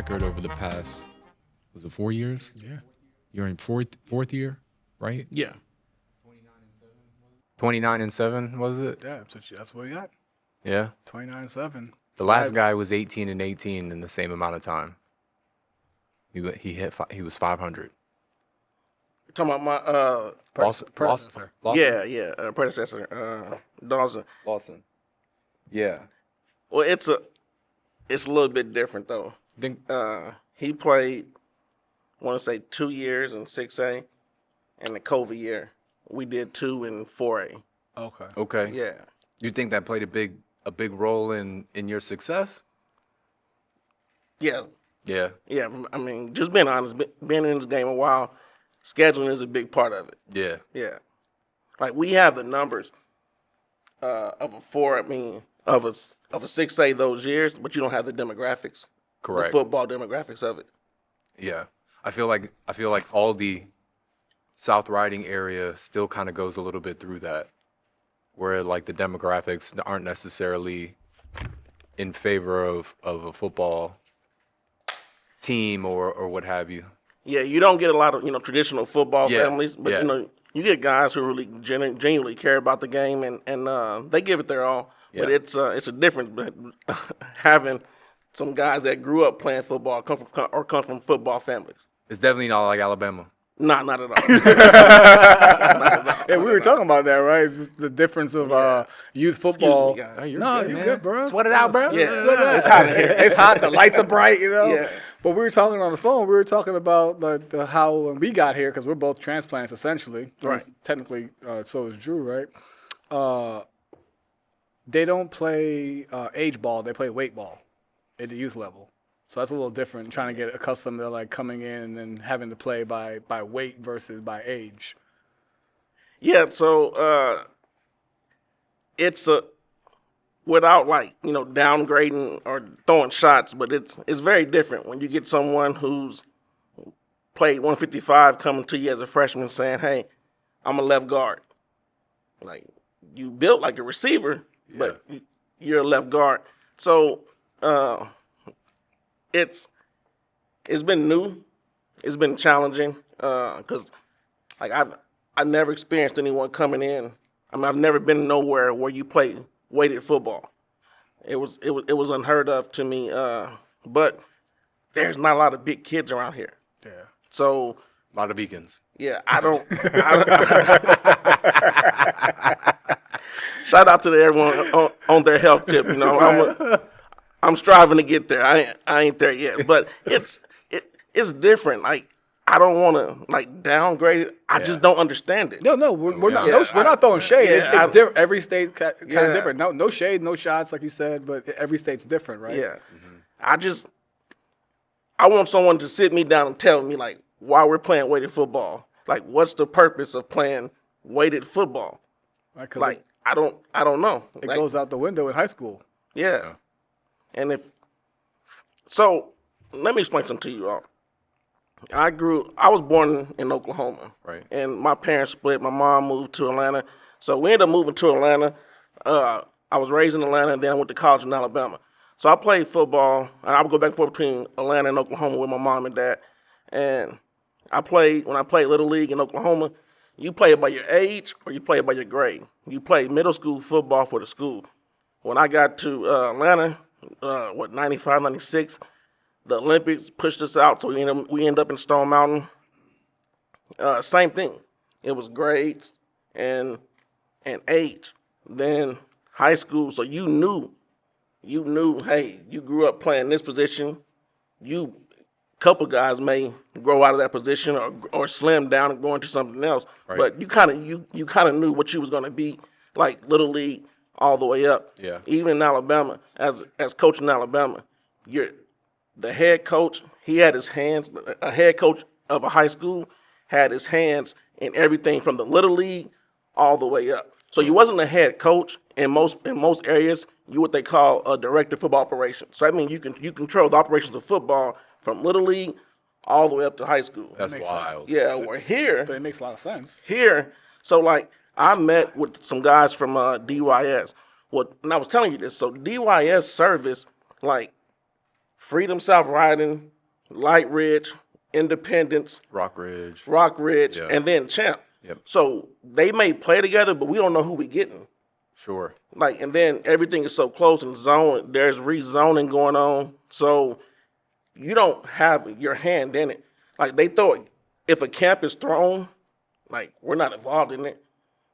record over the past, was it 4 years? Yeah. You're in fourth year, right? Yeah. 29-7 was it? Yeah, that's what he got. Yeah. 29-7. The last guy was 18-18 in the same amount of time. He was 500. You're talking about my predecessor. predecessor, Dawson. Lawson. Yeah. Well, it's a little bit different though. He played, I want to say 2 years in 6A, and the COVID year we did 2 in 4A. Okay. Yeah. You think that played a big role in your success? Yeah. Yeah. Yeah. I mean, just being honest, being in this game a while, scheduling is a big part of it. Yeah. Yeah. Like we have the numbers of a 4. I mean, of a 6A those years, but you don't have the demographics. Correct. The football demographics of it. Yeah. I feel like all the South Riding area still kind of goes a little bit through that, where like the demographics aren't necessarily in favor of a football team or what have you. Yeah, you don't get a lot of traditional football Yeah, families, but yeah. You get guys who really genuinely care about the game and they give it their all. But Yeah. it's a difference having some guys that grew up playing football come from football families. It's definitely not like Alabama. Not at all. Yeah, we were talking about that, right? Just the difference of youth football. guys. Oh, you're good, bro. Sweat it out, bro. Yeah. It's hot in here. It's hot. The lights are bright, Yeah. But we were talking on the phone. We were talking about how when we got here, because we're both transplants essentially. Right. Technically, so is Drew, right? They don't play age ball. They play weight ball at the youth level. So that's a little different, trying to get accustomed to like coming in and having to play by weight versus by age. Yeah, so it's without downgrading or throwing shots, but it's very different when you get someone who's played 155 coming to you as a freshman saying, "Hey, I'm a left guard." Like you built like a receiver, but you're a left guard. So it's been new, it's been challenging because I never experienced anyone coming in. I mean, I've never been nowhere where you play weighted football. It was unheard of to me. But there's not a lot of big kids around here. Yeah. So A lot of beacons. yeah, I don't. Shout out to everyone on their health tip. I'm striving to get there. I ain't there yet, but it's different. Like I don't want to downgrade it. I just don't understand it. No, we're not. Yeah, We're not throwing shade. yeah, It's different. Every state kind of Yeah. different. No shade, no shots, like you said. But every state's different, right? Yeah, I want someone to sit me down and tell me why we're playing weighted football. Like, what's the purpose of playing weighted football? Right, 'cause I don't know. it goes out the window in high school. Yeah. And let me explain something to you all. I was born in Oklahoma. Right. And my parents split. My mom moved to Atlanta. So we ended up moving to Atlanta. I was raised in Atlanta, and then I went to college in Alabama. So I played football, and I would go back and forth between Atlanta and Oklahoma with my mom and dad. And when I played Little League in Oklahoma, you play it by your age or you play it by your grade. You play middle school football for the school. When I got to Atlanta, 95, 96, the Olympics pushed us out, so we end up in Stone Mountain. Same thing. It was grades and age. Then high school, so you knew, hey, you grew up playing this position. Couple guys may grow out of that position or slim down and go into something else. Right. But you kind of knew what you was going to be, like Little League all the way up. Yeah. Even in Alabama, as coach in Alabama, the head coach, he had his hands. A head coach of a high school had his hands in everything from the Little League all the way up. So you wasn't a head coach in most areas. You what they call a director of football operations. So I mean you control the operations of football from Little League all the way up to high school. That's makes wild. Yeah, we're here. But it makes a lot of sense. Here, so I met with some guys from DYS. And I was telling you this. So DYS service Freedom South Riding, Light Ridge, Independence, Rock Ridge. Yeah. and then Champ. Yep. So they may play together, but we don't know who we getting. Sure. Like, and then everything is so close and zone. There's rezoning going on, so you don't have your hand in it. Like, they throw it. If a camp is thrown, like, we're not involved in it.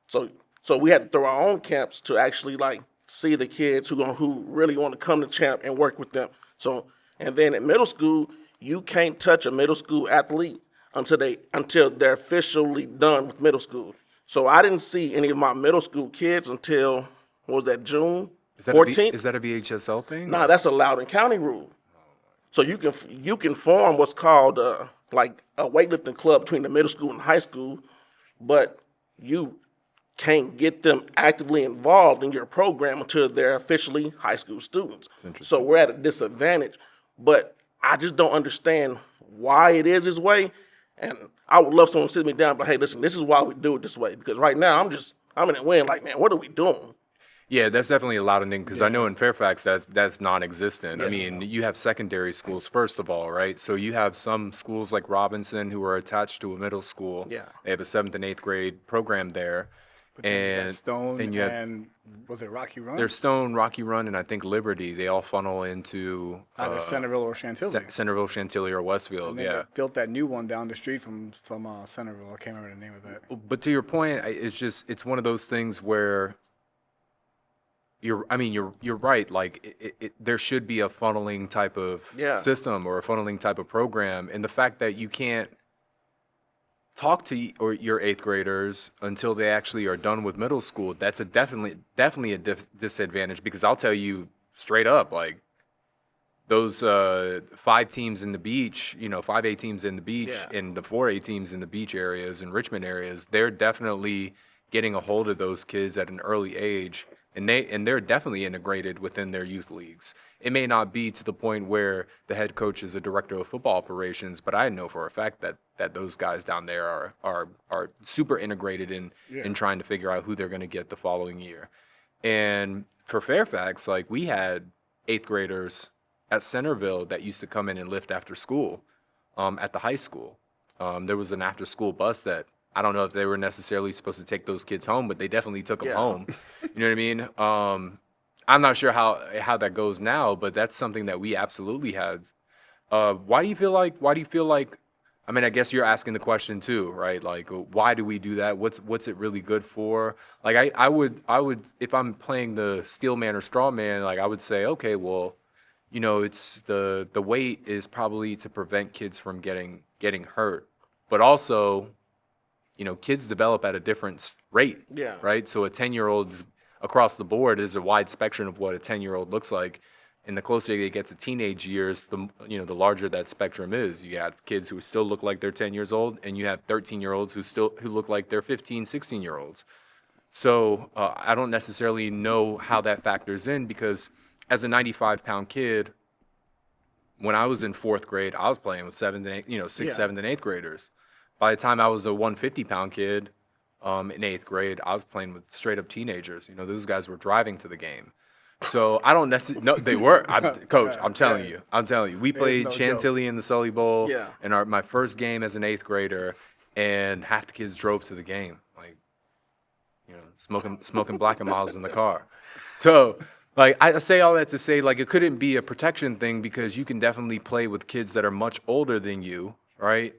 So we had to throw our own camps to actually like see the kids who really want to come to Champ and work with them. So, and then at middle school, you can't touch a middle school athlete until they're officially done with middle school. So I didn't see any of my middle school kids until, what was that, June 14th? Is that a VHSL thing? Nah, that's a Loudoun County rule. So you can form what's called like a weightlifting club between the middle school and high school, but you can't get them actively involved in your program until they're officially high school students. So we're at a disadvantage, but I just don't understand why it is this way. And I would love someone to sit me down, but hey, listen, this is why we do it this way. Because right now I'm in a win. Like, man, what are we doing? Yeah, that's definitely a Loudoun thing because I know in Fairfax that's non-existent. I mean, you have secondary schools first of all, right? So you have some schools like Robinson who are attached to a middle school. Yeah. They have a 7th and 8th grade program there. And Stone and you have, and was it Rocky Run? there's Stone, Rocky Run, and I think Liberty. They all funnel into Either Centerville or Chantilly. Centerville, Chantilly, or Westfield. And then they built that new one down the street from Centerville. I can't remember the name of that. But to your point, it's one of those things where you're right. Like there should be a funneling type of system or a funneling type of program, and the fact that you can't talk to your 8th graders until they actually are done with middle school, that's definitely a disadvantage, because I'll tell you straight up, like those 5 teams in the beach, 5A teams in the beach and the 4A teams in the beach areas and Richmond areas, they're definitely getting a hold of those kids at an early age, and they're definitely integrated within their youth leagues. It may not be to the point where the head coach is a director of football operations, but I know for a fact that those guys down there are super integrated in trying to figure out who they're going to get the following year. And for Fairfax, like, we had 8th graders at Centerville that used to come in and lift after school at the high school. There was an after-school bus that I don't know if they were necessarily supposed to take those kids home, but they definitely took them home. You know what I mean? I'm not sure how that goes now, but that's something that we absolutely had. Why do you feel like? I mean, I guess you're asking the question too, right? Like, why do we do that? What's it really good for? Like, I would if I'm playing the steel man or straw man, like, I would say, okay, well, it's the weight is probably to prevent kids from getting hurt, but also, kids develop at a different rate. Yeah. Right. So a 10-year-old across the board is a wide spectrum of what a 10-year-old looks like. And the closer they get to teenage years, the larger that spectrum is. You have kids who still look like they're 10 years old, and you have 13-year-olds who look like they're 15, 16-year-olds. So I don't necessarily know how that factors in, because as a 95-pound kid, when I was in 4th grade, I was playing with 7th and 7th and 8th graders. By the time I was a 150-pound kid in 8th grade, I was playing with straight-up teenagers. Those guys were driving to the game. So I don't necessarily – no, they were. Coach, I'm telling you. We played Chantilly in the Sully Bowl in my first game as an 8th grader, and half the kids drove to the game, like, smoking Black and Miles in the car. So – like, I say all that to say, like, it couldn't be a protection thing, because you can definitely play with kids that are much older than you, right?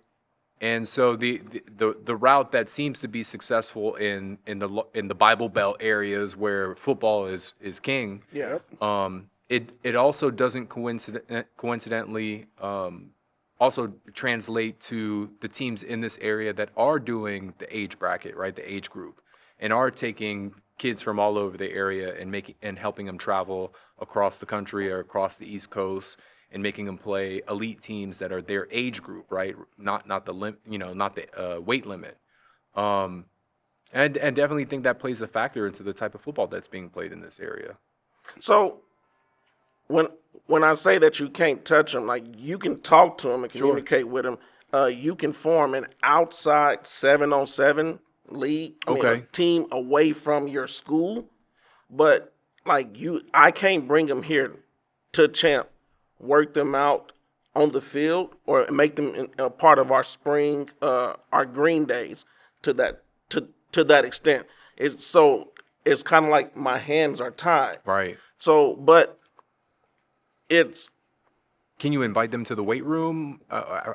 And so the route that seems to be successful in the Bible Belt areas where football is king, it also doesn't coincidentally also translate to the teams in this area that are doing the age bracket, right, the age group, and are taking kids from all over the area and helping them travel across the country or across the East Coast, and making them play elite teams that are their age group, right? Not the weight limit. And definitely think that plays a factor into the type of football that's being played in this area. So when I say that you can't touch them, like, you can talk to them and communicate with them. You can form an outside 7-on-7 league, a team away from your school, but like, I can't bring them here to Champ work them out on the field or make them a part of our spring, our green days to that extent. It's kind of like my hands are tied. Right. So, but it's Can you invite them to the weight room,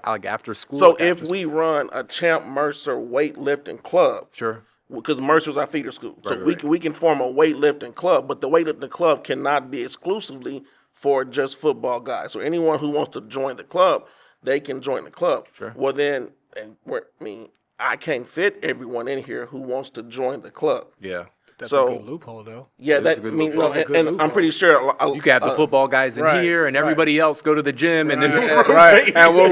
like after school? so if we run a Champ Mercer weightlifting club, Sure. because Mercer's our feeder school, so Right. we can form a weightlifting club, but the weightlifting club cannot be exclusively for just football guys. So anyone who wants to join the club, they can join the club. Sure. Well, then, I can't fit everyone in here who wants to join the club. Yeah. That's So- a good loophole, though. Yeah, That's that a good mean, loophole. and, That's a good and I'm loophole. pretty sure You can have the football guys in right, here, and everybody else go to the gym, and then Right, and we'll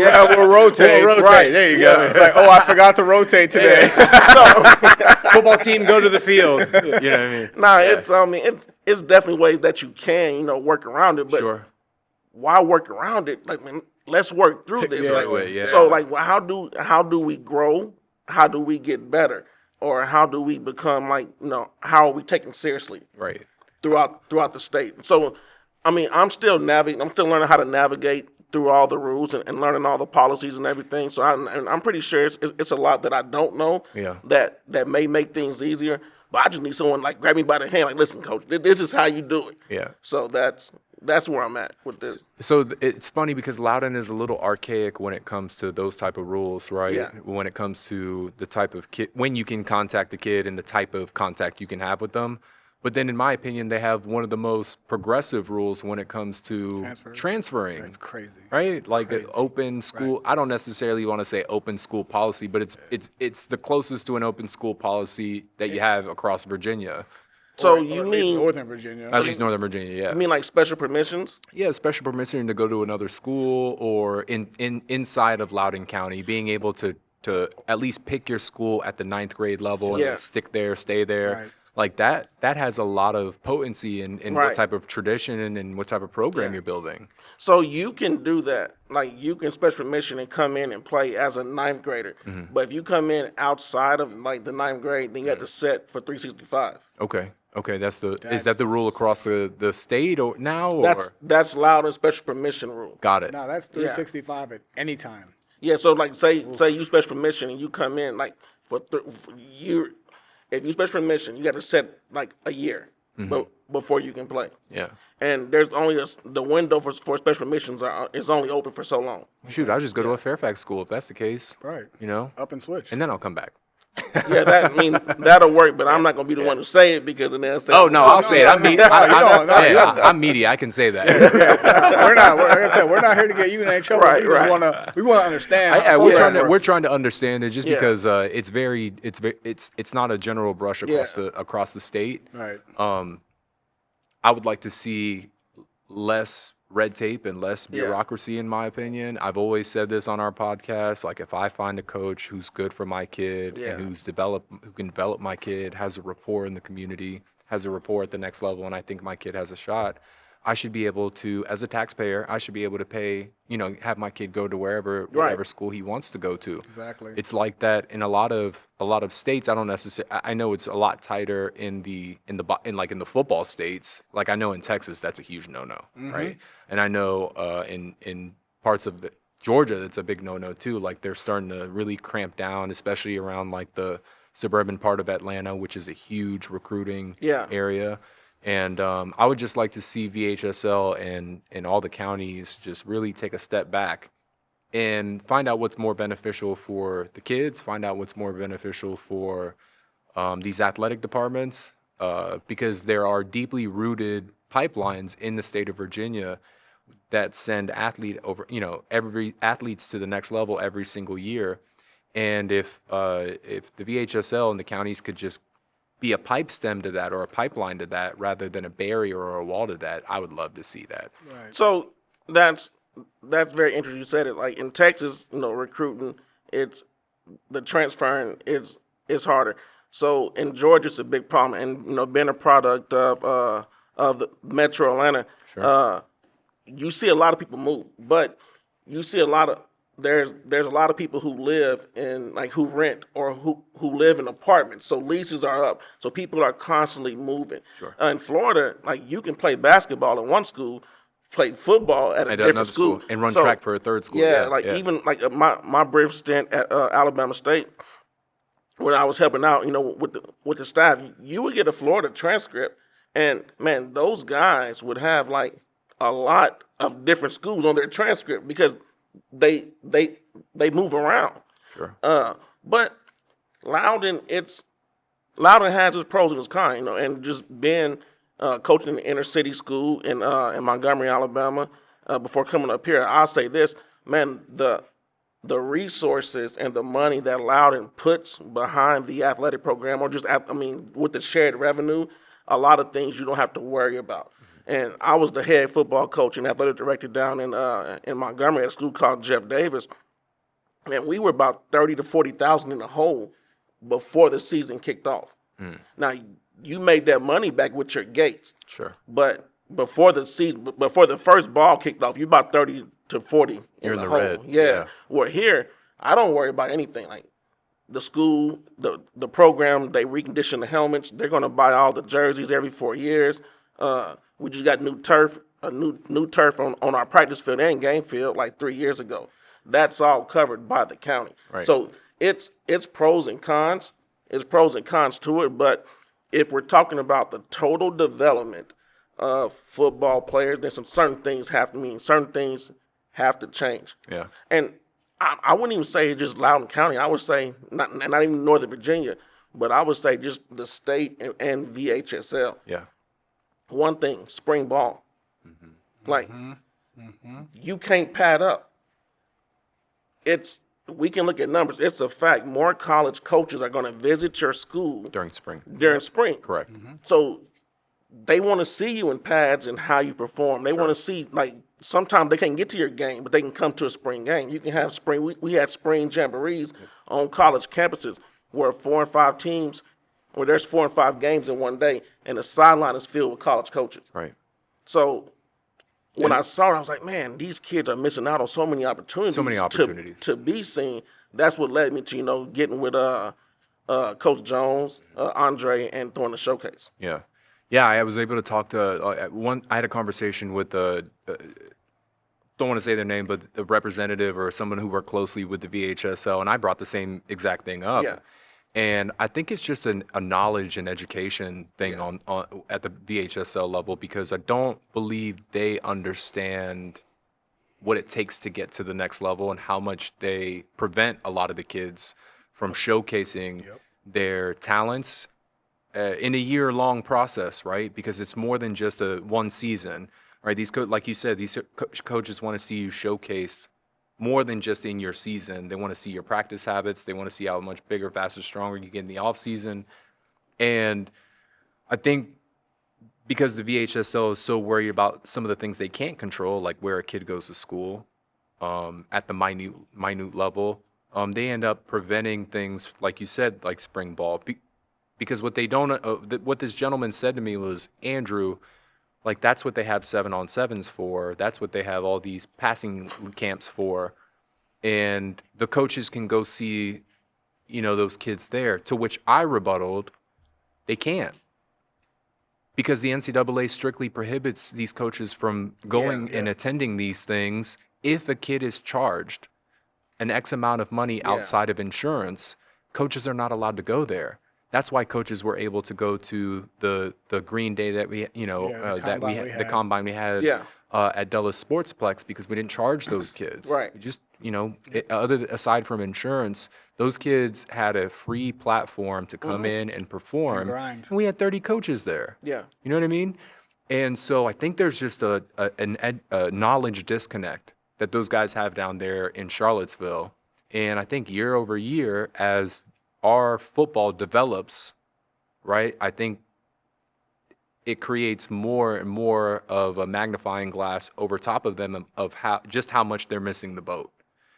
rotate. We'll rotate. Right, there you go. It's like, oh, I forgot to rotate today. football team go to the field. You know what I mean? Nah, it's definitely ways that you can work around it, but Sure. why work around it? Like, man, let's work through this. yeah, Like, right, yeah. So, like, well, how do we grow? How do we get better? Or how do we become how are we taken seriously Right. throughout the state? So, I'm still navigating. I'm still learning how to navigate through all the rules and learning all the policies and everything. So, I'm pretty sure it's a lot that I don't know. Yeah. That may make things easier. But I just need someone like grab me by the hand, like, listen, coach, this is how you do it. Yeah. So that's where I'm at with this. So it's funny because Loudon is a little archaic when it comes to those type of rules, right? Yeah. When it comes to the type of kid, when you can contact the kid and the type of contact you can have with them. But then, in my opinion, they have one of the most progressive rules when it comes to transferring. That's crazy. Right? Like the open school. I don't necessarily want to say open school policy, but it's the closest to an open school policy that you have across Virginia. So Or you at least mean Northern Virginia? At least Northern Virginia, yeah. you mean like special permissions? Yeah, special permission to go to another school or inside of Loudoun County, being able to at least pick your school at the 9th grade level and Yeah. then stick there, stay there. Right. Like that has a lot of potency in what Right. type of tradition and what type of program you're building. So you can do that. Like, you can special permission and come in and play as a 9th grader. Mm-hmm. But if you come in outside of like the 9th grade, then you have to set for 365. Okay, is that the rule across the state or now or That's loud and special permission rule. got it? No, that's 365 at any time. Yeah, so like say you special permission and you come in like if you special permission, you got to set like a year before you can play. Yeah. And there's only the window for special permissions is only open for so long. Shoot, I'll just go to a Fairfax school if that's the case. Right. You know? Up and switch. And then I'll come back. Yeah, that'll work, but I'm not gonna be the one to say it because then they'll say, Oh no, I'll say it. I'm media. I'm media. I can say that. Like I said, we're not here to get you in any trouble. Right, we just right. we want to understand. how we're that trying works. to understand it just because it's not a general brush across the state. Right. I would like to see less red tape and less bureaucracy, in my opinion. I've always said this on our podcast. Like, if I find a coach who's good for my kid and who can develop my kid, has a rapport in the community, has a rapport at the next level, and I think my kid has a shot, I should be able to, as a taxpayer, I should be able to pay, have my kid go to whatever school he wants to go to. Exactly. It's like that in a lot of states. I don't necessarily. I know it's a lot tighter in the football states. Like, I know in Texas that's a huge no-no, right? And I know in parts of Georgia that's a big no-no too. Like, they're starting to really cramp down, especially around like the suburban part of Atlanta, which is a huge recruiting area. And I would just like to see VHSL and all the counties just really take a step back and find out what's more beneficial for the kids, find out what's more beneficial for these athletic departments, because there are deeply rooted pipelines in the state of Virginia that send every athletes to the next level every single year. And if the VHSL and the counties could just be a pipe stem to that or a pipeline to that rather than a barrier or a wall to that, I would love to see that. Right. So that's very interesting. You said it. Like, in Texas, recruiting, it's the transferring is harder. So in Georgia, it's a big problem, and being a product of the Metro Atlanta, you see a lot of people move, but you see there's a lot of people who live in, like, who rent or who live in apartments. So leases are up. So people are constantly moving. Sure. In Florida, like, you can play basketball in one school played football at a At different another school and run track for a third school. Yeah, Yeah, like yeah. even like my brief stint at Alabama State, when I was helping out, with the staff, you would get a Florida transcript, and man, those guys would have like a lot of different schools on their transcript because they move around. Sure. But Loudon, Loudon has its pros and its cons, and just being coaching in the inner city school in Montgomery, Alabama, before coming up here, I'll say this, man, the resources and the money that Loudon puts behind the athletic program, or just with the shared revenue, a lot of things you don't have to worry about. And I was the head football coach and athletic director down in Montgomery at a school called Jeff Davis, and we were about 30 to 40,000 in the hole before the season kicked off. Now you made that money back with your gates, Sure. but before the first ball kicked off, you're about 30 to 40 You're in the hole. red. Yeah. Yeah. Where here, I don't worry about anything. Like the school, the program, they recondition the helmets. They're going to buy all the jerseys every 4 years. We just got new turf on our practice field and game field like 3 years ago. That's all covered by the county. Right. So it's pros and cons. It's pros and cons to it. But if we're talking about the total development of football players, then certain things have to change. Yeah. And I wouldn't even say just Loudoun County. I would say not even Northern Virginia, but I would say just the state and VHSL. Yeah. One thing, spring ball. Like, you can't pad up. We can look at numbers. It's a fact. More college coaches are going to visit your school During spring. during spring. Correct. So they want to see you in pads and how you perform. They want to see, like, sometimes they can't get to your game, but they can come to a spring game. You can have spring. We had spring jamborees on college campuses where 4 and 5 teams, where there's 4 and 5 games in one day, and the sideline is filled with college coaches. Right. So when I saw it, I was like, man, these kids are missing out on so many opportunities. So many opportunities. to be seen. That's what led me to, getting with Coach Jones, Andre, and throwing the showcase. Yeah. Yeah, I was able to talk to I had a conversation with don't want to say their name, but the representative or someone who worked closely with the VHSL, and I brought the same exact thing up. Yeah. And I think it's just a knowledge and education thing on at the VHSL level, because I don't believe they understand what it takes to get to the next level and how much they prevent a lot of the kids from showcasing their talents in a year-long process, right? Because it's more than just one season, right? Like you said, these coaches want to see you showcased more than just in your season. They want to see your practice habits. They want to see how much bigger, faster, stronger you get in the off season. And I think because the VHSL is so worried about some of the things they can't control, like where a kid goes to school, at the minute level, they end up preventing things, like you said, like spring ball. Because what they don't, what this gentleman said to me was, Andrew, like, that's what they have 7-on-7s for. That's what they have all these passing camps for. And the coaches can go see, those kids there. To which I rebutted, they can't. Because the NCAA strictly prohibits these coaches from going and attending these things if a kid is charged an X amount of money outside of insurance. Coaches are not allowed to go there. That's why coaches were able to go to the Green Day that the combine we had at Dulles Sportsplex, because we didn't charge those kids. Right. We just, aside from insurance, those kids had a free platform to come in and perform. And grind. And we had 30 coaches there. Yeah. You know what I mean? And so I think there's just a knowledge disconnect that those guys have down there in Charlottesville. And I think year over year, as our football develops, right, I think it creates more and more of a magnifying glass over top of them of how much they're missing the boat.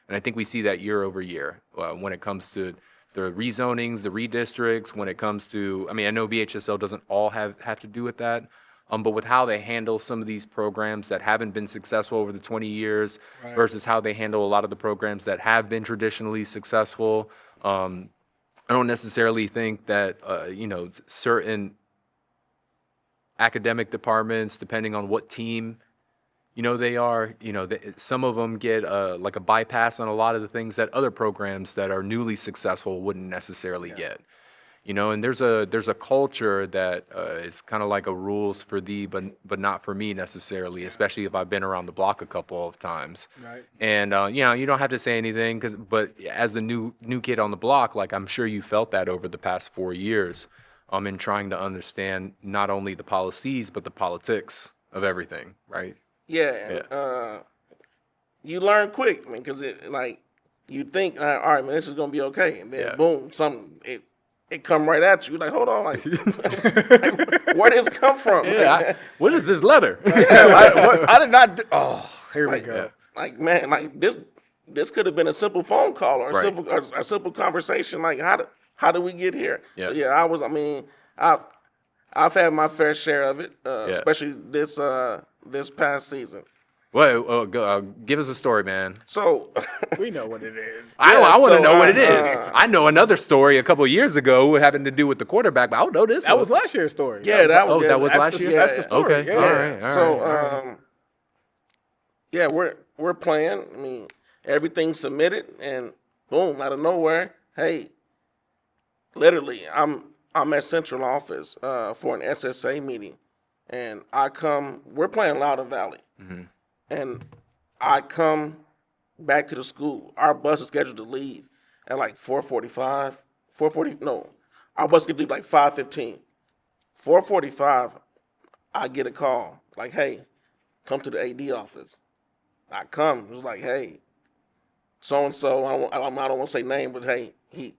And I think we see that year over year when it comes to the rezonings, the redistricts, when it comes to, I know VHSL doesn't all have to do with that, but with how they handle some of these programs that haven't been successful over the 20 years versus how they handle a lot of the programs that have been traditionally successful. I don't necessarily think that, certain academic departments, depending on what team, they are, some of them get like a bypass on a lot of the things that other programs that are newly successful wouldn't necessarily get. And there's a culture that is kind of like a rules for thee, but not for me necessarily, especially if I've been around the block a couple of times. Right. And you don't have to say anything, but as the new kid on the block, like I'm sure you felt that over the past 4 years, in trying to understand not only the policies but the politics of everything, right? Yeah. You learn quick, because you think, all right, man, this is gonna be okay, and then boom, it come right at you. Like, hold on, like where did this come from? What is this letter? I did not. Here we go. Like, man, like this could have been a simple phone call or a simple conversation. Like, how did we get here? Yeah. So, I've had my fair share of it, especially this past season. Well, give us a story, man. So We know what it is. I want to know what it is. I know another story a couple of years ago having to do with the quarterback, but I don't know this. That was last year's story. Yeah, that was last year. That's the story. Okay, Yeah. all right. So, we're playing. Everything's submitted, and boom, out of nowhere, hey, literally, I'm at central office for an SSA meeting, and we're playing Loudoun Valley, and I come back to the school. Our bus is scheduled to leave at like 4:45, 4:40. No, our bus is scheduled to leave like 5:15. 4:45, I get a call like, hey, come to the AD office. I come. It was like, hey, so and so. I don't want to say name, but hey, he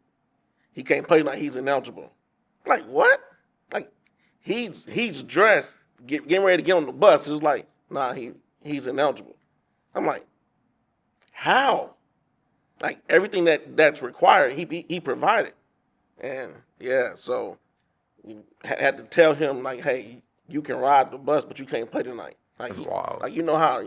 can't play, like he's ineligible. Like, what? Like, he's dressed, getting ready to get on the bus. It was like, nah, he's ineligible. I'm like, how? Like, everything that's required, he provided. And so you had to tell him, like, hey, you can ride the bus, but you can't play tonight. Like, That's wild. Like, you know how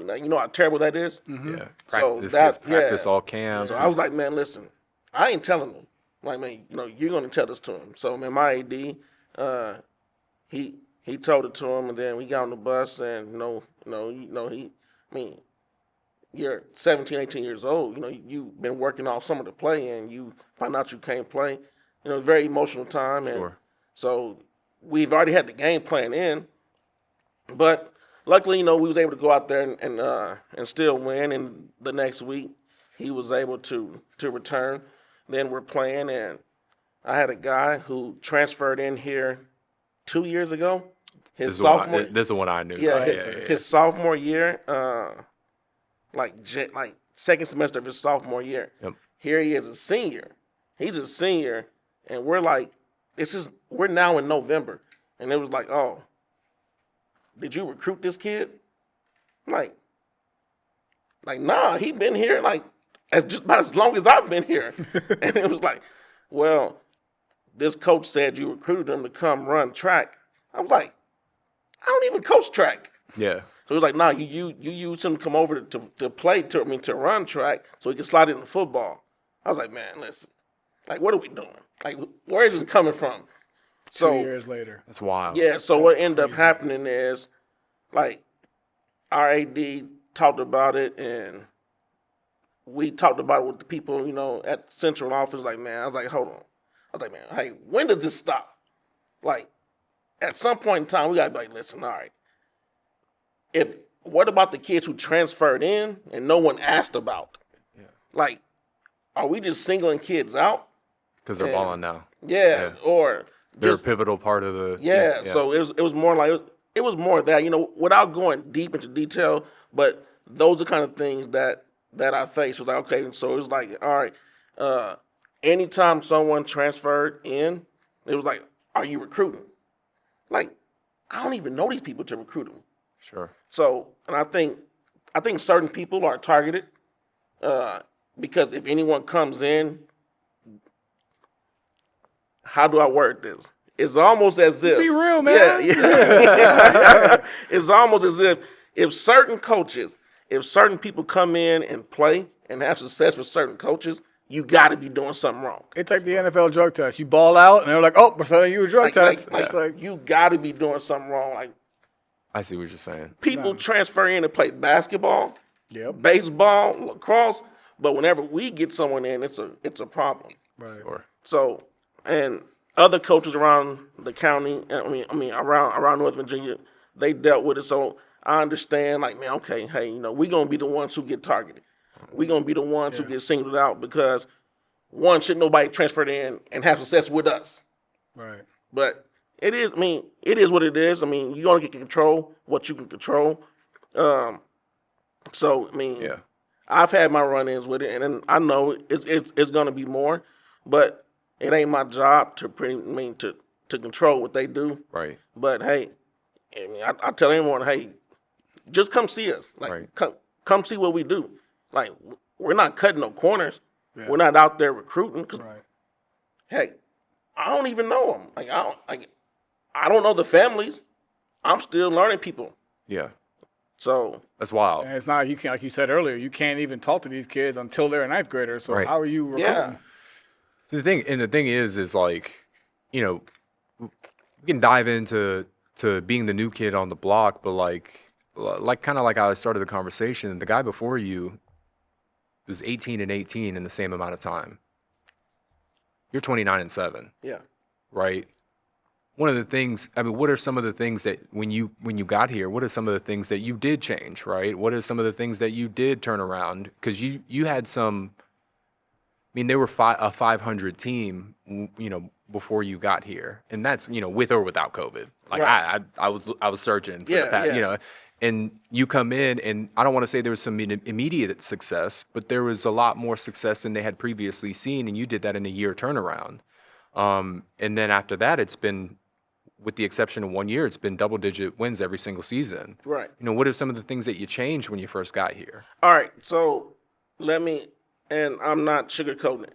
terrible that is? Mm-hmm. Yeah. So Kids practice all camp. So I was like, man, listen, I ain't telling them. Like, man, you're gonna tell this to him. So, man, my AD, he told it to him, and then we got on the bus, and you're 17, 18 years old. You've been working all summer to play, and you find out you can't play. It's a very emotional time, and Sure. so we've already had the game plan in, but luckily, we was able to go out there and still win. And the next week, he was able to return. Then we're playing, and I had a guy who transferred in here 2 years ago. This is the one I knew. Yeah, his sophomore year, like second semester of his sophomore year. Yep. Here he is, a senior. He's a senior, and we're like, we're now in November, and it was like, oh, did you recruit this kid? Like, nah, he been here just about as long as I've been here. And it was like, well, this coach said you recruited him to come run track. I was like, I don't even coach track. Yeah. So he was like, nah, you used him to come over to play, to run track so he could slide into football. I was like, man, listen, like, what are we doing? Like, where is this coming from? So 2 years later. That's wild. Yeah, so what ended up happening is, like, our AD talked about it, and we talked about it with the people, at central office. Like, man, I was like, hold on. I was like, man, hey, when does this stop? Like, at some point in time, we got to be like, listen, all right. What about the kids who transferred in and no one asked about? Yeah. Like, are we just singling kids out? Because they're balling now. Yeah, or they're a pivotal part of the yeah. team. So it was more like it was more of that, without going deep into detail, but those are kind of things that I faced. It was like, okay, and so it was like, all right, anytime someone transferred in, it was like, are you recruiting? Like, I don't even know these people to recruit them. Sure. So, and I think certain people are targeted because if anyone comes in, how do I word this? It's almost as if Be real, man. Yeah. It's almost as if certain coaches, if certain people come in and play and have success with certain coaches, you got to be doing something wrong. It's like the NFL drug test. You ball out, and they're like, "Oh, we're sending you a drug test." Like, you got to be doing something wrong. Like, I see what you're saying. People transfer in to play basketball, Yep. baseball, lacrosse, but whenever we get someone in, it's a problem. Right. Or So, and other coaches around the county, I mean around North Virginia, they dealt with it. So I understand, like, man, okay, hey, we gonna be the ones who get targeted. We gonna be the ones who get singled out because one, should nobody transfer in and have success with us. Right. But it is, it is what it is. I mean, you only can control what you can control. So, yeah, I've had my run-ins with it, and then I know it's going to be more, but it ain't my job to to control what they do. right. But hey, I tell anyone, hey, just come see us. Like, Right. come see what we do. Like, we're not cutting no corners. Yeah. We're not out there recruiting. 'Cause, Right. hey, I don't even know them. I don't know the families. I'm still learning people. Yeah, So that's wild. And it's not, you can't, like you said earlier, you can't even talk to these kids until they're a ninth grader. So Right. how are you recruiting? yeah, So the thing is like, we can dive into being the new kid on the block, but like kind of like how I started the conversation, the guy before you was 18 and 18 in the same amount of time. You're 29 and 7, yeah. right? One of the things, what are some of the things that when you got here, what are some of the things that you did change, right? What are some of the things that you did turn around? Because you had some, they were a 500 team, before you got here, and that's with or without COVID. Like Right. I was searching for Yeah, the past, yeah. and you come in, and I don't want to say there was some immediate success, but there was a lot more success than they had previously seen, and you did that in a year turnaround. And then after that, it's been, with the exception of 1 year, it's been double-digit wins every single season. Right. What are some of the things that you changed when you first got here? All right, so and I'm not sugarcoating it.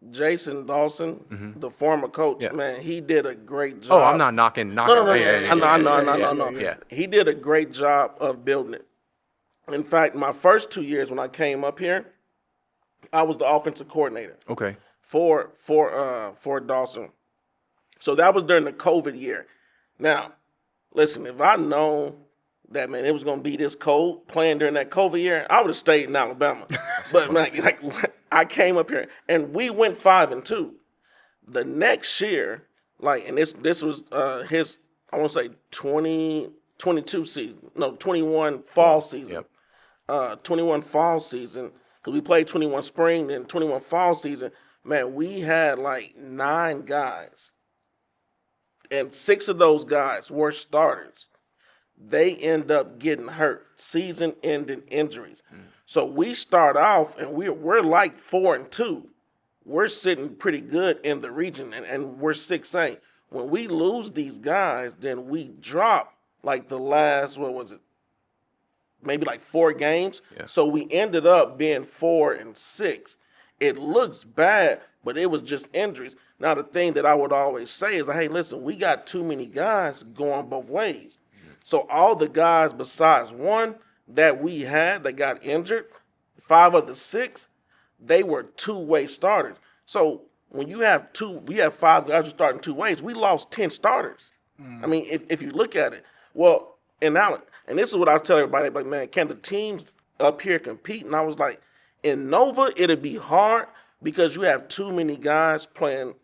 Jason Dawson, the former coach, Yeah. man, he did a great job. Oh, I'm not knocking. No. Yeah, I know. yeah. He did a great job of building it. In fact, my first 2 years when I came up here, I was the offensive coordinator Okay. for Dawson. So that was during the COVID year. Now, listen, if I known that, man, it was gonna be this cold playing during that COVID year, I would have stayed in Alabama. But man, I came up here and we went 5-2. The next year, and this was his, I want to say 2022 season, no 21 fall season, Yep. 21 fall season, because we played 21 spring and 21 fall season. Man, we had 9 guys, and 6 of those guys were starters. They end up getting hurt, season-ending injuries. So we start off, and we're 4-2. We're sitting pretty good in the region, and we're 6-8. When we lose these guys, then we drop the last, what was it, maybe 4 games. Yeah. So we ended up being 4-6. It looks bad, but it was just injuries. Now, the thing that I would always say is, hey, listen, we got too many guys going both ways. So all the guys besides one that we had that got injured, 5 of the 6, they were two-way starters. So when you have 5 guys who start in 2 ways, we lost 10 starters. If you look at it, well, and this is what I tell everybody, man, can the teams up here compete? And I was like, in Nova, it'd be hard because you have too many guys playing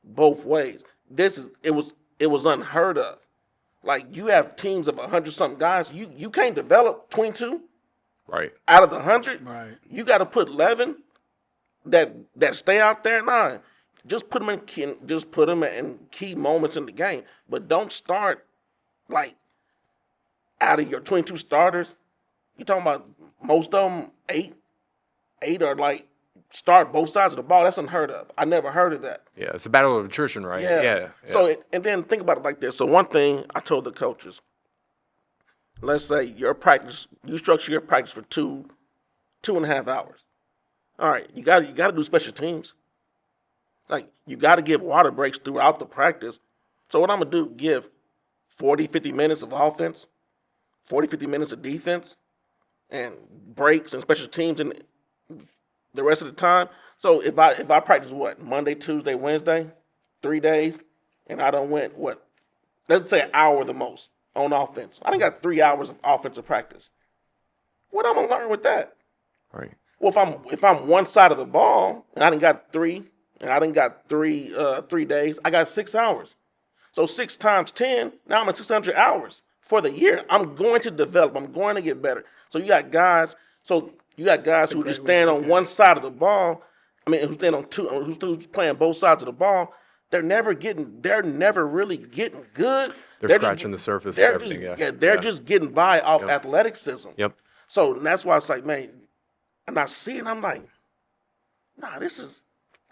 both ways. It was unheard of. You have teams of 100-something guys. You can't develop 22 Right. out of the 100. Right. You got to put 11 that stay out there. Nah, just put them in key moments in the game. But don't start out of your 22 starters. You're talking about most of them 8 are start both sides of the ball. That's unheard of. I never heard of that. Yeah, it's a battle of attrition, right? Yeah. So, and then think about it like this. So one thing I told the coaches, let's say you structure your practice for 2.5 hours. All right, you got to do special teams. You got to give water breaks throughout the practice. So what I'm going to do, give 40, 50 minutes of offense, 40, 50 minutes of defense, and breaks and special teams in the rest of the time. So if I practice Monday, Tuesday, Wednesday, 3 days, and I don't win let's say an hour the most on offense. I done got 3 hours of offensive practice. What I'm gonna learn with that? Right. Well, if I'm one side of the ball and I done got 3 days, I got 6 hours. So 6 times 10, now I'm at 600 hours for the year. I'm going to develop. I'm going to get better. So you got guys who just stand on one side of the ball. I mean, who stand on two, who's playing both sides of the ball. They're never really getting good. They're scratching the surface of everything. They're just getting by off athleticism. Yep. So that's why it's like, man, and I see it, and I'm like, nah, this is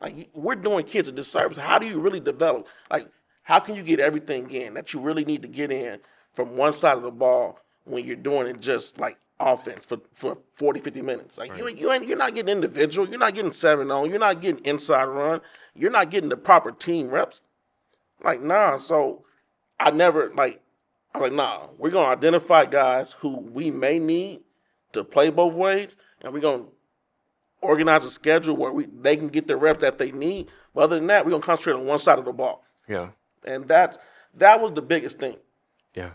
like we're doing kids a disservice. How do you really develop? Like, how can you get everything in that you really need to get in from one side of the ball when you're doing it just like offense for 40, 50 minutes? Like you're not getting individual, you're not getting 7-on, you're not getting inside run, you're not getting the proper team reps. Like, nah. So I'm like, nah, we're gonna identify guys who we may need to play both ways, and we're gonna organize a schedule where they can get the reps that they need. But other than that, we're gonna concentrate on one side of the ball. Yeah. And that was the biggest thing. Yeah.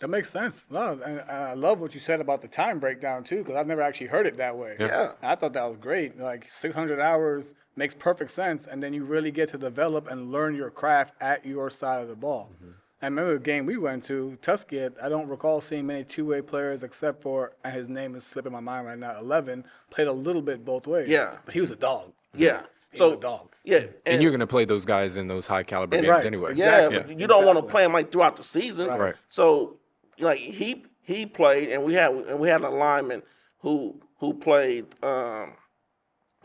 That makes sense. No, and I love what you said about the time breakdown too, because I've never actually heard it that way. Yeah. I thought that was great. Like 600 hours makes perfect sense, and then you really get to develop and learn your craft at your side of the ball. Mm-hmm. I remember a game we went to, Tuskegee. I don't recall seeing many two-way players except for, and his name is slipping my mind right now, 11, played a little bit both ways. Yeah. But he was a dog. Yeah. He was a dog. Yeah. And you're going to play those guys in those high caliber games right. anyway. Yeah, Exactly. but you don't want to play them like throughout the season. Right. So like he played, and we had a lineman who played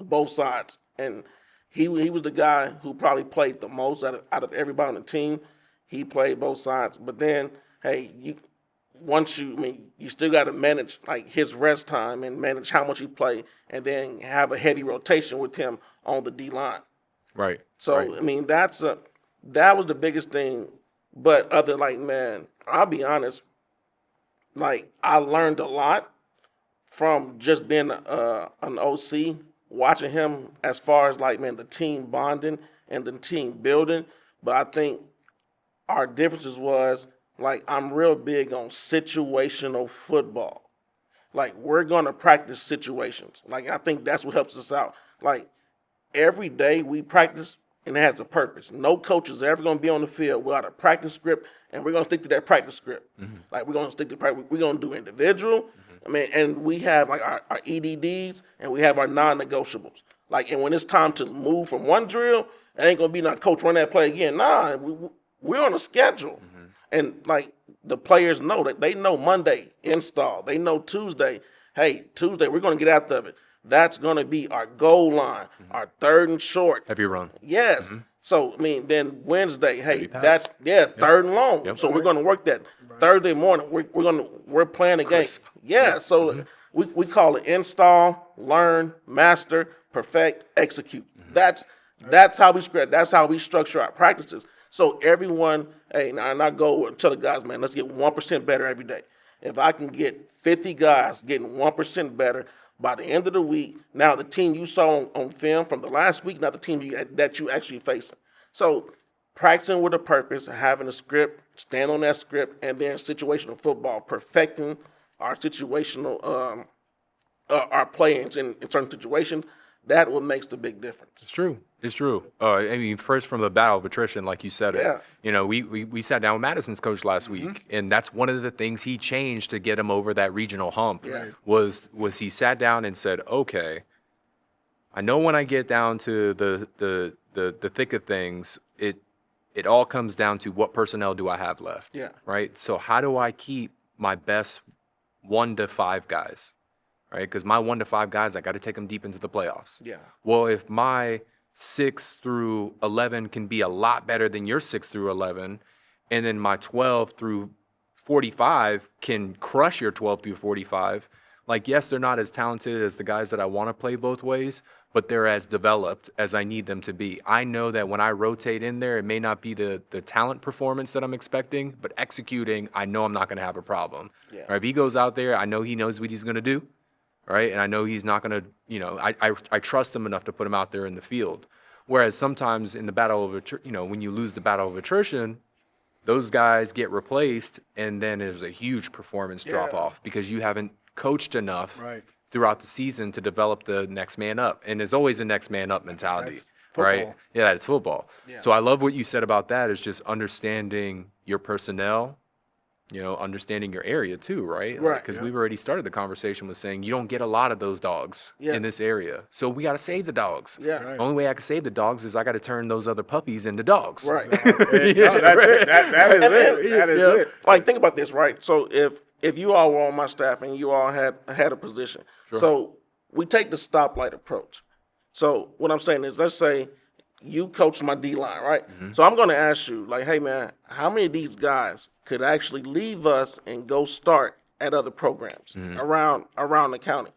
both sides, and he was the guy who probably played the most out of everybody on the team. He played both sides, but then hey, you still got to manage like his rest time and manage how much he play, and then have a heavy rotation with him on the D line. Right. So right. I mean that was the biggest thing. But man, I'll be honest, like I learned a lot from just being an OC, watching him as far as like the team bonding and the team building. But I think our differences was like I'm real big on situational football. Like we're gonna practice situations. Like I think that's what helps us out. Like every day we practice, and it has a purpose. No coach is ever going to be on the field without a practice script, and we're going to stick to that practice script. Mm-hmm. Like we're going to stick to practice. We're going to do individual. Mm-hmm. I mean, and we have like our EDDs, and we have our non-negotiables. Like, and when it's time to move from one drill, it ain't going to be not coach run that play again. Nah, we're on a schedule, mm-hmm. and like the players know that they know Monday install. They know Tuesday. Hey, Tuesday we're going to get after it. That's going to be our goal line, mm-hmm. our third and short. Heavy run. Yes. Mm-hmm. So, I mean, then Wednesday, hey, that's third and long. Yep. So we're going to work that. Right. Thursday morning, we're playing a game. Yeah. So mm-hmm. we call it install, learn, master, perfect, execute. Mm-hmm. That's how we structure our practices. So everyone, hey, and I go and tell the guys, man, let's get 1% better every day. If I can get 50 guys getting 1% better, by the end of the week, now the team you saw on film from the last week, not the team that you actually facing. So practicing with a purpose, having a script, stand on that script, and then situational football, perfecting our situational, our play-ins in certain situations, that what makes the big difference. It's true. It's true. I mean, first from the battle of attrition, like you said it. You know, we sat down with Madison's coach last mm-hmm. week, and that's one of the things he changed to get him over that regional hump. Yeah. Was he sat down and said, okay, I know when I get down to the thick of things, it all comes down to what personnel do I have left. Yeah. Right. So how do I keep my best 1 to 5 guys? Right, because my 1 to 5 guys, I got to take them deep into the playoffs. Yeah. Well, if my 6 through 11 can be a lot better than your 6 through 11, and then my 12 through 45 can crush your 12 through 45. Like, yes, they're not as talented as the guys that I want to play both ways, but they're as developed as I need them to be. I know that when I rotate in there, it may not be the talent performance that I'm expecting, but executing, I know I'm not going to have a problem. Yeah. Right, if he goes out there, I know he knows what he's going to do. Right, and I know he's not going to, I trust him enough to put him out there in the field. Whereas sometimes in the battle of, when you lose the battle of attrition, those guys get replaced, and then there's a huge performance drop off because you haven't coached enough Right. throughout the season to develop the next man up. And there's always a next man up mentality, That's right? football. Yeah, it's football. Yeah. So I love what you said about that, is just understanding your personnel, understanding your area too, right? Right, Because we've already started the conversation with saying you don't get a lot of those dogs Yeah. in this area. So we got to save the dogs. Yeah. Right. The only way I can save the dogs is I got to turn those other puppies into dogs. Right. No, that's it. That is it. That is it. Like, think about this, right? So if you all were on my staff and you all had a position, so we take the stoplight approach. So what I'm saying is, let's say you coach my D line, right? So I'm going to ask you, like, hey man, how many of these guys could actually leave us and go start at other programs around the county?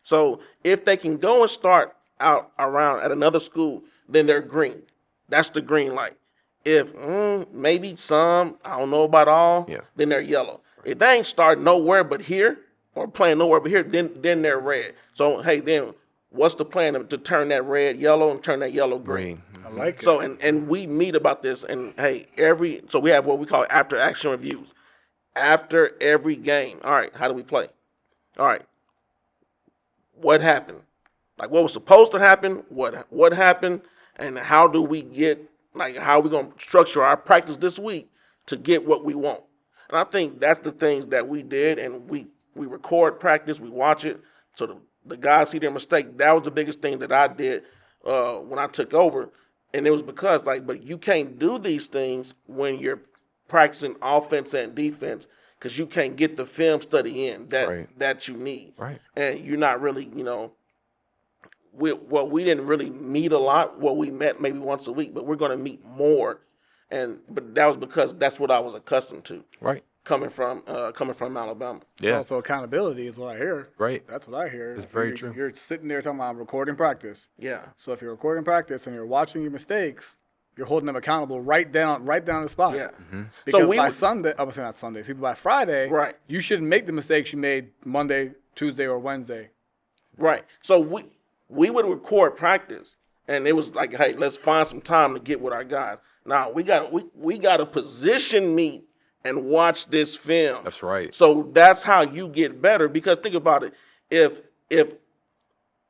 So if they can go and start out around at another school, then they're green. That's the green light. If maybe some, I don't know about all, then they're yellow. If they ain't starting nowhere but here or playing nowhere but here, then they're red. So hey, then what's the plan to turn that red yellow and turn that yellow green? I like it. So and we meet about this, and hey, so we have what we call after action reviews. After every game, all right, how do we play? All right, what happened? Like, what was supposed to happen? What happened? And how do we get, like, how are we gonna structure our practice this week to get what we want? And I think that's the things that we did, and we record practice, we watch it, so the guys see their mistake. That was the biggest thing that I did when I took over. And it was because, like, but you can't do these things when you're practicing offense and defense, because you can't get the film study in that you need. Right. And you're not really, we didn't really meet a lot. Well, we met maybe once a week, but we're going to meet more. But that was because that's what I was accustomed to. Right. Coming from Alabama. It's also accountability is what I hear. Right. That's what I hear. It's very true. You're sitting there talking about recording practice. Yeah. So if you're recording practice and you're watching your mistakes, you're holding them accountable right down the spot. Yeah. Because So by Sunday, I was saying not Sunday, so by Friday, Right. you shouldn't make the mistakes you made Monday, Tuesday, or Wednesday. Right. So we would record practice, and it was like, hey, let's find some time to get with our guys. Now we got to position meet and watch this film. That's right. So that's how you get better. Because think about it, if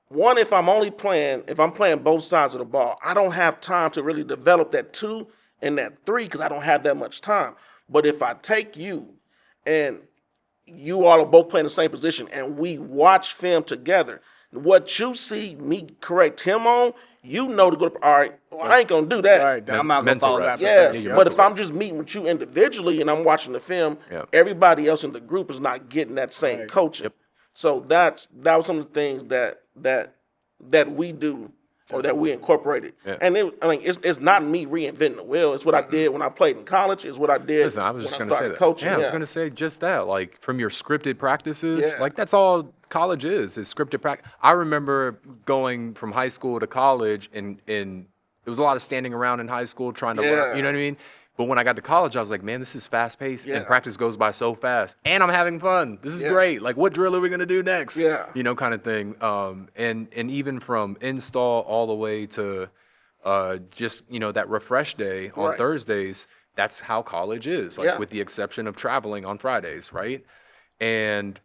I'm playing both sides of the ball, I don't have time to really develop that 2 and that 3 because I don't have that much time. But if I take you and you all are both playing the same position and we watch film together, what you see me correct him on, you know to go, all right, well, I ain't going to do that. All right, I'm not going to mental follow that. reps. Yeah, your but mental if I'm just meeting with you individually and I'm watching the film, everybody else in the group is not getting that same coaching. So that was some of the things that we do or that we incorporated. And it's not me reinventing the wheel. It's what I did when I played in college. It's what I did. Listen, I was just when going to say started that. coaching. I was going to say just that. Like, from your scripted practices, Yeah. like, that's all college is scripted practice. I remember going from high school to college, and it was a lot of standing around in high school trying to learn. You know what I mean? But when I got to college, I was like, man, this is fast-paced, and practice goes by so fast. And I'm having fun. This is great. Like, what drill are we going to do next? Kind of thing. And even from install all the way to just, that refresh day on Thursdays, that's how college is, like, with the exception of traveling on Fridays, right? And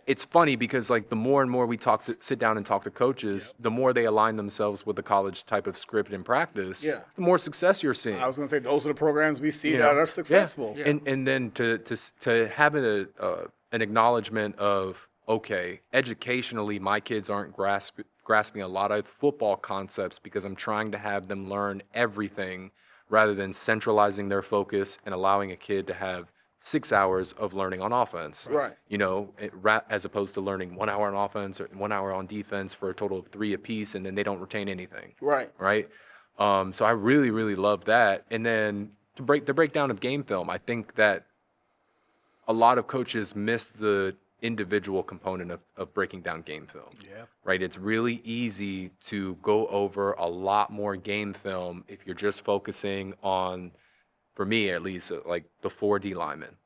it's funny because, like, the more and more we sit down and talk to coaches, the more they align themselves with the college type of script and practice, the more success you're seeing. I was going to say those are the programs we see that are successful. And then to have an acknowledgement of, okay, educationally, my kids aren't grasping a lot of football concepts because I'm trying to have them learn everything rather than centralizing their focus and allowing a kid to have 6 hours of learning on offense, as opposed to learning 1 hour on offense or 1 hour on defense for a total of 3 apiece, and then they don't retain anything. Right. So I really, really love that. And then the breakdown of game film, I think that a lot of coaches miss the individual component of breaking down game film. Right. It's really easy to go over a lot more game film if you're just focusing on, for me at least, like the 4D linemen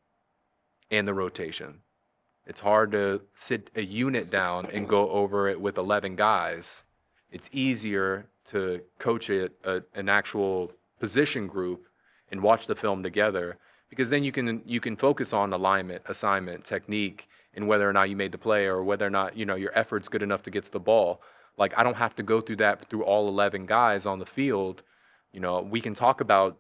and the rotation. It's hard to sit a unit down and go over it with 11 guys. It's easier to coach an actual position group and watch the film together, because then you can focus on alignment, assignment, technique, and whether or not you made the play or whether or not, your effort's good enough to get to the ball. Like, I don't have to go through that through all 11 guys on the field. We can talk about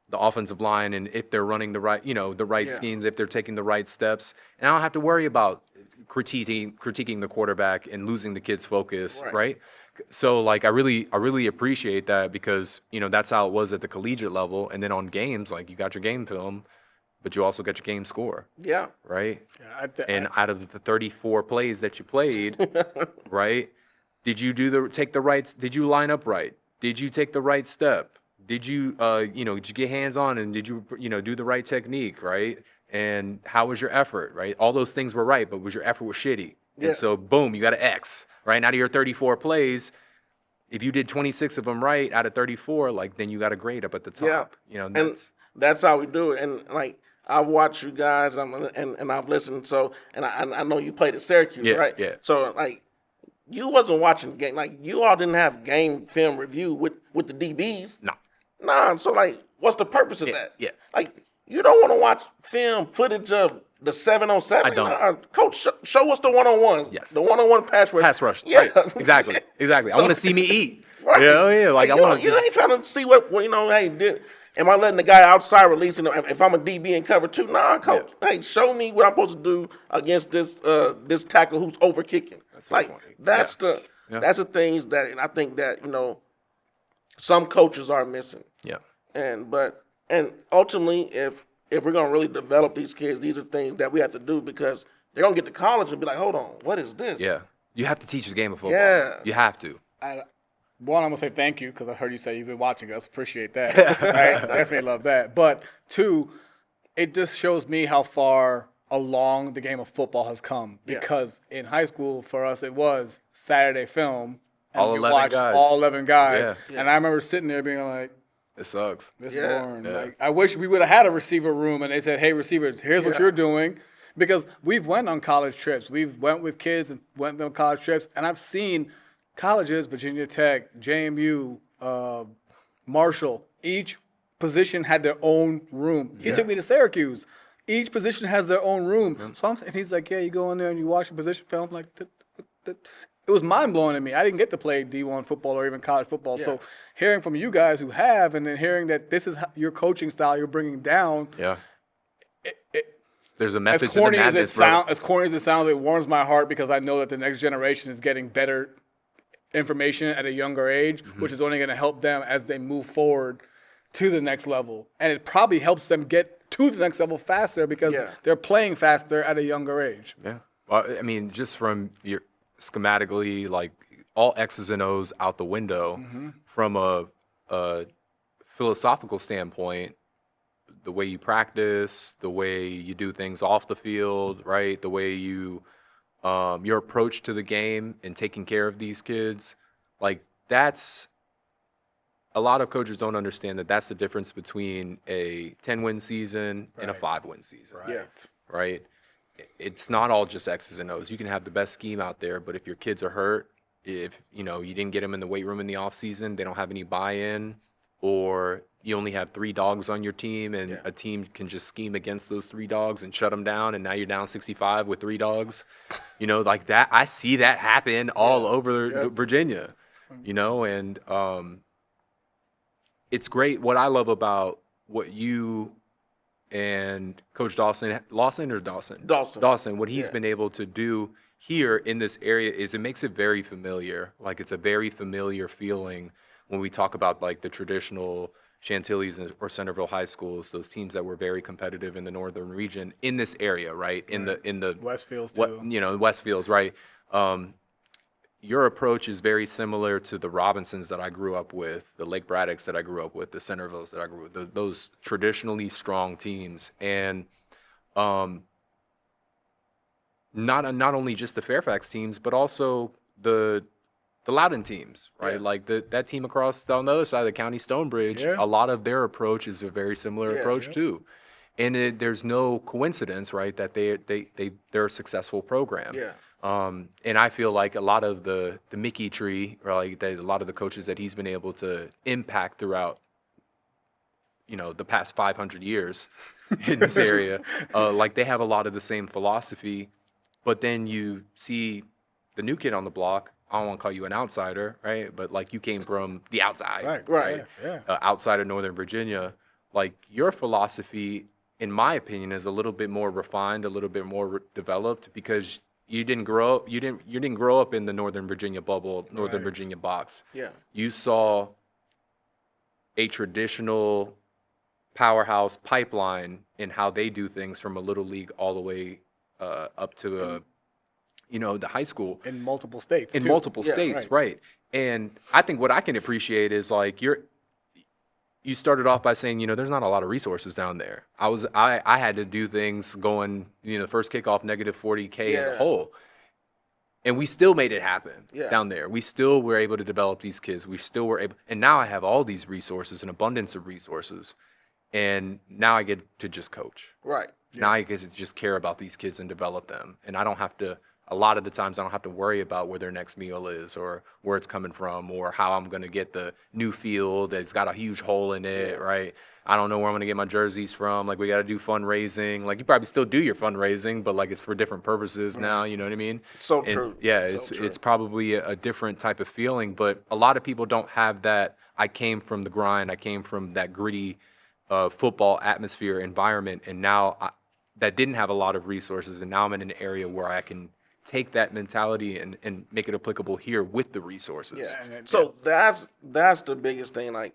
the offensive line and if they're running the right schemes, if they're taking the right steps. And I don't have to worry about critiquing the quarterback and losing the kid's focus, right? So, like, I really appreciate that, because, that's how it was at the collegiate level. And then on games, like, you got your game film, but you also got your game score. Yeah. Right? And out of the 34 plays that you played, right, did you did you line up right? Did you take the right step? Did you, did you get hands-on, and did you, do the right technique, right? And how was your effort, right? All those things were right, but your effort was shitty. Yeah. And so, boom, you got an X, right? Out of your 34 plays, if you did 26 of them right out of 34, like, then you got a grade up at the top. Yeah. And that's how we do it. And, like, I've watched you guys, and I've listened. So, and I know you played at Syracuse, right? Yeah. So, like, you wasn't watching the game. Like, you all didn't have game film review with the DBs. No. Nah. So, like, what's the purpose of that? Yeah. Like, you don't want to watch film footage of the 7-on-7. I don't. Coach, show us the 1-on-ones. Yes. The 1-on-1 pass rush. Pass rush. Yeah. Right. Exactly. I want to see me eat. Right. Yeah. Like, I want to. You ain't trying to see what hey, am I letting the guy outside releasing him? If I'm a DB in cover 2? Nah, coach. Yeah. Hey, show me what I'm supposed to do against this tackle who's over kicking. That's so funny. That's the things that, and I think that, some coaches are missing. Yeah. And ultimately, if we're gonna really develop these kids, these are things that we have to do, because they're gonna get to college and be like, hold on, what is this? Yeah. You have to teach the game of football. Yeah. You have to. One, I'm gonna say thank you, because I heard you say you've been watching us. Appreciate that. Right? Definitely love that. But two, it just shows me how far along the game of football has come. Because in high school, for us, it was Saturday film. And All we 11 watched guys. all 11 guys. Yeah. And I remember sitting there being like, It sucks. this Yeah. boring. Yeah. Like, I wish we would have had a receiver room and they said, hey, receivers, here's what you're doing. Because we've went on college trips. We've went with kids and went on college trips. And I've seen colleges, Virginia Tech, JMU, Marshall, each position had their own room. He took me to Syracuse. Each position has their own room. So and he's like, yeah, you go in there and you watch a position film. Like, it was mind-blowing to me. I didn't get to play D1 football or even college football. So hearing from you guys who have, and then hearing that this is your coaching style you're bringing down. Yeah. There's a As method to the corny madness, bro. as corny as it sounds, it warms my heart, because I know that the next generation is getting better information at a younger age, which is only going to help them as they move forward to the next level. And it probably helps them get to the next level faster, because they're playing faster at a younger age. Yeah. Well, I mean, just from your schematically, like, all X's and O's out the window, from a philosophical standpoint, the way you practice, the way you do things off the field, right? The way you, your approach to the game and taking care of these kids, like, that's, a lot of coaches don't understand that that's the difference between a 10-win season and a 5-win season. Right? It's not all just X's and O's. You can have the best scheme out there, but if your kids are hurt, if you didn't get them in the weight room in the off season, they don't have any buy-in, or you only have 3 dogs on your team, and a team can just scheme against those 3 dogs and shut them down, and now you're down 65 with 3 dogs. Like that. I see that happen all over Virginia. And it's great. What I love about what you and Coach Dawson, what he's been able to do here in this area is it makes it very familiar. Like, it's a very familiar feeling when we talk about, like, the traditional Chantilly's or Centerville high schools, those teams that were very competitive in the northern region in this area, right? In the Westfields too. Westfields, right? Your approach is very similar to the Robinsons that I grew up with, the Lake Braddocks that I grew up with, the Centervilles that I grew up with, those traditionally strong teams. And not only just the Fairfax teams, but also the Loudoun teams, right? Yeah. Like that team across on the other side of the county, Stonebridge, a lot of their approach is a very similar approach too. And there's no coincidence, right, that they're a successful program. Yeah. And I feel like a lot of the Mickey tree, or like a lot of the coaches that he's been able to impact throughout the past 500 years in this area. Like they have a lot of the same philosophy, but then you see the new kid on the block. I don't want to call you an outsider, right? But like you came from the outside, Right. Yeah. outside of Northern Virginia. Like your philosophy, in my opinion, is a little bit more refined, a little bit more developed because you didn't grow up. You didn't grow up in the Northern Virginia bubble, Northern Virginia box. Yeah. You saw a traditional powerhouse pipeline in how they do things from a little league all the way up to the high school In multiple states. in too. multiple Yeah, states, right? And I think what I can appreciate is like you started off by saying, there's not a lot of resources down there. I had to do things going, the first kickoff negative 40K in the Yeah. hole. And we still made it happen Yeah. down there. We still were able to develop these kids. We still were able, and now I have all these resources, an abundance of resources. And now I get to just coach. Right. Now I get to just care about these kids and develop them. And I don't have to, a lot of the times I don't have to worry about where their next meal is or where it's coming from or how I'm going to get the new field that's got a huge hole in it, right? I don't know where I'm going to get my jerseys from. Like we got to do fundraising. Like you probably still do your fundraising, but like it's for different purposes now, you know what I mean? So And true. yeah, So true. it's probably a different type of feeling, but a lot of people don't have that. I came from the grind. I came from that gritty football atmosphere environment, and now that didn't have a lot of resources, and now I'm in an area where I can take that mentality and make it applicable here with the resources. Yeah. So that's the biggest thing. Like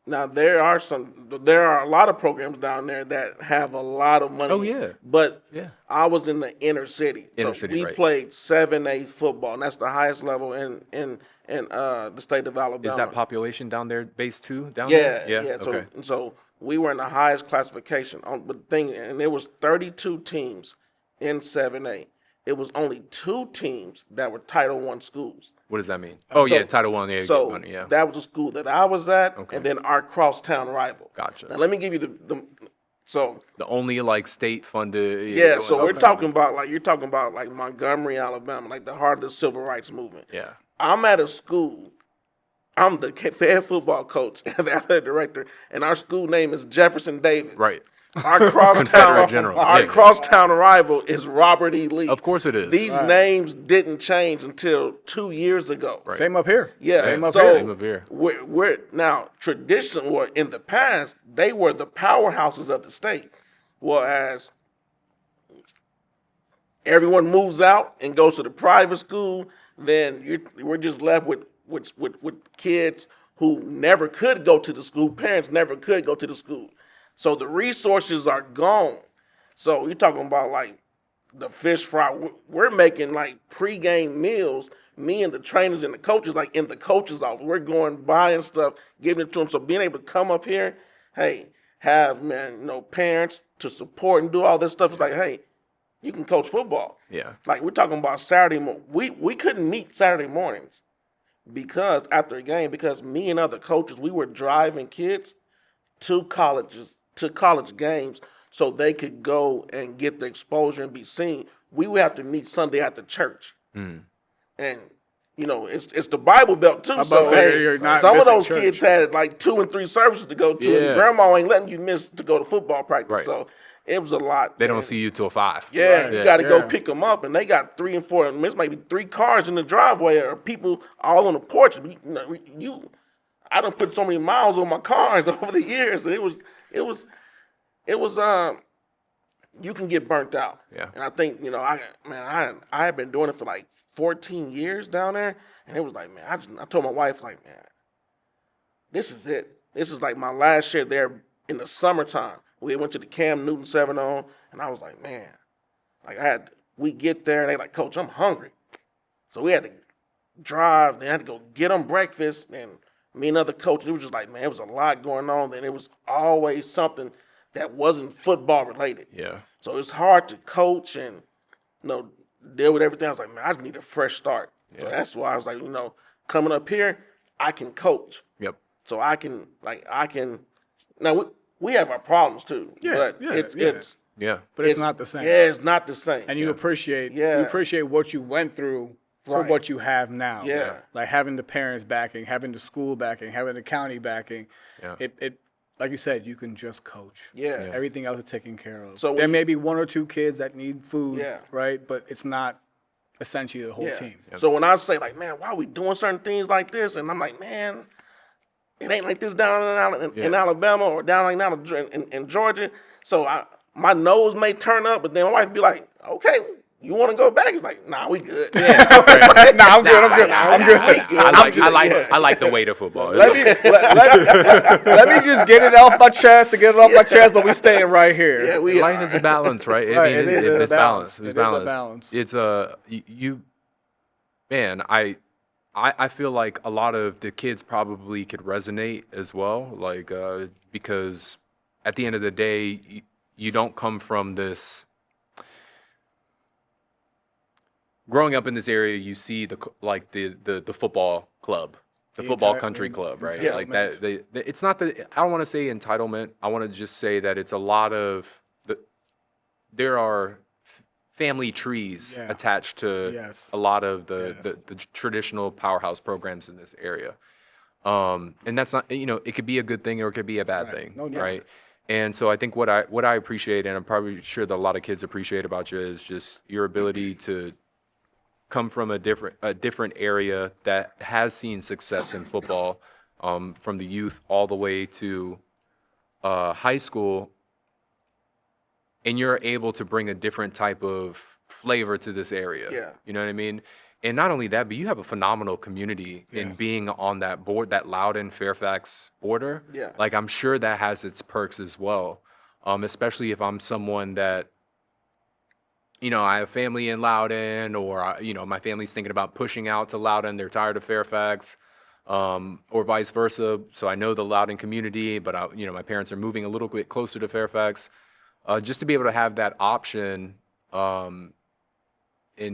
now there are a lot of programs down there that have a lot of money. Oh, yeah. But Yeah. I was in the inner city. Inner So city, we right. played 7A football, and that's the highest level in the state of Alabama. Is that population down there based too? Down there? Yeah. Okay. So we were in the highest classification and there was 32 teams in 7A. It was only 2 teams that were Title I schools. What does that mean? Oh, So- yeah, Title I. Yeah, So get money. Yeah. that was the school that I was at, Okay. and then our crosstown rival. Gotcha. Now let me give you so The only like state funded. yeah. So we're talking about you're talking about like Montgomery, Alabama, like the heart of the civil rights movement. Yeah. I'm at a school. I'm the head football coach and the athletic director, and our school name is Jefferson Davis. Right. Our Confederate general, yeah. crosstown rival is Robert E. Lee. Of course it is. These names didn't change until 2 years ago. Right. Same up here. Yeah. Same up so here. Same up here. We're now traditional. Or in the past, they were the powerhouses of the state. Well, as everyone moves out and goes to the private school, then we're just left with kids who never could go to the school. Parents never could go to the school. So the resources are gone. So you're talking about like the fish fry. We're making like pregame meals. Me and the trainers and the coaches, like in the coaches' office, we're going buying stuff, giving it to them. So being able to come up here, hey, have parents to support and do all this stuff. It's like, hey, you can coach football. Yeah. Like we're talking about Saturday. We couldn't meet Saturday mornings because after a game, because me and other coaches, we were driving kids to college games so they could go and get the exposure and be seen. We would have to meet Sunday after church. And it's the Bible Belt too. about So to say, hey, you're not some of missing those church. kids had like 2 and 3 services to go to, Yeah. and grandma ain't letting you miss to go to football practice. Right. So it was a lot. They don't And- see you till 5. Yeah, Right. you got to go Yeah. pick them up, and they got 3 and 4. It might be 3 cars in the driveway, or people all on the porch. I done put so many miles on my cars over the years, and it was. You can get burnt out. Yeah. And I think I had been doing it for like 14 years down there, and it was like, man, I told my wife, like, man, this is it. This is like my last year there in the summertime. We went to the Cam Newton 7-on, and I was like, man, like we get there, and they like, Coach, I'm hungry. So we had to drive, then I had to go get them breakfast, and me and other coaches, it was just like, man, it was a lot going on. Then it was always something that wasn't football related. Yeah. So it's hard to coach and deal with everything. I was like, man, I just need a fresh start. So Yeah. that's why I was like, coming up here, I can coach. Yep. So I can now we have our problems too. Yeah, But yeah, it's yeah. Yeah. But it's not the same. Yeah, it's not the same. And you appreciate Yeah. what you went through for Right. what you have now. Yeah. Like having the parents backing, having the school backing, having the county backing. Yeah. It like you said, you can just coach. Yeah. Everything else is taken care of. So there when may be 1 or 2 kids that need food, Yeah. right? But it's not essentially the whole team. So when I say like, man, why are we doing certain things like this? And I'm like, man, it ain't like this down in Alabama or down like now in Georgia. So my nose may turn up, but then my wife be like, okay, you want to go back? It's like, nah, we good. Nah, I'm good. I'm good. I like the weight of football. Let me just get it off my chest but we staying right here. Yeah, we Life is a balance, right? Right, I mean, it is it's a balance. balance. It's It is a balance. balance. It's man, I feel like a lot of the kids probably could resonate as well, like because at the end of the day, you don't come from this. Growing up in this area, you see the football club, the football country club, right? Yeah, Like that. It's not the. I don't want to say entitlement. I want to just say that it's a lot of there are family trees attached to a lot of the traditional powerhouse programs in this area, and that's not, it could be a good thing or it could be a bad thing, right? And so I think what I appreciate, and I'm probably sure that a lot of kids appreciate about you, is just your ability to come from a different area that has seen success in football, from the youth all the way to high school, and you're able to bring a different type of flavor to this area. Yeah. You know what I mean? And not only that, but you have a phenomenal community in being on that board, that Loudoun Fairfax border. Yeah. Like, I'm sure that has its perks as well, especially if I'm someone that, I have family in Loudoun, or, my family's thinking about pushing out to Loudoun. They're tired of Fairfax, or vice versa. So I know the Loudoun community, but, my parents are moving a little bit closer to Fairfax. Just to be able to have that option, and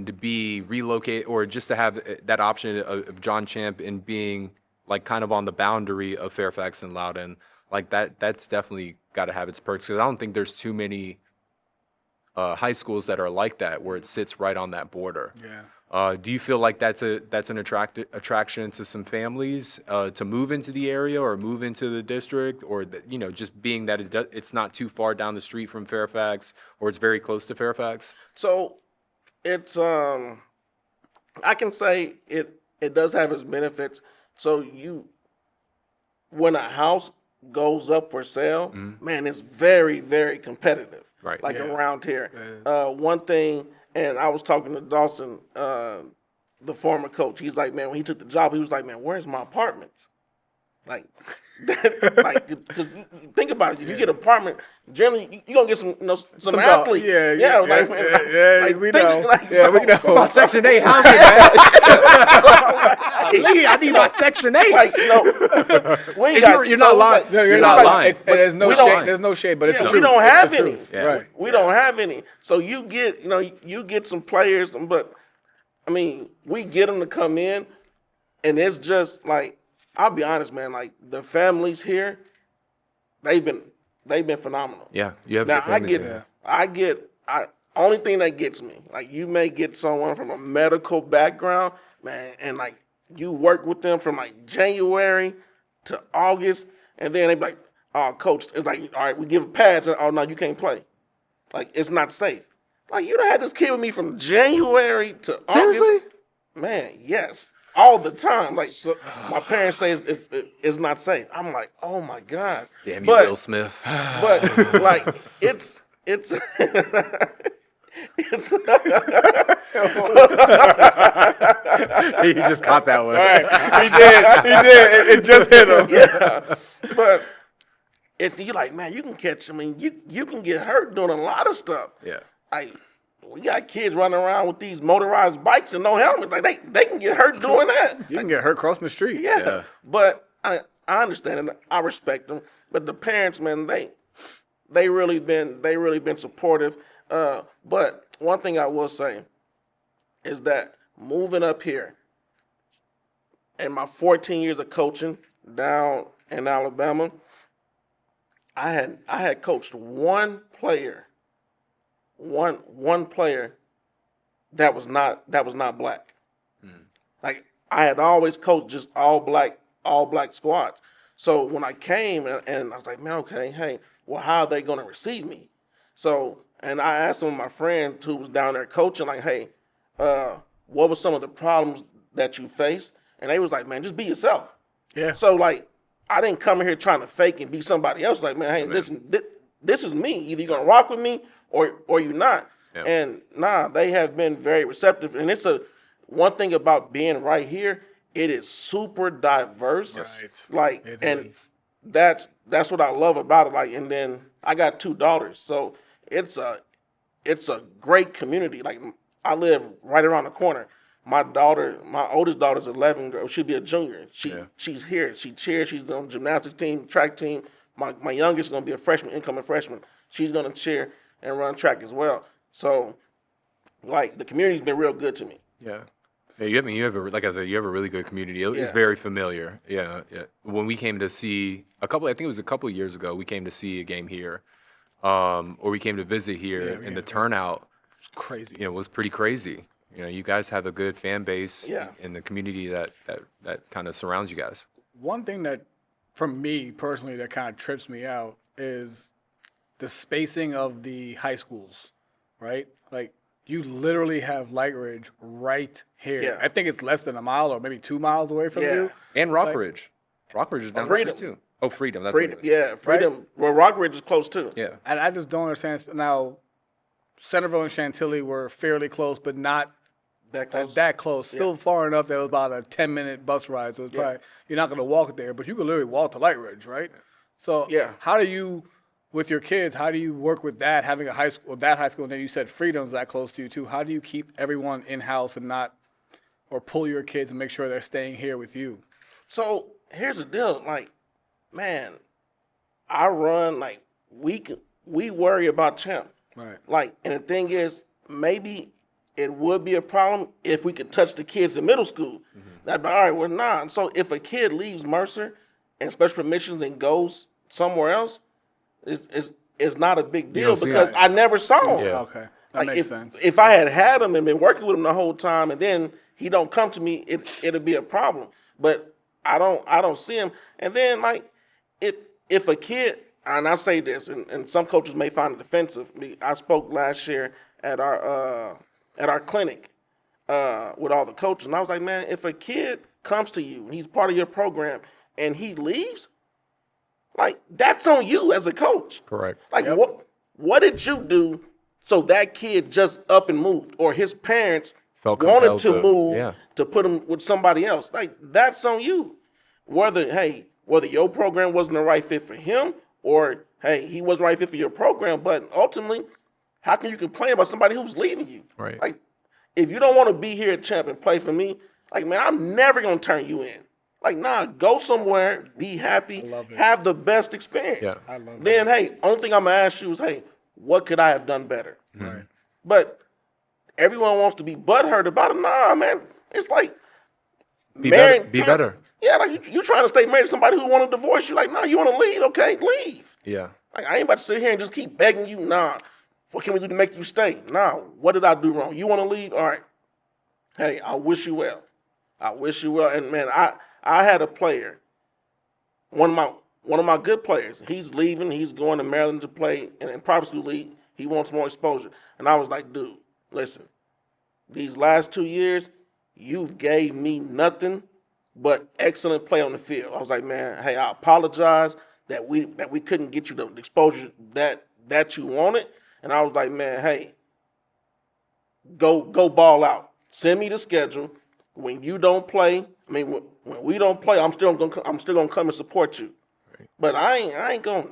to be relocated, or just to have that option of John Champ and being like kind of on the boundary of Fairfax and Loudoun, like that's definitely got to have its perks. Because I don't think there's too many high schools that are like that, where it sits right on that border. Yeah. Do you feel like that's an attraction to some families to move into the area or move into the district, or just being that it's not too far down the street from Fairfax, or it's very close to Fairfax? So it's I can say it does have its benefits. So when a house goes up for sale, man, it's very, very competitive. Right. Like around here. One thing, and I was talking to Dawson, the former coach. He's like, man, when he took the job, he was like, man, where's my apartments? Like, cause think about it. If you get an apartment, generally you're gonna get some athletes. we know. We know. Section 8 housing, man. Lee, I need my Section 8. Like, we ain't You're not lying. No, you're not lying. There's no we don't- shade. There's no shade, but it's the we truth. don't It's have the any. truth. Yeah. Right. We don't have any. So you get some players, but I mean, we get them to come in, and it's just like, I'll be honest, man. Like, the families here, they've been phenomenal. Yeah, you have Now good families here. only thing that gets me, like, you may get someone from a medical background, man, and like you work with them from like January to August, and then they be like, oh, coach, it's like, all right, we give pads, and oh no, you can't play. Like, it's not safe. Like, you done had this kid with me from January to August. Seriously? Man, yes. All the time. Like, my parents say it's not safe. I'm like, oh my God. Damn you, Will Smith. But like, it's it's He just caught that one. He did. It just hit him. yeah. But if you're like, man, you can catch. I mean, you can get hurt doing a lot of stuff. Yeah. Like, we got kids running around with these motorized bikes and no helmets. Like, they can get hurt doing that. You can get hurt crossing the street. Yeah. But I understand and I respect them. But the parents, man, they really been supportive. But one thing I will say is that moving up here, in my 14 years of coaching down in Alabama, I had coached one player that was not black. Like, I had always coached just all black squads. So when I came and I was like, man, okay, hey, well, how are they going to receive me? So, and I asked some of my friends who was down there coaching, like, hey, what were some of the problems that you faced? And they was like, man, just be yourself. Yeah. So, like, I didn't come in here trying to fake and be somebody else. Like, man, hey, listen, this is me. Either you're going to rock with me or you're not. Yeah. And, they have been very receptive. And it's one thing about being right here, it is super diverse. Right. Like, It and is. that's what I love about it. Like, and then I got 2 daughters. So it's a great community. Like, I live right around the corner. My oldest daughter's 11. Girl, she'll be a junior. She's here. She cheers. She's on the gymnastics team, track team. My youngest is gonna be a freshman, incoming freshman. She's gonna cheer and run track as well. So, like, the community's been real good to me. Yeah. Yeah, you have like I said, you have a really good community. It's Yeah. very familiar. Yeah, yeah. When we came to see I think it was a couple of years ago, we came to see a game here, or we came to visit here, and the turnout, Crazy. was pretty crazy. You guys have a good fan base Yeah. in the community that kind of surrounds you guys. One thing that, for me personally, that kind of trips me out is the spacing of the high schools, right? Like, you literally have Light Ridge right here. Yeah. I think it's less than a mile or maybe 2 miles away from Yeah. you. And Rockridge. Rockridge is down the Freedom. street too. Oh, Freedom. That's Freedom, what it is. yeah, Freedom. Well, Rockridge is close too. Yeah. And I just don't understand. Now, Centerville and Chantilly were fairly close, but not That close. that close. Still far enough that it was about a 10-minute bus ride. So it's probably, you're not going to walk it there, but you could literally walk to Light Ridge, right? So Yeah. how do you, with your kids, how do you work with that, having a high school, that high school, and then you said Freedom's that close to you too. How do you keep everyone in-house and not, or pull your kids and make sure they're staying here with you? So here's the deal, like, man, I run, like, we worry about Champ. Right. Like, and the thing is, maybe it would be a problem if we could touch the kids in middle school. That'd be all right, we're not. So if a kid leaves Mercer and special permissions and goes somewhere else, it's not a big deal don't see because it. I never saw him. Yeah. Okay. That Like, makes sense. if I had him and been working with him the whole time, and then he don't come to me, it'd be a problem. But I don't see him. And then, like, if a kid, and I say this, and some coaches may find it offensive. I spoke last year at our clinic with all the coaches, and I was like, man, if a kid comes to you and he's part of your program and he leaves, like, that's on you as a coach. Correct. Like, what did you do so that kid just up and moved, or his parents Felt wanted compelled to to- move yeah. to put him with somebody else? Like, that's on you. Whether your program wasn't the right fit for him, or hey, he wasn't the right fit for your program, but ultimately, how can you complain about somebody who's leaving you? Right. Like, if you don't want to be here at Champ and play for me, like, man, I'm never gonna turn you in. Like, nah, go somewhere, be happy, have the best experience. Yeah. I love Then, hey, only thing I'm gonna ask you is, hey, what could I have done better? Right. But everyone wants to be butthurt about it. Nah, man, it's like Be marrying- better. Yeah, like you trying to stay married to somebody who want to divorce you. Like, nah, you want to leave? Okay, leave. Yeah. Like, I ain't about to sit here and just keep begging you. Nah, what can we do to make you stay? Nah, what did I do wrong? You want to leave? All right. Hey, I wish you well. I wish you well. And man, I had a player, one of my good players. He's leaving. He's going to Maryland to play in private school league. He wants more exposure. And I was like, dude, listen, these last 2 years, you've gave me nothing but excellent play on the field. I was like, man, hey, I apologize that we couldn't get you the exposure that you wanted. And I was like, man, hey, go ball out. Send me the schedule. When you don't play, I mean, when we don't play, I'm still gonna come and support you. Right. But I ain't gonna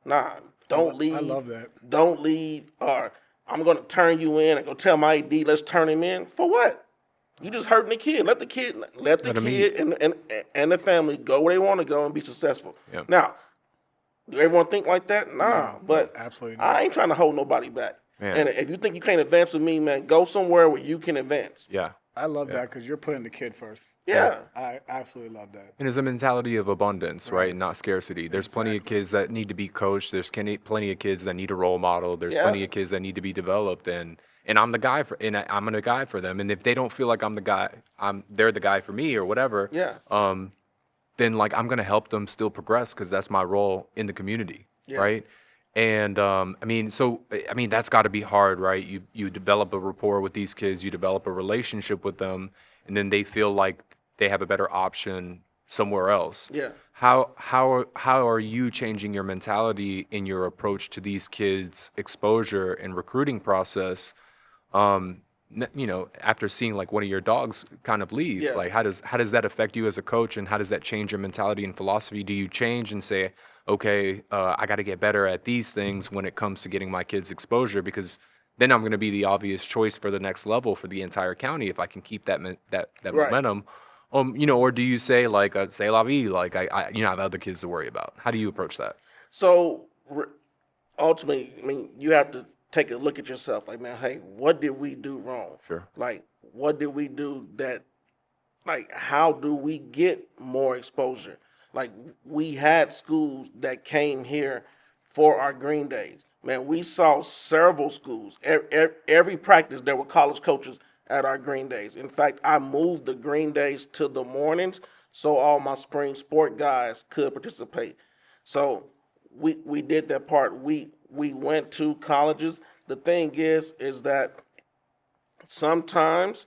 nah. Don't leave. I love that. Don't leave, or I'm gonna turn you in and go tell my AD, let's turn him in. For what? You just hurting the kid. Let the kid and the family go where they want to go and be successful. Yep. Now, do everyone think like that? Nah, but absolutely not. I ain't trying to hold nobody back. Man. And if you think you can't advance with me, man, go somewhere where you can advance. Yeah. I love that because you're putting the kid first. Yeah. I absolutely love that. And it's a mentality of abundance, right? Not scarcity. There's plenty of kids that need to be coached. There's plenty of kids that need a role model. There's Yeah. plenty of kids that need to be developed, and I'm the guy for, and I'm the guy for them. And if they don't feel like I'm the guy, they're the guy for me or whatever. Yeah. then like I'm gonna help them still progress because that's my role in the community, right? And that's got to be hard, right? You develop a rapport with these kids, you develop a relationship with them, and then they feel like they have a better option somewhere else. Yeah. How are you changing your mentality in your approach to these kids' exposure and recruiting process? After seeing like one of your dogs kind of leave, Yeah. like how does that affect you as a coach, and how does that change your mentality and philosophy? Do you change and say, okay, I got to get better at these things when it comes to getting my kids exposure, because then I'm going to be the obvious choice for the next level for the entire county if I can keep that momentum. Or do you say like, say la vie, like I have other kids to worry about? How do you approach that? So ultimately, I mean, you have to take a look at yourself. Like, man, hey, what did we do wrong? Sure. Like, what did we do that? Like, how do we get more exposure? Like, we had schools that came here for our Green Days. Man, we saw several schools. Every practice, there were college coaches at our Green Days. In fact, I moved the Green Days to the mornings so all my spring sport guys could participate. So we did that part. We went to colleges. The thing is that sometimes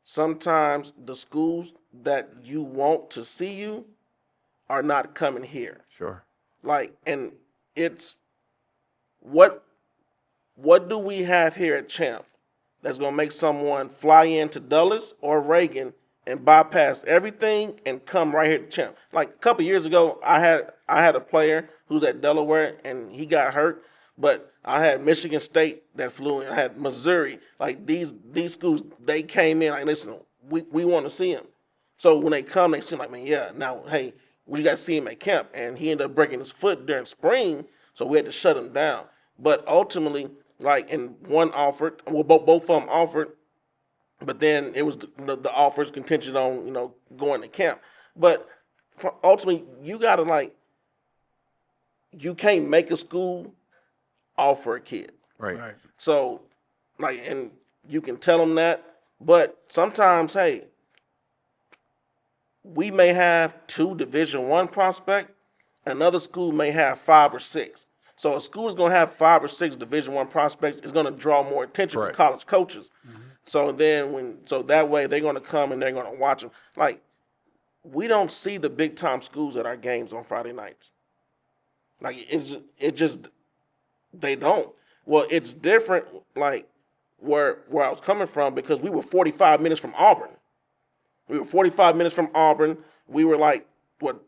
the schools that you want to see you are not coming here. Sure. Like, and it's what do we have here at Champ that's gonna make someone fly into Dulles or Reagan and bypass everything and come right here to Champ? Like a couple years ago, I had a player who's at Delaware and he got hurt, but I had Michigan State that flew in. I had Missouri. Like these schools, they came in like, listen, we want to see him. So when they come, they seem like, man, yeah. Now, hey, we got to see him at camp, and he ended up breaking his foot during spring, so we had to shut him down. But ultimately, like, and one offered, well, both of them offered, but then it was the offers contingent on going to camp. But ultimately, you got to like, you can't make a school offer a kid. Right. So, like, and you can tell them that, but sometimes, hey, we may have 2 Division I prospects, another school may have 5 or 6. So a school is going to have 5 or 6 Division I prospects. It's going to draw more attention from college coaches. Mm-hmm. So then that way they're going to come and they're going to watch them. Like, we don't see the big time schools at our games on Friday nights. Like they don't. Well, it's different. Like where I was coming from, because we were 45 minutes from Auburn. We were 45 minutes from Auburn. We were like,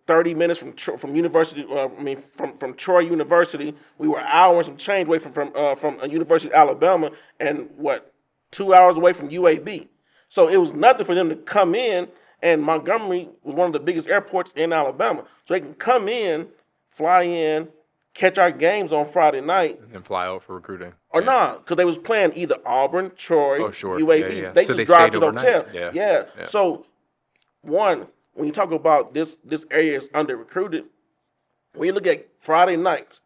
30 minutes from University? From Troy University. We were hours and change away from University of Alabama, and 2 hours away from UAB. So it was nothing for them to come in, and Montgomery was one of the biggest airports in Alabama. So they can come in, fly in, catch our games on Friday night, and then fly out for recruiting. Or because they was playing either Auburn, Troy, UAB. Yeah. They so just drive to the overnight. hotel. Yeah. So when you talk about this area is under recruited, when you look at Friday nights,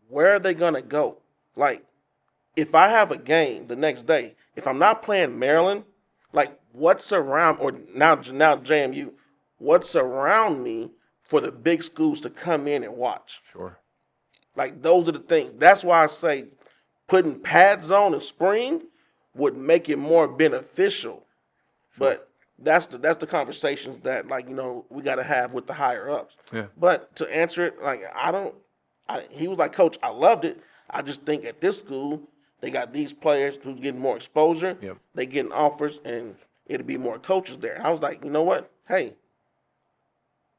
where are they gonna go? Like, if I have a game the next day, if I'm not playing Maryland, like what's around, or now JMU, what's around me for the big schools to come in and watch? Sure. Like, those are the things. That's why I say putting pads on in spring would make it more beneficial. Sure. But that's the conversations that, like, we got to have with the higher ups. Yeah. But to answer it, like, he was like, Coach, I loved it. I just think at this school, they got these players who's getting more exposure. Yep. They getting offers, and it'll be more coaches there. And I was like, you know what? Hey,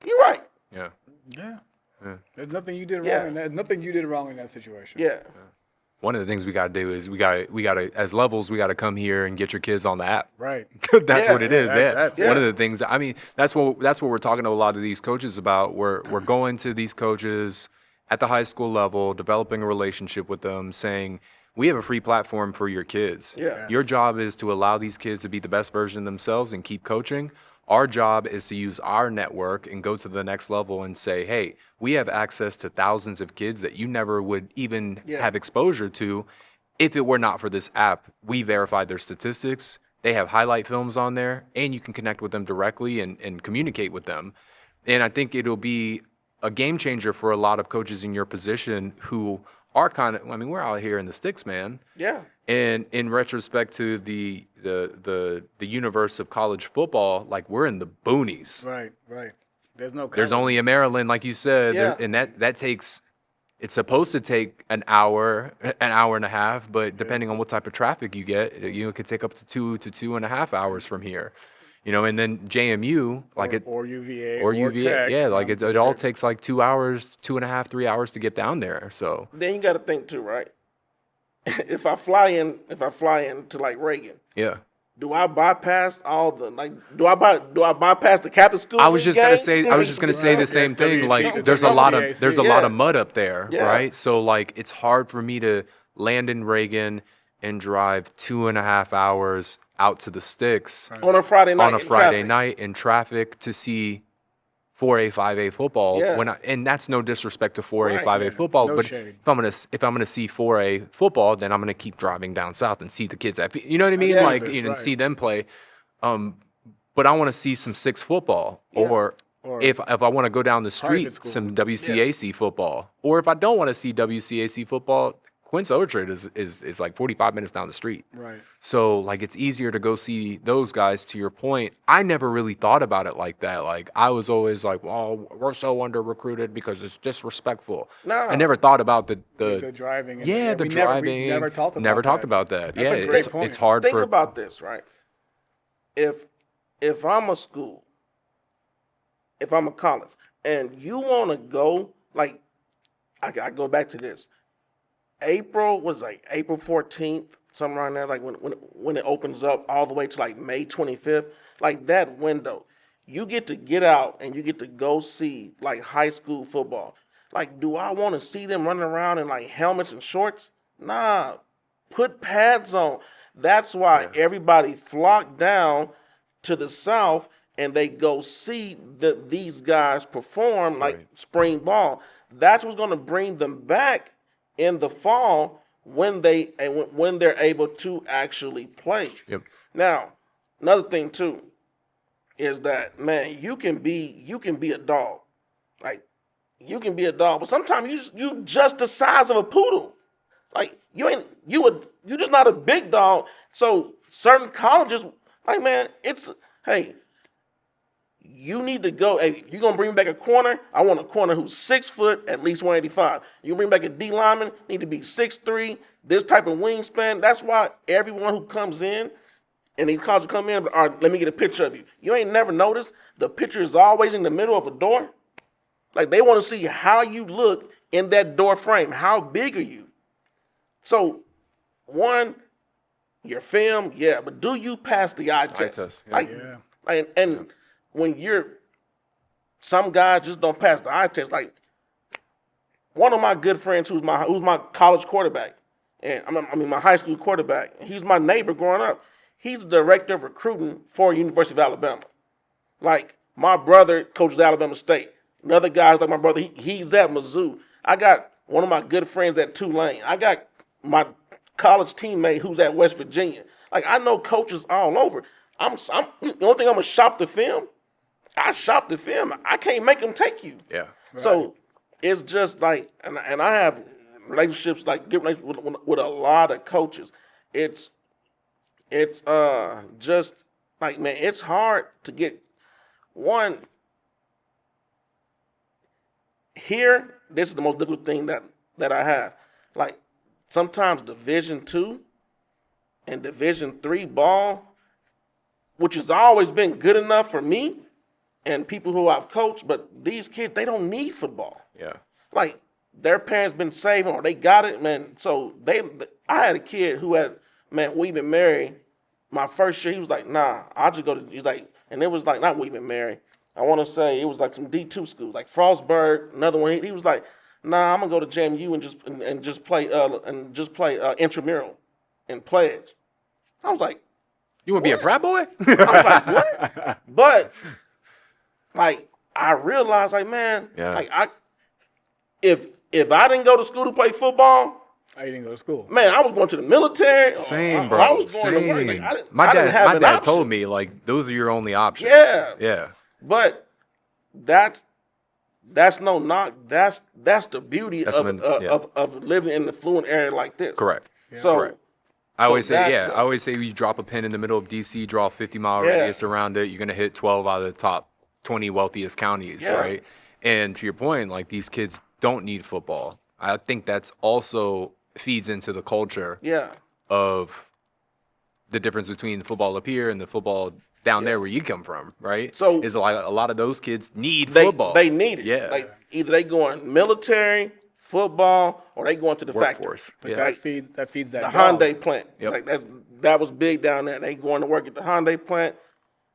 you're right. Yeah. Yeah. There's nothing you did wrong. Yeah. There's nothing you did wrong in that situation. Yeah. One of the things we got to do is we got to as levels, we got to come here and get your kids on the app. Right. That's what it is. That's one of the things. I mean, that's what we're talking to a lot of these coaches about. We're going to these coaches at the high school level, developing a relationship with them, saying, we have a free platform for your kids. Yeah. Your job is to allow these kids to be the best version of themselves and keep coaching. Our job is to use our network and go to the next level and say, hey, we have access to thousands of kids that you never would even have exposure to if it were not for this app. We verified their statistics. They have highlight films on there, and you can connect with them directly and communicate with them. And I think it'll be a game changer for a lot of coaches in your position who are kind of, I mean, we're out here in the sticks, man. Yeah. And in retrospect to the universe of college football, like we're in the boonies. Right. There's no. There's cover. only a Maryland, like you said, Yeah. and that takes. It's supposed to take an hour and a half, but depending on what type of traffic you get, it could take up to 2 to 2.5 hours from here. And then JMU, like or UVA or UVA, Tech, yeah, like it all takes like 2 hours, 2.5, 3 hours to get down there. So Then you got to think too, right? If I fly in to like Reagan, yeah. do I bypass all the do I bypass the Catholic school? I was just gonna games? say the same thing. WC, Like there's a lot of Yeah. mud up there, Yeah. right? So like it's hard for me to land in Reagan and drive 2.5 hours out to the sticks on a Friday night. on a in Friday traffic. night in traffic to see 4A, 5A football. Yeah. And that's no disrespect to 4A, Right, 5A yeah. football, No but shade. if I'm gonna see 4A football, then I'm gonna keep driving down south and see the kids you know what I mean? Yeah. Like Right. and see them play. But I want to see some 6 football, or if I want to go down the street, school. some WCAC football, or if I don't want to see WCAC football, Quince Orchard is like 45 minutes down the street. Right. So like it's easier to go see those guys. To your point, I never really thought about it like that. Like I was always like, well, we're so under recruited because it's disrespectful. No. I never thought about the driving. And yeah, the driving. We never talked about that. Yeah, a great point. it's hard Think for about this, right? If I'm a school, if I'm a college, and you want to go, like, I go back to this. April 14th, something around there, like when it opens up all the way to like May 25th, like that window, you get out and you get to go see like high school football. Like, do I want to see them running around in like helmets and shorts? Nah, put pads on. That's why everybody flocked down to the South and they go see these guys perform like spring ball. That's what's going to bring them back in the fall when they're able to actually play. Yep. Now, another thing too is that, man, you can be a dog. Like, you can be a dog, but sometimes you just the size of a poodle. Like, you just not a big dog. So certain colleges, like, man, hey, you need to go. Hey, you're gonna bring back a corner. I want a corner who's 6 foot, at least 185. You bring back a D lineman, need to be 6'3", this type of wingspan. That's why everyone who comes in, and these colleges come in, all right, let me get a picture of you. You ain't never noticed the picture is always in the middle of a door. Like, they want to see how you look in that door frame. How big are you? So, one, your film, yeah, but do you pass the eye test? test, yeah. And when some guys just don't pass the eye test. Like, one of my good friends who's my college quarterback, and my high school quarterback, he's my neighbor growing up. He's the director of recruiting for University of Alabama. Like, my brother coaches Alabama State. Another guy's like my brother, he's at Mizzou. I got one of my good friends at Tulane. I got my college teammate who's at West Virginia. Like, I know coaches all over. The only thing I'm gonna shop the film. I shop the film. I can't make them take you. yeah. So it's just like, and I have relationships, like good relationships with a lot of coaches. It's just like, man, it's hard to get one. Here, this is the most difficult thing that I have. Like, sometimes Division II and Division III ball, which has always been good enough for me and people who I've coached, but these kids, they don't need football. Yeah. Like, their parents been saving or they got it, man. So I had a kid who had, man, we've been married. My first year, he was like, nah, I'll just go to, he's like, and it was like, not we've been married. I want to say it was like some D2 schools, like Frostburg, another one. He was like, nah, I'm gonna go to JMU and just play intramural and pledge. I was like, You want to be a frat boy? I was like, what? But like, I realized, like, man, Yeah. like if I didn't go to school to play football, I didn't go to school. man, I was going to the military. or Same, I bro. was going to work. Same. Like, My I didn't have dad an option. told me like those are your only options. Yeah. Yeah. But that's no knock. That's the beauty That's of living in the fluent area like this. Correct. So Correct. I always say, that's, I always say you drop a pin in the middle of DC, draw a 50-mile Yeah. radius around it, you're going to hit 12 out of the top 20 wealthiest counties, Yeah. right? And to your point, like, these kids don't need football. I think that's also feeds into the culture Yeah. of the difference between the football up here and the football down there where you come from, right? So- is like a lot of those kids need They football. they need it. Yeah. Like either they going military, football, or they going to the factory. Workforce. But Yeah. that feeds that The dog. Hyundai plant. Yep. Like that was big down there. They going to work at the Hyundai plant,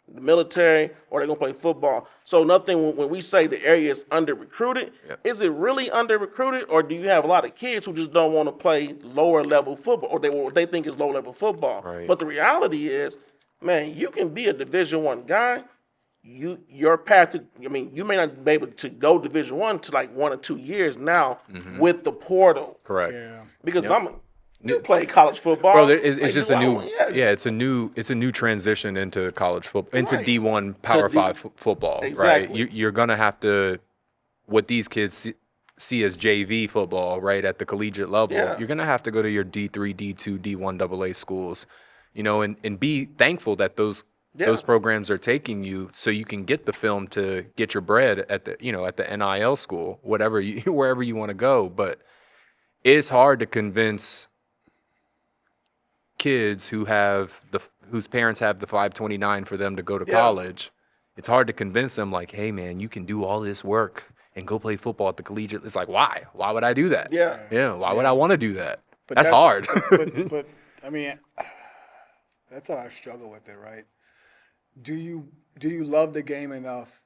the military, or they gonna play football. So nothing. When we say the area is under recruited, Yep. is it really under recruited, or do you have a lot of kids who just don't want to play lower level football, or what they think is low level football? Right. But the reality is, man, you can be a Division I guy. Your path to, I mean, you may not be able to go Division I to like 1 or 2 years now with the portal. Correct. Yeah. Because you play college football. Bro, it's Like, just you a new, want- it's a new transition into college football, into Right. D1 Power D- 5 football, right? Exactly. You're gonna have to, what these kids see as JV football, right, at the collegiate level. Yeah. You're gonna have to go to your D3, D2, D1 AA schools, and be thankful that those programs are taking you, so you can get the film to get your bread at the NIL school, wherever you want to go. But it's hard to convince kids whose parents have the 529 for them to go to college. It's hard to convince them, like, hey man, you can do all this work and go play football at the collegiate. It's like, why would I do that? Why would I want to do that? But that's hard. but I mean, that's how I struggle with it, right? Do you love the game enough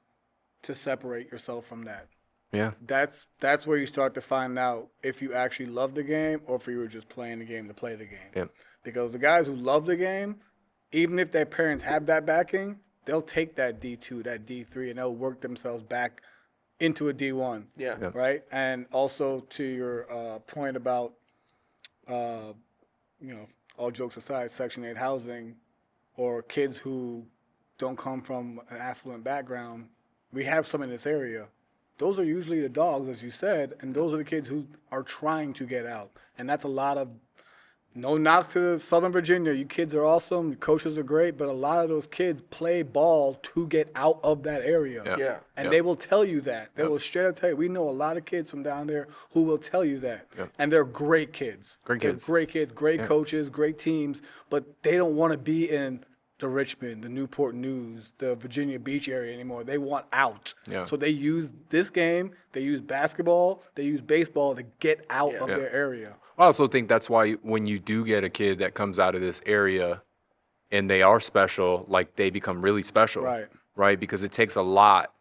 to separate yourself from that? Yeah. That's where you start to find out if you actually love the game or if you were just playing the game to play the game. Yep. Because the guys who love the game, even if their parents have that backing, they'll take that D2, that D3, and they'll work themselves back into a D1. Yeah. Yep. Right? And also to your point about, all jokes aside, Section 8 housing or kids who don't come from an affluent background, we have some in this area. Those are usually the dogs, as you said, and those are the kids who are trying to get out. And that's a lot of, no knock to Southern Virginia. You kids are awesome. Your coaches are great, but a lot of those kids play ball to get out of that area. Yeah. And Yep. they will tell you that. They will straight up tell you. We know a lot of kids from down there who will tell you that. Yep. And they're great kids. Great They're kids. great kids, great coaches, great teams, but they don't want to be in the Richmond, the Newport News, the Virginia Beach area anymore. They want out. Yeah. So they use this game, they use basketball, they use baseball to get out of their area. I also think that's why when you do get a kid that comes out of this area and they are special, like, they become really special. Right. Right? Because it takes a lot,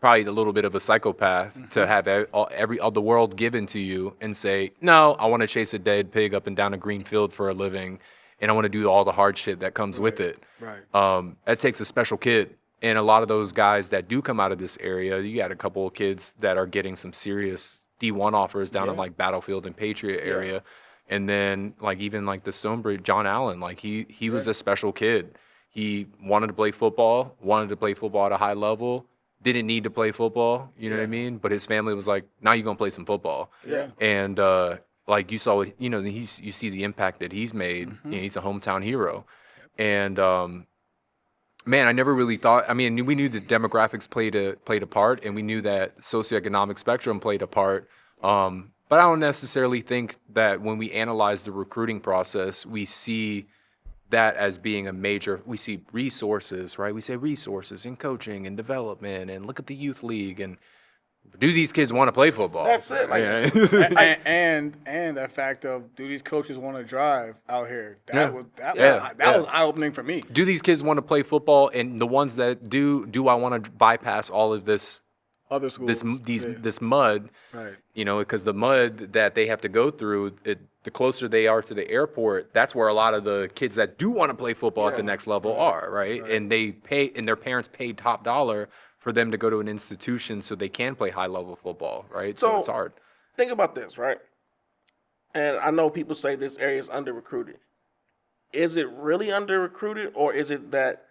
probably a little bit of a psychopath to have all the world given to you and say, no, I want to chase a dead pig up and down a green field for a living, and I want to do all the hard shit that comes with it. Right. That takes a special kid. And a lot of those guys that do come out of this area, you got a couple of kids that are getting some serious D1 offers down in like Battlefield and Patriot area. And then even the Stonebridge, John Allen, like he was a special kid. He wanted to play football at a high level, didn't need to play football, you know what I mean? But his family was like, now you're going to play some football. Yeah. And you saw, you see the impact that he's made. He's a hometown hero. And man, I never really thought. I mean, we knew the demographics played a part, and we knew that socioeconomic spectrum played a part. But I don't necessarily think that when we analyze the recruiting process, we see that as being a major. We see resources, right? We say resources in coaching and development, and look at the youth league, and do these kids want to play football? That's it. Like, and that fact of, do these coaches want to drive out here? That was eye opening for me. Do these kids want to play football? And the ones that do I want to bypass all of this? Other schools, This mud, Right. Because the mud that they have to go through, the closer they are to the airport, that's where a lot of the kids that do want to play football at the next level are, right? And their parents pay top dollar for them to go to an institution so they can play high level football, right? So it's hard. Think about this, right? And I know people say this area is under recruited. Is it really under recruited, or is it that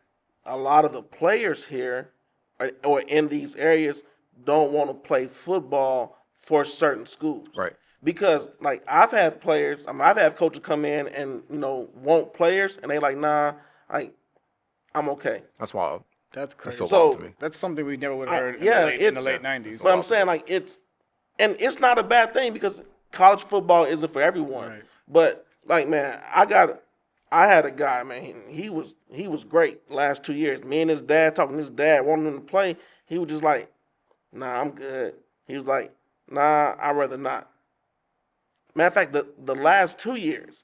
a lot of the players here or in these areas don't want to play football for certain schools. Right. Because like I've had players, I've had coaches come in and want players, and they like, nah, I'm okay. That's wild. That's crazy. That's So- wild to me. That's something we never would have heard in the late 90s. But I'm saying like it's not a bad thing because college football isn't for everyone. Right. But like man, I had a guy, man. He was great last 2 years. Me and his dad talking. His dad wanted him to play. He was just like, nah, I'm good. He was like, nah, I'd rather not. Matter of fact, the last 2 years,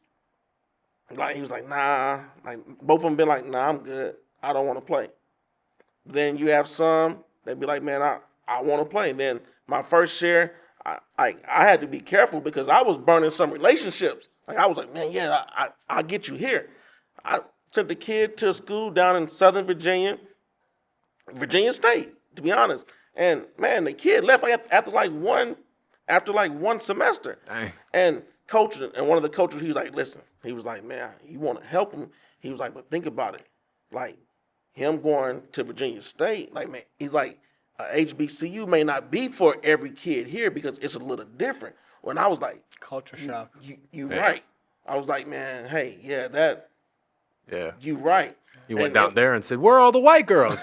like he was like, nah. Like both of them been like, nah, I'm good. I don't want to play. Then you have some that be like, man, I want to play. Then my first year, I had to be careful because I was burning some relationships. Like I was like, man, yeah, I'll get you here. I sent the kid to a school down in Southern Virginia State, to be honest. And man, the kid left after one semester. Dang. And one of the coaches, he was like, listen, he was like, man, you want to help him? He was like, but think about it. Like him going to Virginia State, like man, he's like, HBCU may not be for every kid here because it's a little different. When I was like, Culture shock. you Yeah. right. I was like, man, hey, yeah, Yeah. you right. You went And- down there and said, "Where are all the white girls?"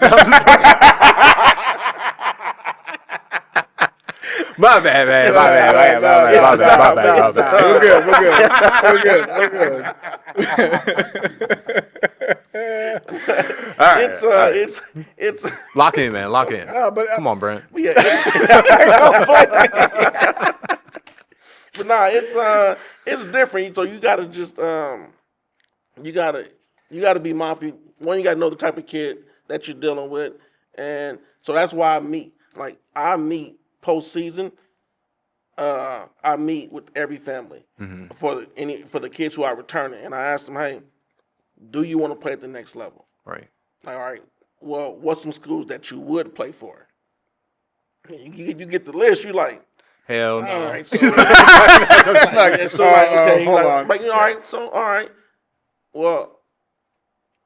My bad, man. My bad. We're good. All right. It's Lock in, man. Lock in. but Come on, Brent. yeah. But nah, it's different. So you gotta just you gotta be mindful. One, you gotta know the type of kid that you're dealing with, and so that's why I meet postseason. I meet with every family for the kids who are returning, and I ask them, hey, do you want to play at the next level? Right. Like, all right, well, what's some schools that you would play for? You get the list, you like, Hell no. all right, so, okay, hold like, on. Like, all right, well,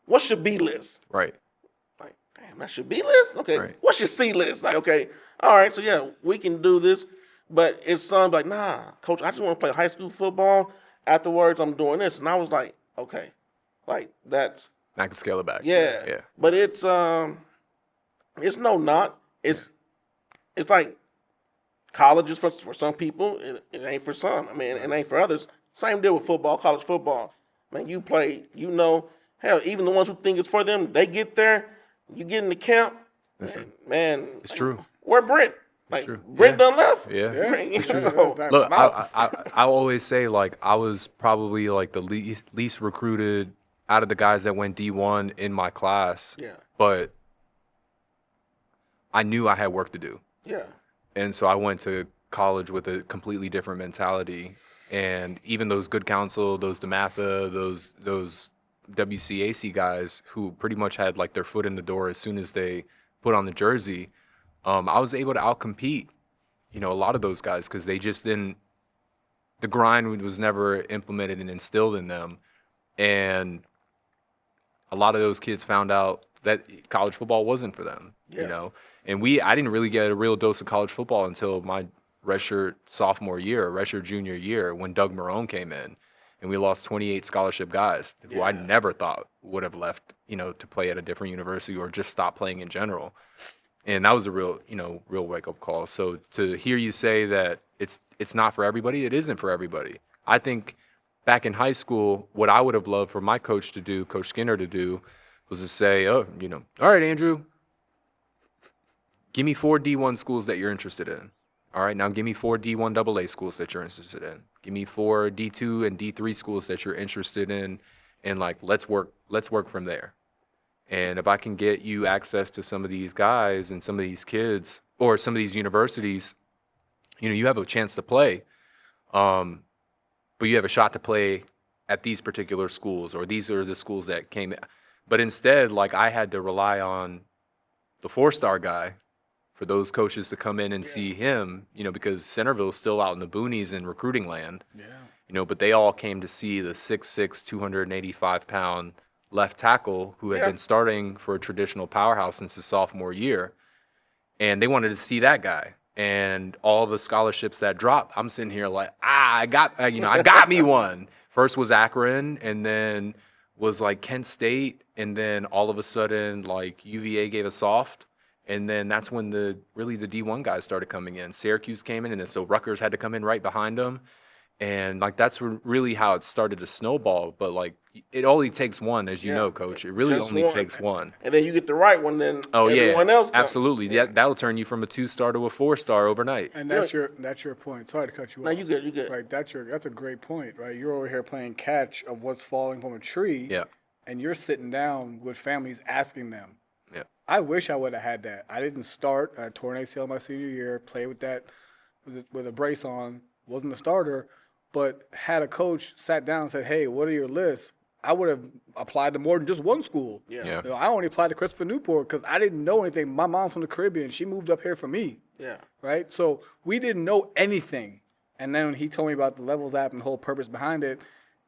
what's your B list? Right. Like, damn, that's your B list? Okay, Right. what's your C list? Like, okay, all right, so yeah, we can do this, but it's some like, nah, coach, I just want to play high school football. Afterwards, I'm doing this, and I was like, okay, like that's. I can scale it back. Yeah. Yeah. But it's no knock. It's like college is for some people. It ain't for some. I mean, it ain't for others. Same deal with football, college football. Man, you play, hell, even the ones who think it's for them, they get there, you get in the camp. Listen, Man, it's true. Where Brent? Like true. Brent Yeah. done left. Yeah. Brent, true. so- Look, I always say like I was probably like the least recruited out of the guys that went D1 in my class. Yeah. But I knew I had work to do. Yeah. And so I went to college with a completely different mentality. And even those good counsel, those DeMatha, those WCAC guys who pretty much had like their foot in the door as soon as they put on the jersey, I was able to outcompete, a lot of those guys because they just didn't. The grind was never implemented and instilled in them, and a lot of those kids found out that college football wasn't for them. Yeah. And I didn't really get a real dose of college football until my redshirt sophomore year, redshirt junior year, when Doug Marone came in, and we lost 28 scholarship guys who I never thought would have left, to play at a different university or just stop playing in general. And that was a real wake up call. So to hear you say that it's not for everybody, it isn't for everybody. I think back in high school, what I would have loved for my coach to do, Coach Skinner to do, was to say, all right, Andrew, give me 4 D1 schools that you're interested in. All right, now give me 4 D1 AA schools that you're interested in. Give me 4 D2 and D3 schools that you're interested in, and like let's work from there. And if I can get you access to some of these guys and some of these kids or some of these universities, you have a chance to play, but you have a shot to play at these particular schools, or these are the schools that came. But instead, like I had to rely on the 4-star guy for those coaches to come in and see him, because Centerville's still out in the boonies in recruiting land. Yeah. But they all came to see the 6'6", 285-pound left tackle who had been starting for a traditional powerhouse since his sophomore year. and they wanted to see that guy. And all the scholarships that dropped, I'm sitting here like, I got me one. First was Akron, and then was like Kent State, and then all of a sudden like UVA gave a soft, and then that's when the D1 guys started coming in. Syracuse came in, and then so Rutgers had to come in right behind them, and like that's really how it started to snowball. But like it only takes one, as you know, Coach. It really Just only one. takes one. And then you get the right one, then everyone else comes. Absolutely. That'll turn you from a 2-star to a 4-star overnight. And that's your point. Sorry to cut you off. No, you good. Right, that's a great point, right? You're over here playing catch of what's falling from a tree. Yeah. And you're sitting down with families asking them. Yeah. I wish I would have had that. I didn't start. I tore an ACL my senior year, played with that with a brace on, wasn't a starter, but had a coach sat down and said, hey, what are your lists? I would have applied to more than just one school. Yeah. You know, I only applied to Christopher Newport because I didn't know anything. My mom's from the Caribbean. She moved up here for me. Yeah. Right? So we didn't know anything. And then when he told me about the Levels app and the whole purpose behind it,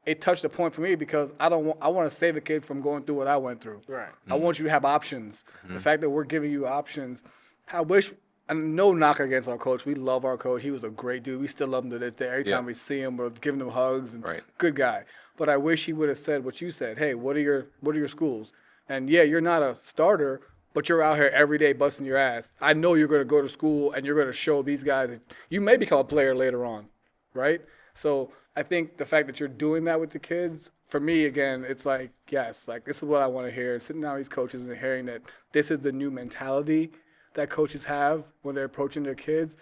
it touched a point for me because I want to save a kid from going through what I went through. Right. I want you to have options. The fact that we're giving you options, I wish, and no knock against our coach. We love our coach. He was a great dude. We still love him to this day. Every time we see him, we're giving him hugs. And good guy. But I wish he would have said what you said. Hey, what are your schools? And yeah, you're not a starter, but you're out here every day busting your ass. I know you're going to go to school and you're going to show these guys that you may become a player later on, right? So I think the fact that you're doing that with the kids, for me, again, it's like, yes, like this is what I want to hear. Sitting down with these coaches and hearing that this is the new mentality that coaches have when they're approaching their kids,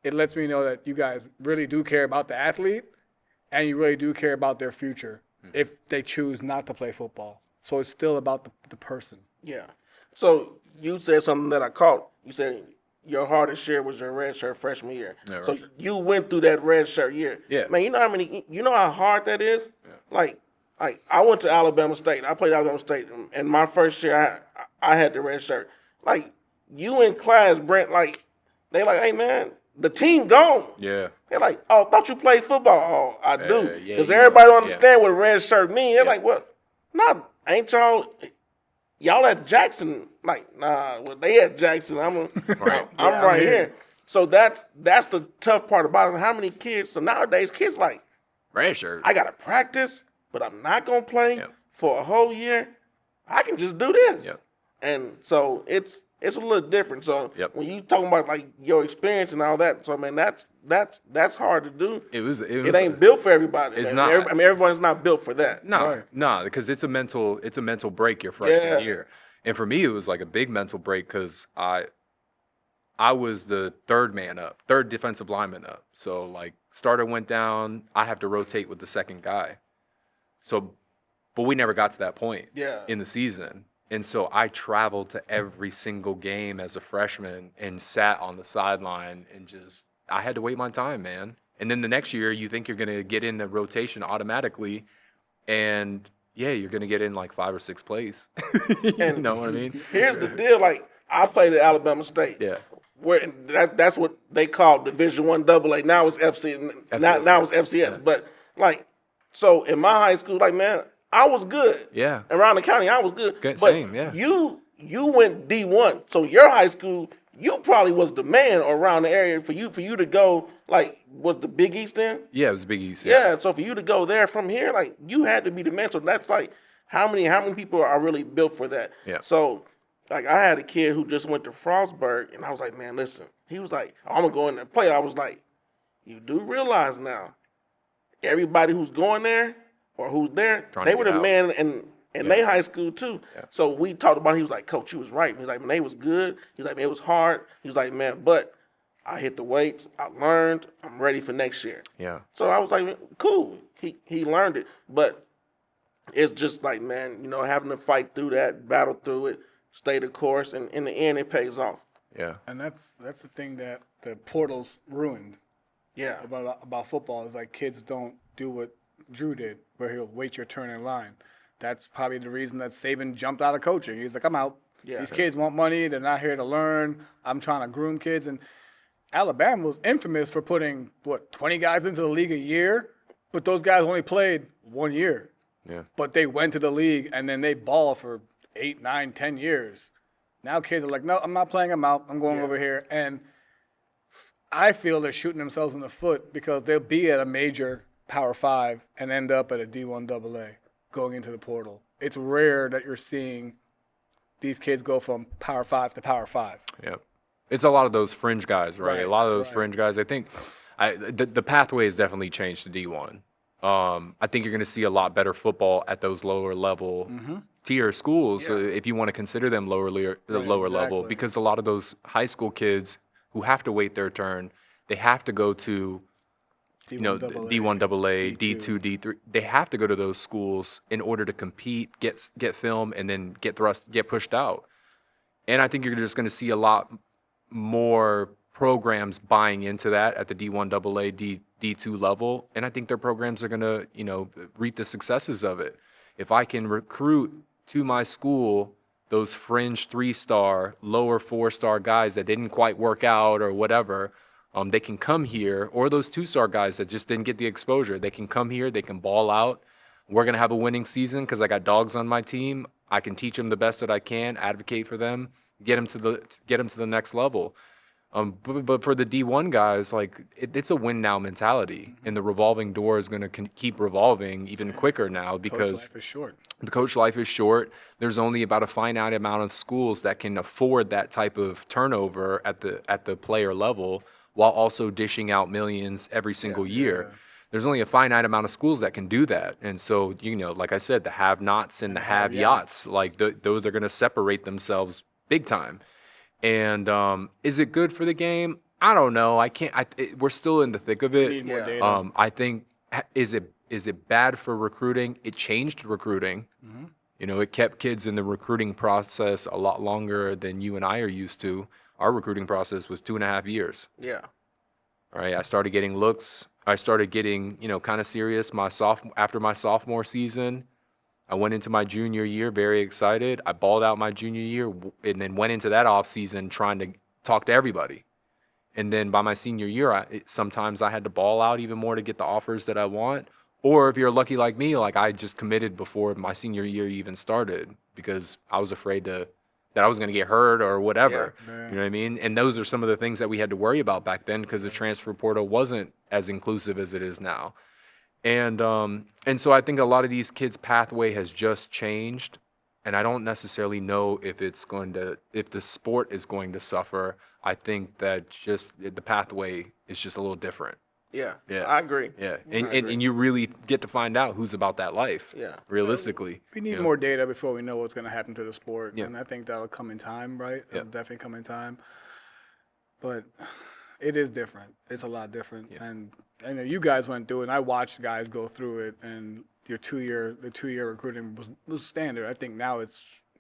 it lets me know that you guys really do care about the athlete and you really do care about their future if they choose not to play football. So it's still about the person. Yeah. So you said something that I caught. You said your hardest year was your red shirt freshman year. Yeah, so right. you went through that red shirt year. Yeah. Man, you know how hard that is? Yeah. Like I went to Alabama State. I played Alabama State, and my first year I had the red shirt. Like you in class, Brent, like they like, hey man, the team gone. Yeah. They're like, oh, I thought you played football. Oh, I do. Yeah, Because you everybody know. don't understand what red shirt mean. They're like, what? Nah, ain't y'all at Jackson? Like, nah, well, they at Jackson. I'm right here. So that's the tough part about it. How many kids? So nowadays, kids like, Red shirt. I got to practice, but I'm not going to play for a whole year. I can just do this. Yep. And so it's a little different. So Yep. when you talking about like your experience and all that, so man, that's hard to do. It Ain't built for everybody. It's man. not. Everyone's not built for that. No, because it's a mental break your freshman Yeah. year. And for me, it was like a big mental break because I was the third defensive lineman up. So like starter went down, I have to rotate with the second guy. So, but we never got to that point in the season. And so I traveled to every single game as a freshman and sat on the sideline and I had to wait my time, man. And then the next year, you think you're going to get in the rotation automatically, and you're going to get in like 5 or 6 plays. You know what I mean? Here's the deal. Like I played at Alabama State. Yeah. Where that's what they call Division I AA. Now it's FC. Now it's FCS. Yeah. But like, so in my high school, like man, I was good. Yeah. Around the county, I was good. Same, yeah. You went D1, so your high school, you probably was the man around the area for you to go. Like, was the Big East then? Yeah, it was Big East. Yeah. So for you to go there from here, like you had to be the man. So that's like how many people are really built for that? Yeah. So like I had a kid who just went to Frostburg, and I was like, man, listen. He was like, I'm gonna go in there and play. I was like, you do realize now, everybody who's going there or who's there, they were the man in their high school too. Yeah. So we talked about it. He was like, Coach, you was right. He's like, man, they was good. He's like, man, it was hard. He's like, man, but I hit the weights. I learned. I'm ready for next year. Yeah. So I was like, cool. He learned it. But it's just like, man, having to fight through that, battle through it, stay the course, and in the end, it pays off. Yeah. And that's the thing that the portal's ruined. Yeah. About football is like kids don't do what Drew did, where he'll wait your turn in line. That's probably the reason that Saban jumped out of coaching. He's like, I'm out. Yeah. These kids want money. They're not here to learn. I'm trying to groom kids. And Alabama was infamous for putting, 20 guys into the league a year? But those guys only played 1 year. Yeah. But they went to the league, and then they ball for 8, 9, 10 years. Now kids are like, no, I'm not playing. I'm out. I'm going over here. And I feel they're shooting themselves in the foot because they'll be at a major Power 5 and end up at a D1 AA going into the portal. It's rare that you're seeing these kids go from Power 5 to Power 5. Yeah. It's a lot of those fringe guys, right? Right, A lot of those right. fringe guys. I think the pathway has definitely changed to D1. I think you're going to see a lot better football at those lower level tier schools, if you want to consider them lower level, exactly. because a lot of those high school kids who have to wait their turn, they have to go to D1 AA, D2, D3. They have to go to those schools in order to compete, get film, and then get pushed out. And I think you're just going to see a lot more programs buying into that at the D1 AA, D2 level, and I think their programs are going to, reap the successes of it. If I can recruit to my school those fringe 3-star, lower 4-star guys that didn't quite work out or whatever, they can come here, or those 2-star guys that just didn't get the exposure. They can come here, they can ball out. We're going to have a winning season because I got dogs on my team. I can teach them the best that I can, advocate for them, get them to the next level. But for the D1 guys, like it's a win now mentality, and the revolving door is going to keep revolving even quicker now because Coach life is short. the coach life is short. There's only about a finite amount of schools that can afford that type of turnover at the player level, while also dishing out millions every single year. There's only a finite amount of schools that can do that. And so, like I said, the have-nots and the have-yachts, like those are going to separate themselves big time. And is it good for the game? I don't know. We're still in the thick of it. We need more data. I think, is it bad for recruiting? It changed recruiting. It kept kids in the recruiting process a lot longer than you and I are used to. Our recruiting process was 2.5 years. Yeah. All right, I started getting looks. I started getting, kind of serious after my sophomore season. I went into my junior year very excited. I balled out my junior year and then went into that offseason trying to talk to everybody. And then by my senior year, sometimes I had to ball out even more to get the offers that I want. Or if you're lucky like me, like I just committed before my senior year even started because I was afraid that I was going to get hurt or whatever. Yeah. You know what I mean? And those are some of the things that we had to worry about back then because the transfer portal wasn't as inclusive as it is now. And so I think a lot of these kids' pathway has just changed, and I don't necessarily know if the sport is going to suffer. I think that just the pathway is just a little different. Yeah. Yeah. I agree. Yeah, and you really get to find out who's about that life. Yeah. Realistically, We need more data before we know what's going to happen to the sport. Yeah. And I think that'll come in time, right? Yeah. It'll definitely come in time. But it is different. It's a lot different. Yeah. And I know you guys went through it, and I watched guys go through it, and the 2-year recruiting was standard. I think now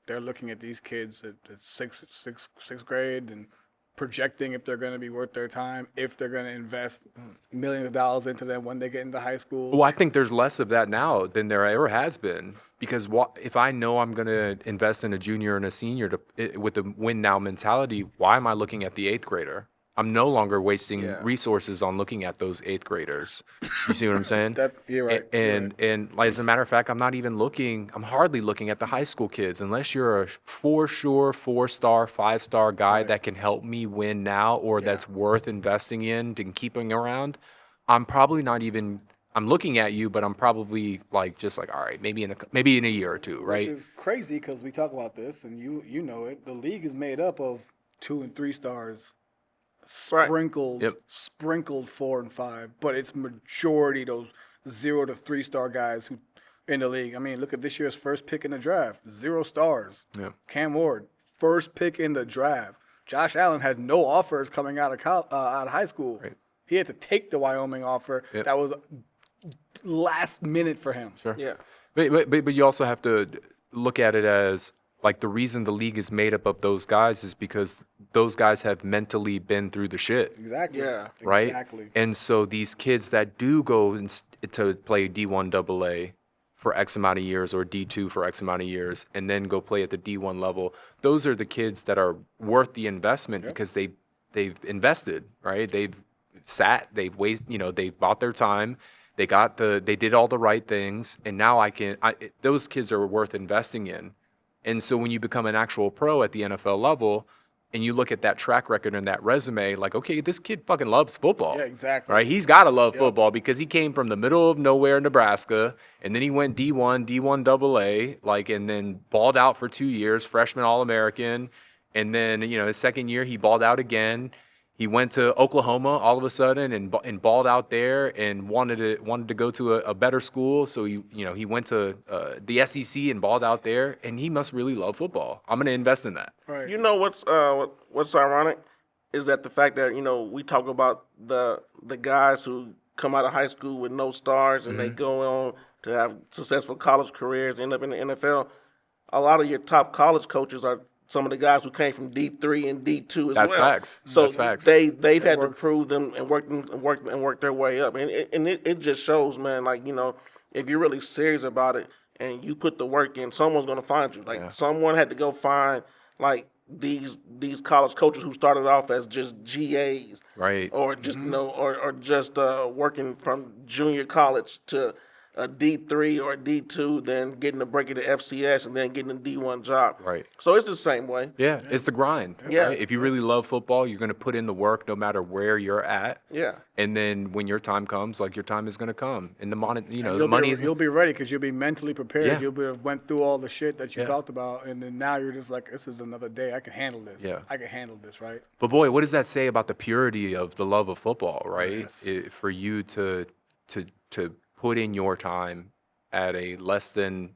they're looking at these kids at sixth grade and projecting if they're going to be worth their time, if they're going to invest millions of dollars into them when they get into high school. Well, I think there's less of that now than there ever has been because if I know I'm going to invest in a junior and a senior with the win now mentality, why am I looking at the 8th grader? I'm no longer wasting resources on looking at those 8th graders. You see what I'm saying? You're right. And as a matter of fact, I'm hardly looking at the high school kids unless you're a for sure 4-star, 5-star guy that can help me win now or that's worth investing in and keeping around. I'm probably not even. I'm looking at you, but I'm probably all right, maybe in a year or two, right? Which is crazy because we talk about this, and you know it. The league is made up of 2 and 3 stars. Sprinkled 4 and 5, but it's majority those 0 to 3-star guys who in the league. I mean, look at this year's first pick in the draft, 0 stars. Yep. Cam Ward, first pick in the draft. Josh Allen had no offers coming out of high school. Right. He had to take the Wyoming offer. Yep. That was last minute for him. Sure. Yeah. But you also have to look at it as like the reason the league is made up of those guys is because those guys have mentally been through the shit. Exactly. Yeah. Right? Exactly. And so these kids that do go to play D1 AA for X amount of years or D2 for X amount of years and then go play at the D1 level, those are the kids that are worth the investment because they've invested, right? They've they've bought their time. They did all the right things, and now those kids are worth investing in. And so when you become an actual pro at the NFL level and you look at that track record and that resume, like, okay, this kid fucking loves football. Yeah, exactly. Right? He's got to love football because he came from the middle of nowhere, Nebraska, and then he went D1, D1 AA, like, and then balled out for 2 years, freshman All-American. And then, his second year, he balled out again. He went to Oklahoma all of a sudden and balled out there and wanted to go to a better school. So he went to the SEC and balled out there. And he must really love football. I'm going to invest in that. Right. You know what's ironic is that the fact that we talk about the guys who come out of high school with no stars and they go on to have successful college careers, end up in the NFL. A lot of your top college coaches are some of the guys who came from D3 and D2 as That's well. facts. So That's facts. they've had to prove them and work their way up, and it just shows, man. Like if you're really serious about it and you put the work in, someone's gonna find you. Like someone had to go find like these college coaches who started off as just GAs, Right. or just or just working from junior college to a D3 or a D2, then getting a break at the FCS and then getting a D1 job. Right. So it's the same way. Yeah, it's the grind. Yeah. Right? If you really love football, you're going to put in the work no matter where you're at. Yeah. And then when your time comes, like your time is going to come. And the money, the You'll money be, is you'll be ready because you'll be mentally prepared. Yeah. You'll have went through all the shit that you Yeah. talked about, and then now you're just like, this is another day. I can handle this. Yeah. I can handle this, right? But boy, what does that say about the purity of the love of football, right? Yes. For you to put in your time at a less than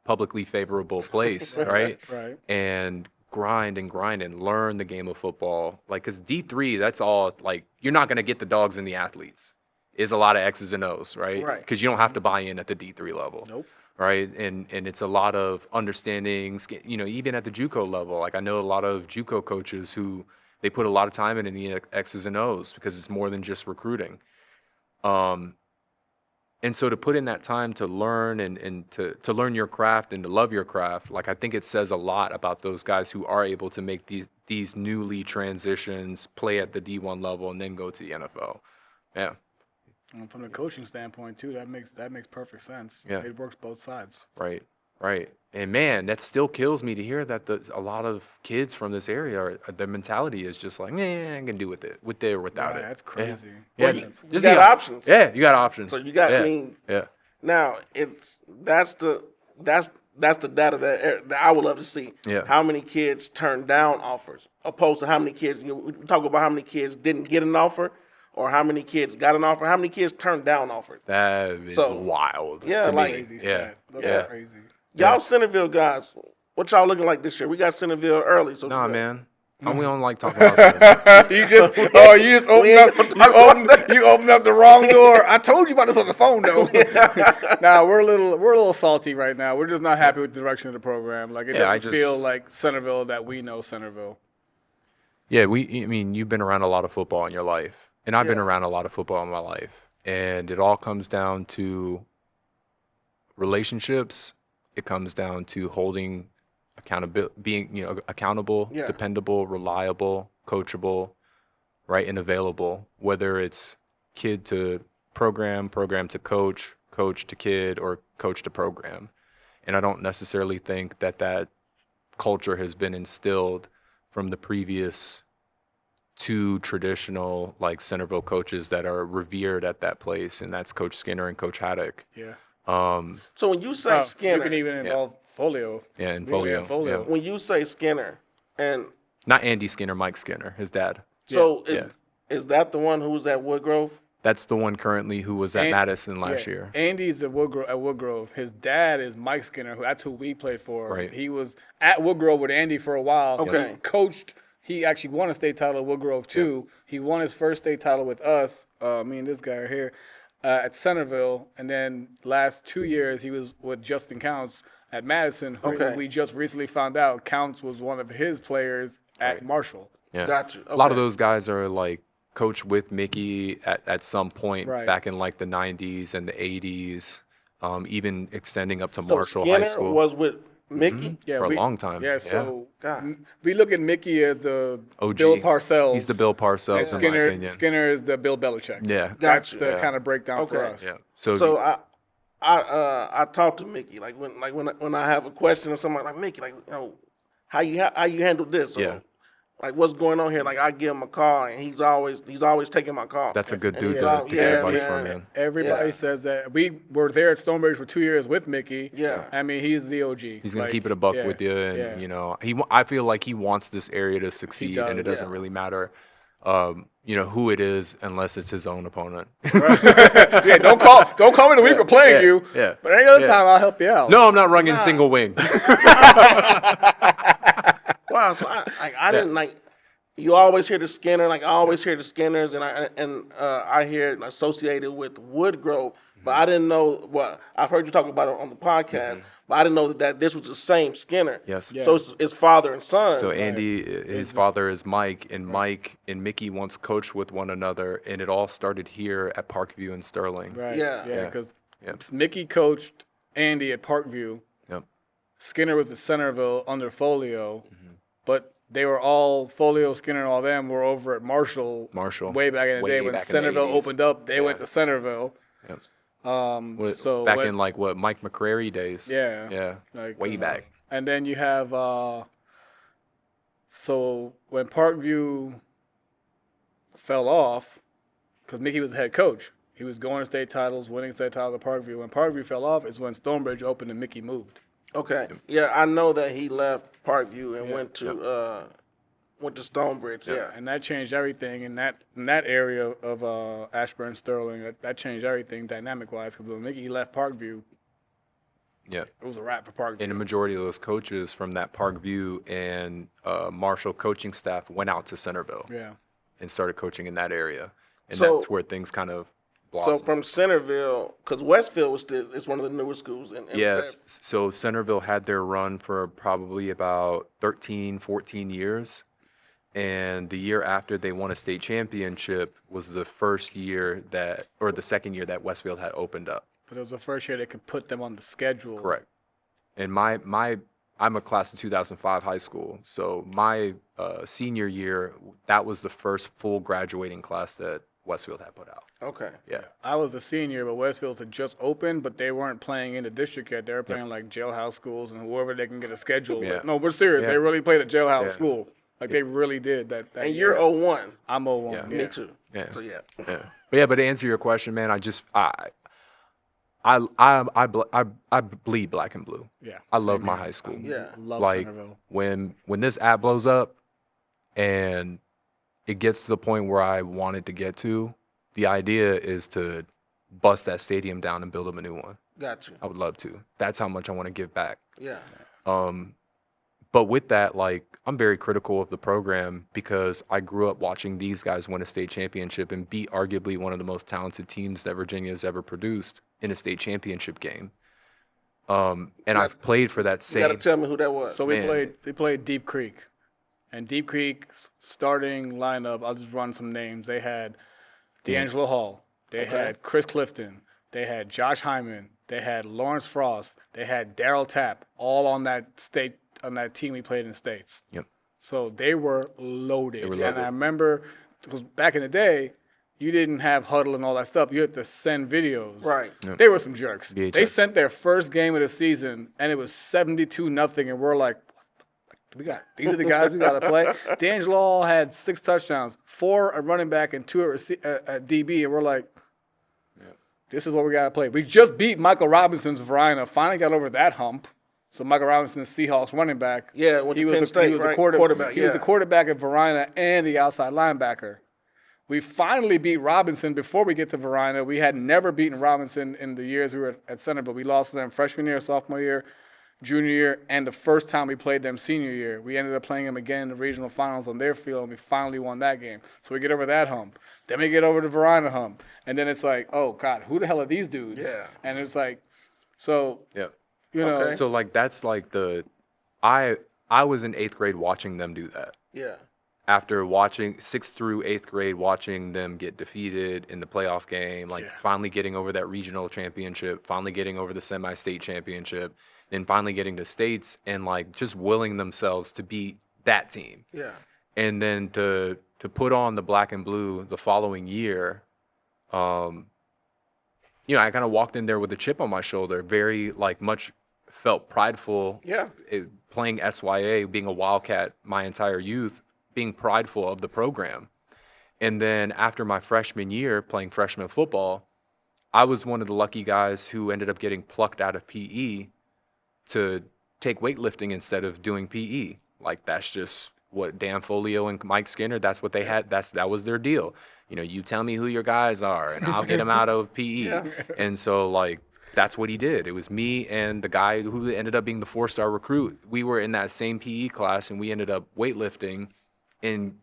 publicly favorable place, right? Right. And grind and learn the game of football. Like, because D3, that's all, like, you're not going to get the dogs and the athletes. It's a lot of X's and O's, right? Right. Because you don't have to buy in at the D3 level. Nope. Right, and it's a lot of understanding, even at the JUCO level. Like I know a lot of JUCO coaches who they put a lot of time in the X's and O's because it's more than just recruiting. And so to put in that time to learn and to learn your craft and to love your craft, like I think it says a lot about those guys who are able to make these newly transitions, play at the D1 level, and then go to the NFL. Yeah. And from the coaching standpoint too, that makes perfect sense. Yeah. It works both sides. Right. And man, that still kills me to hear that a lot of kids from this area, their mentality is just like, I can do with it or without Right, it. that's crazy. Yeah. You Just got the options. Yeah, you got options. So you got. Yeah. I mean, Yeah. now that's the data that I would love to see. Yeah. How many kids turn down offers, opposed to how many kids. We talk about how many kids didn't get an offer, or how many kids got an offer. How many kids turned down offers? That is So, wild. yeah, to like- me. Crazy Yeah. stat. That's Yeah. crazy. Y'all Centerville guys, what y'all looking like this year? We got Centerville early, so Nah, man. We don't like talking about stuff. You just opened up the wrong door. I told you about this on the phone though. Nah, we're a little salty right now. We're just not happy with the direction of the program. Like it doesn't feel like Centerville that we know Centerville. Yeah, I mean, you've been around a lot of football in your life, and I've been Yeah. around a lot of football in my life, and it all comes down to relationships. It comes down to holding accountability, being accountable, Yeah. dependable, reliable, coachable, right, and available. Whether it's kid to program to coach to kid, or coach to program. And I don't necessarily think that culture has been instilled from the previous two traditional like Centerville coaches that are revered at that place, and that's Coach Skinner and Coach Haddock. Yeah. So when you say You Skinner, can even involve Folio. Yeah, and We can Folio. add Folio. Yeah. when you say Skinner, and Not Andy Skinner, Mike Skinner, his dad. so Yeah. is that the one who was at Woodgrove? That's the one currently who was at And- Madison last Yeah. year. Andy's at Woodgrove. His dad is Mike Skinner, that's who we played for. Right. He was at Woodgrove with Andy for a while. Okay. He coached. He actually won a state title at Woodgrove too. He won his first state title with us, me and this guy right here, at Centerville. And then last 2 years he was with Justin Counts at Madison. Who Okay. we just recently found out Counts was one of his players at Marshall. Yeah. Got you. A lot of Okay. those guys are like coached with Mickey at some point Right. back in like the 90s and the 80s, even extending up to So Marshall Skinner High School. was with Mickey. Yeah, For a long time. Yeah, Yeah. so God. we look at Mickey as the OG. Bill Parcells. He's the Bill Parcells, And in my opinion. Skinner is the Bill Belichick. Yeah. That's Gotcha. the Yeah. kind of breakdown for Okay. us. Yeah. So I talk to Mickey when I have a question or something like Mickey, how you handle this? Or, Yeah. Like what's going on here? Like I give him a call and he's always taking my call. That's a good And dude he's to get advice from, man. Everybody says that. We were there at Stonebridge for 2 years with Mickey. Yeah. I mean, he's the OG. He's gonna keep it a buck with you, and I feel like he wants this area to succeed, and it doesn't really matter, who it is unless it's his own opponent. Yeah, don't call me the week we're playing you. Yeah. But any other time, I'll help you out. No, I'm not running single wing. Wow, so I didn't like. You always hear the Skinner, I always hear the Skinners, and I hear it associated with Woodgrove, but I didn't know. Well, I've heard you talk about it on the podcast, but I didn't know that this was the same Skinner. Yes. So it's father and son. So Andy, his father is Mike, and Mike and Mickey once coached with one another, and it all started here at Parkview in Sterling. Right. Yeah. Because Mickey coached Andy at Parkview. Yep. Skinner was at Centerville under Folio, but they were all Folio, Skinner, and all them were over at Marshall. Way back in the day when Centerville opened up, they went to Centerville. Yep. So in Mike McCrary days. Yeah. Way back. And then you have so when Parkview fell off, because Mickey was the head coach, he was going to state titles, winning state titles at Parkview. When Parkview fell off is when Stonebridge opened and Mickey moved. Okay. Yeah, I know that he left Parkview and went to Stonebridge. Yeah. And that changed everything in that area of Ashburn, Sterling. That changed everything dynamic-wise because when Mickey left Parkview, it was a wrap for Parkview. And the majority of those coaches from that Parkview and Marshall coaching staff went out to Centerville and started coaching in that area. And that's where things kind of blossomed. So from Centerville, because Westfield is one of the newer schools. Yes. So Centerville had their run for probably about 13, 14 years. And the year after they won a state championship was the second year that Westfield had opened up. But it was the first year they could put them on the schedule. Correct. And I'm a class of 2005 high school. So my senior year, that was the first full graduating class that Westfield had put out. Okay. Yeah. I was a senior, but Westfield had just opened, but they weren't playing in the district yet. They were playing like jailhouse schools and whoever they can get a schedule with. No, we're serious. Yeah. They really played at jailhouse school. Like they really did that and year. you're 01. I'm 01. Yeah. Me too. Yeah. So yeah. But to answer your question, man, I bleed black and blue. Yeah. I love my high school. Yeah. Love Like Centerville. when this app blows up and it gets to the point where I want it to get to, the idea is to bust that stadium down and build up a new one. Got you. I would love to. That's how much I want to give back. Yeah. But with that, I'm very critical of the program because I grew up watching these guys win a state championship and beat arguably one of the most talented teams that Virginia has ever produced in a state championship game. And I've played for that same. You got to tell me who that was. So we played Deep Creek. And Deep Creek's starting lineup, I'll just run some names. They had D'Angelo Hall. They had Chris Clifton. They had Josh Hyman. They had Lawrence Frost. They had Darryl Tapp, all on that team we played in states. Yep. So they were loaded. And I remember, because back in the day, you didn't have Huddle and all that stuff. You had to send videos. Right. Yep. They were some jerks. VHS. They sent their first game of the season, and it was 72-0, and we're like, these are the guys we got to play. D'Angelo Hall had 6 touchdowns, 4 at running back and 2 at DB, and we're like, this is what we got to play. We just beat Michael Robinson's Varina, finally got over that hump. So Michael Robinson's Seahawks running back. Yeah, went to Penn State, right? Quarterback. He was the quarterback at Varina and the outside linebacker. We finally beat Robinson before we get to Varina. We had never beaten Robinson in the years we were at center, but we lost to them freshman year, sophomore year, junior year, and the first time we played them senior year. We ended up playing them again in the regional finals on their field, and we finally won that game. So we get over that hump. Then we get over the Varina hump. And then it's like, oh, God, who the hell are these dudes? Yeah. And it's like, so, Yeah. you know. Okay. So that's I was in 8th grade watching them do that. Yeah. After watching 6th through 8th grade, watching them get defeated in the playoff game, finally getting over that regional championship, finally getting over the semi-state championship, then finally getting to states and just willing themselves to beat that team. Yeah. And then to put on the black and blue the following year, I kind of walked in there with a chip on my shoulder, very like much felt prideful. Yeah. Playing SYA, being a Wildcat my entire youth, being prideful of the program. And then after my freshman year playing freshman football, I was one of the lucky guys who ended up getting plucked out of PE to take weightlifting instead of doing PE. Like that's just what Dan Folio and Mike Skinner, that's what they had. That was their deal. You tell me who your guys are and I'll get them out of PE. And so like that's what he did. It was me and the guy who ended up being the 4-star recruit. We were in that same PE class and we ended up weightlifting and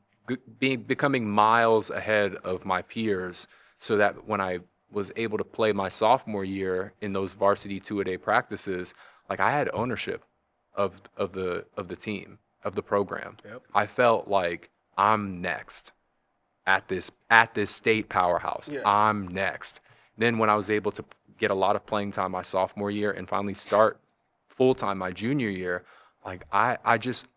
becoming miles ahead of my peers, so that when I was able to play my sophomore year in those varsity 2-a-day practices, like I had ownership of the team, of the program. Yep. I felt like I'm next at this state powerhouse. Yeah. I'm next. Then when I was able to get a lot of playing time my sophomore year and finally start full time my junior year, like I just,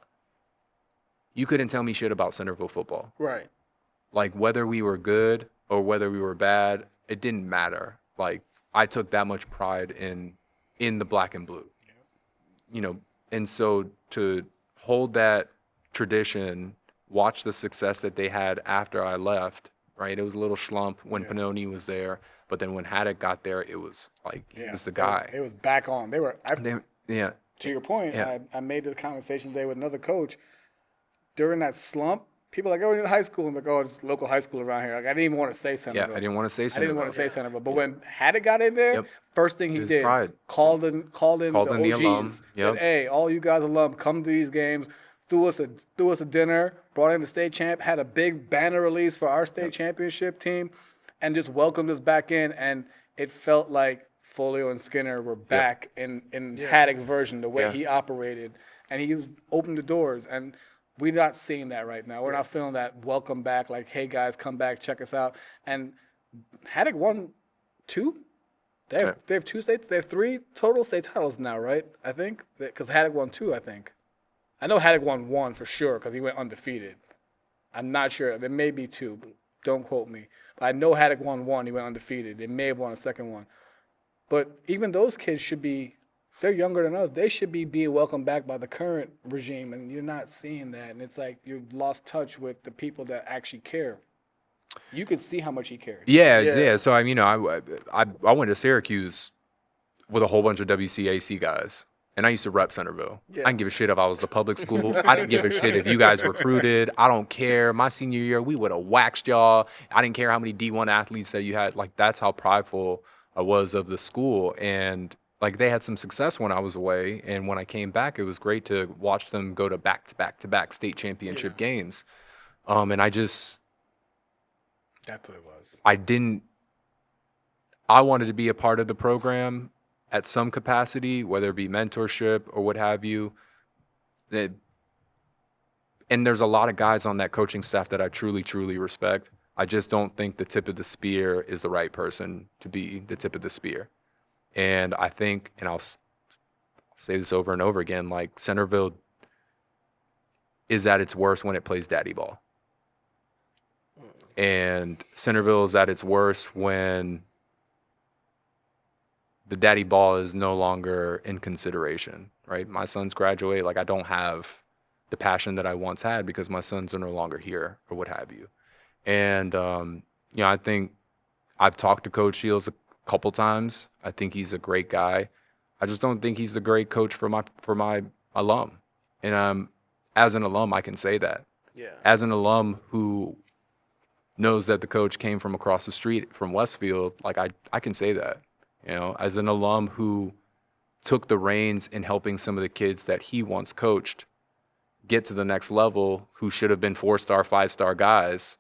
you couldn't tell me shit about Centerville football. Right. Like whether we were good or whether we were bad, it didn't matter. Like I took that much pride in the black and blue. And so to hold that tradition, watch the success that they had after I left, right? It was a little slump when Pannoni was there, but then when Haddock got there, it was like he was the guy. It was back on. They were. Yeah. To your point, Yeah. I made this conversation today with another coach. During that slump, people are like, oh, you're in high school. I'm like, oh, it's local high school around here. Like, I didn't even want to say Centerville. Yeah, I didn't want to say I Centerville. didn't want to say Centerville. But when Haddock got in there, Yep. first thing he His did, pride. called in the alum. OGs. Yep. Said, hey, all you guys alum, come to these games. Threw us a dinner, brought in the state champ, had a big banner release for our state championship team, and just welcomed us back in. And it felt like Folio and Skinner were back in Haddock's version, the way Yeah. he operated. And he opened the doors. And we're not seeing that right now. We're not feeling that welcome back, like, hey, guys, come back, check us out. And Haddock won 2. They have 2 states. They have 3 total state titles now, right? I think. Because Haddock won 2, I think. I know Haddock won 1 for sure because he went undefeated. I'm not sure. There may be 2, but don't quote me. But I know Haddock won 1. He went undefeated. They may have won a second one. But even those kids should be, they're younger than us. They should be being welcomed back by the current regime, and you're not seeing that. And it's like you've lost touch with the people that actually care. You could see how much he cares. Yeah. So I went to Syracuse with a whole bunch of WCAC guys. And I used to rep Centerville. I didn't give a shit if I was the public school. I didn't give a shit if you guys recruited. I don't care. My senior year, we would have waxed y'all. I didn't care how many D1 athletes that you had. Like, that's how prideful I was of the school. And, like, they had some success when I was away. And when I came back, it was great to watch them go to back-to-back state championship games. And I just... That's what it was. I wanted to be a part of the program at some capacity, whether it be mentorship or what have you. And there's a lot of guys on that coaching staff that I truly, truly respect. I just don't think the tip of the spear is the right person to be the tip of the spear. And I think, and I'll say this over and over again, like Centerville is at its worst when it plays daddy ball. And Centerville is at its worst when the daddy ball is no longer in consideration, right? My sons graduate, like I don't have the passion that I once had because my sons are no longer here or what have you. And, I think I've talked to Coach Shields a couple times. I think he's a great guy. I just don't think he's the great coach for my alum. And as an alum, I can say that. Yeah. As an alum who knows that the coach came from across the street from Westfield, like I can say that. As an alum who took the reins in helping some of the kids that he once coached get to the next level, who should have been 4-star, 5-star guys,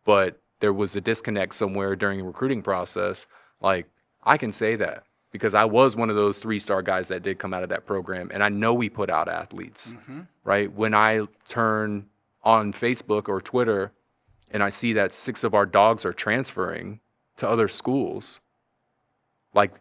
but there was a disconnect somewhere during the recruiting process. Like, I can say that because I was one of those 3-star guys that did come out of that program, and I know we put out athletes, right? When I turn on Facebook or Twitter and I see that 6 of our dogs are transferring to other schools, like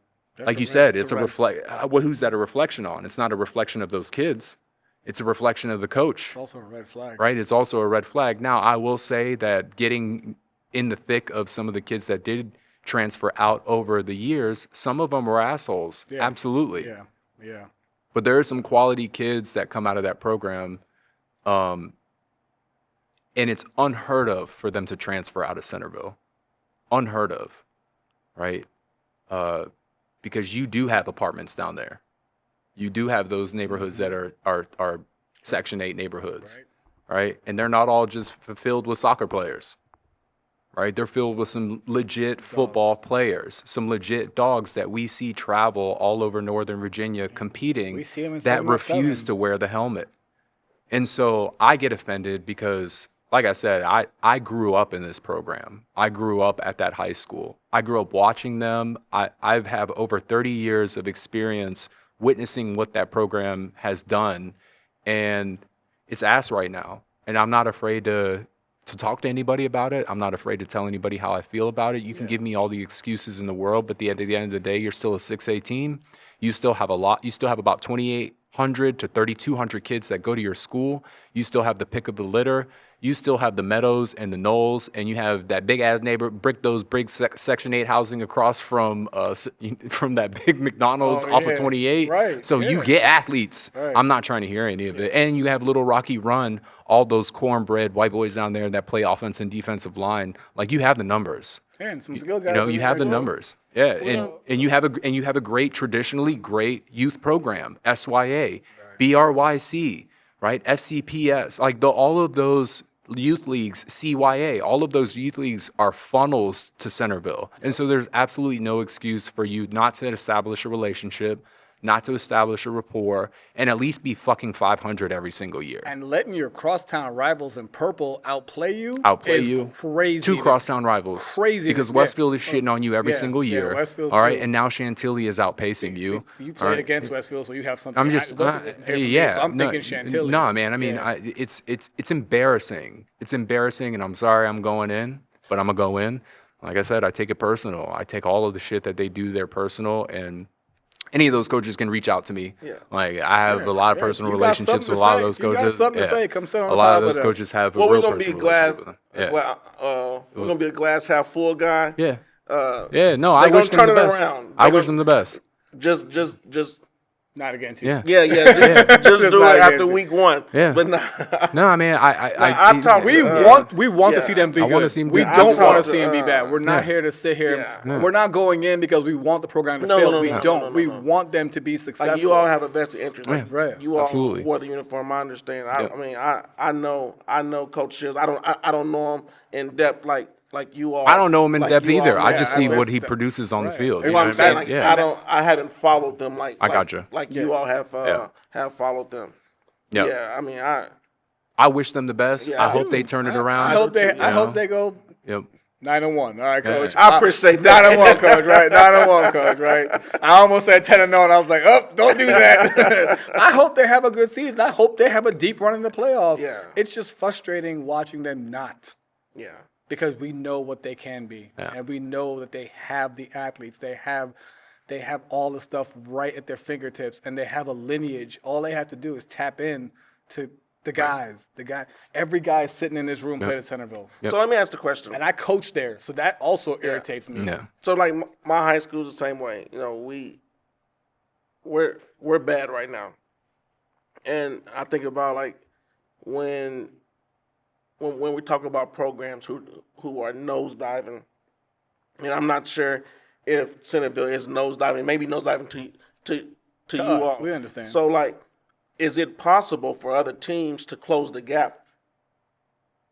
you said, it's a who's that a reflection on? It's not a reflection of those kids. It's a reflection of the coach. It's also a red flag. Right? It's also a red flag. Now, I will say that getting in the thick of some of the kids that did transfer out over the years. Some of them were assholes. Yeah. Absolutely. Yeah. But there are some quality kids that come out of that program. And it's unheard of for them to transfer out of Centerville. Unheard of, right? Because you do have apartments down there. You do have those neighborhoods that are Section 8 neighborhoods, right? And they're not all just filled with soccer players, right? They're filled with some legit football players, some legit dogs that we see travel all over Northern Virginia competing We see 'em in that 7-on-7. refuse to wear the helmet. And so I get offended because, like I said, I grew up in this program. I grew up at that high school. I grew up watching them. I've have over 30 years of experience witnessing what that program has done. And it's ass right now. And I'm not afraid to talk to anybody about it. I'm not afraid to tell anybody how I feel about it. You can give me all the excuses in the world, but at the end of the day, you're still a 6A team. You still have about 2,800 to 3,200 kids that go to your school. You still have the pick of the litter. You still have the meadows and the knolls, and you have that big ass neighbor those big Section 8 housing across from that big McDonald's off of 28. Right. So you get athletes. Right. I'm not trying to hear any of it. And you have Little Rocky Run, all those cornbread white boys down there that play offense and defensive line. Like, you have the numbers. And some skill guys. You have the numbers. Yeah, and you have a great, traditionally great youth program, SYA, BRYC, right? FCPS, like all of those youth leagues, CYA, all of those youth leagues are funnels to Centerville. And so there's absolutely no excuse for you not to establish a relationship, not to establish a rapport, and at least be fucking 500 every single year. And letting your crosstown rivals in purple outplay you is crazy. Two crosstown rivals. Crazy. Because Westfield is shitting on you every single year. Westfield's all right, too. and now Chantilly is outpacing you. You played against Westfield, so you have something. I'm just, so I'm thinking Chantilly. No, man. I mean, it's embarrassing. It's embarrassing, and I'm sorry I'm going in, but I'm gonna go in. Like I said, I take it personal. I take all of the shit that they do there personal, and any of those coaches can reach out to me. Yeah. Like, I have a lot of personal You got relationships something with a lot of to those say. You coaches. got something to say. Come sit on a lot the of pod those with coaches us. have Well, a we're real gonna be personal glass. relationship with them. We're gonna be a glass half full guy. Yeah. No, I gonna wish them turn the it best. around. I They wish gonna- them the best. Just Not against you. Yeah. Just do not it after against week one. Yeah. But nah. No, I mean, I talk- We want to see them be I good. wanna see them we good. don't I want to talked see them be to, bad. We're not Yeah. here to sit here. Yeah. We're not going in because we want the program to No, fail. no, We no, don't. no, no, We no. want them to be successful. Like, you all have a vested interest. Like, Right. You all Absolutely. wore the uniform. I understand. Yep. I mean, I know Coach Shields. I don't know him in depth like you all. I don't know him in like depth you all either. I know. just see what he produces on the field. You You know know what I'm saying? Like, Yeah. I haven't followed them like I gotcha. Like you all have followed them. Yep. Yeah, I mean, I wish them the best. Yeah, I I hope do. they turn it around. I hope they. You I know? hope they go Yep. 9-1. All right, coach. I appreciate that. 9-1, coach. Right? 9-1, coach. Right? I almost said 10-0, and I was like, "Oh, don't do that." I hope they have a good season. I hope they have a deep run in the playoffs. Yeah. It's just frustrating watching them not. Yeah. Because we know what they can be, and we know that they have the athletes. They have all the stuff right at their fingertips, and they have a lineage. All they have to do is tap in to the guys. Every guy sitting in this room played at Centerville, So let me ask the question. and I coached there, so that also irritates me. Yeah. So like my high school's the same way. You know, we're bad right now, and I think about like when we talk about programs who are nosediving, and I'm not sure if Centerville is nosediving, maybe nosediving to you us, all. we understand. So like, is it possible for other teams to close the gap,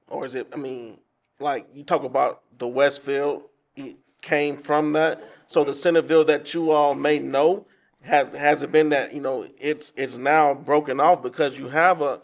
or is it? I mean, like you talk about the Westfield, it came from that. So the Centerville that you all may know has it been that it's now broken off because you have a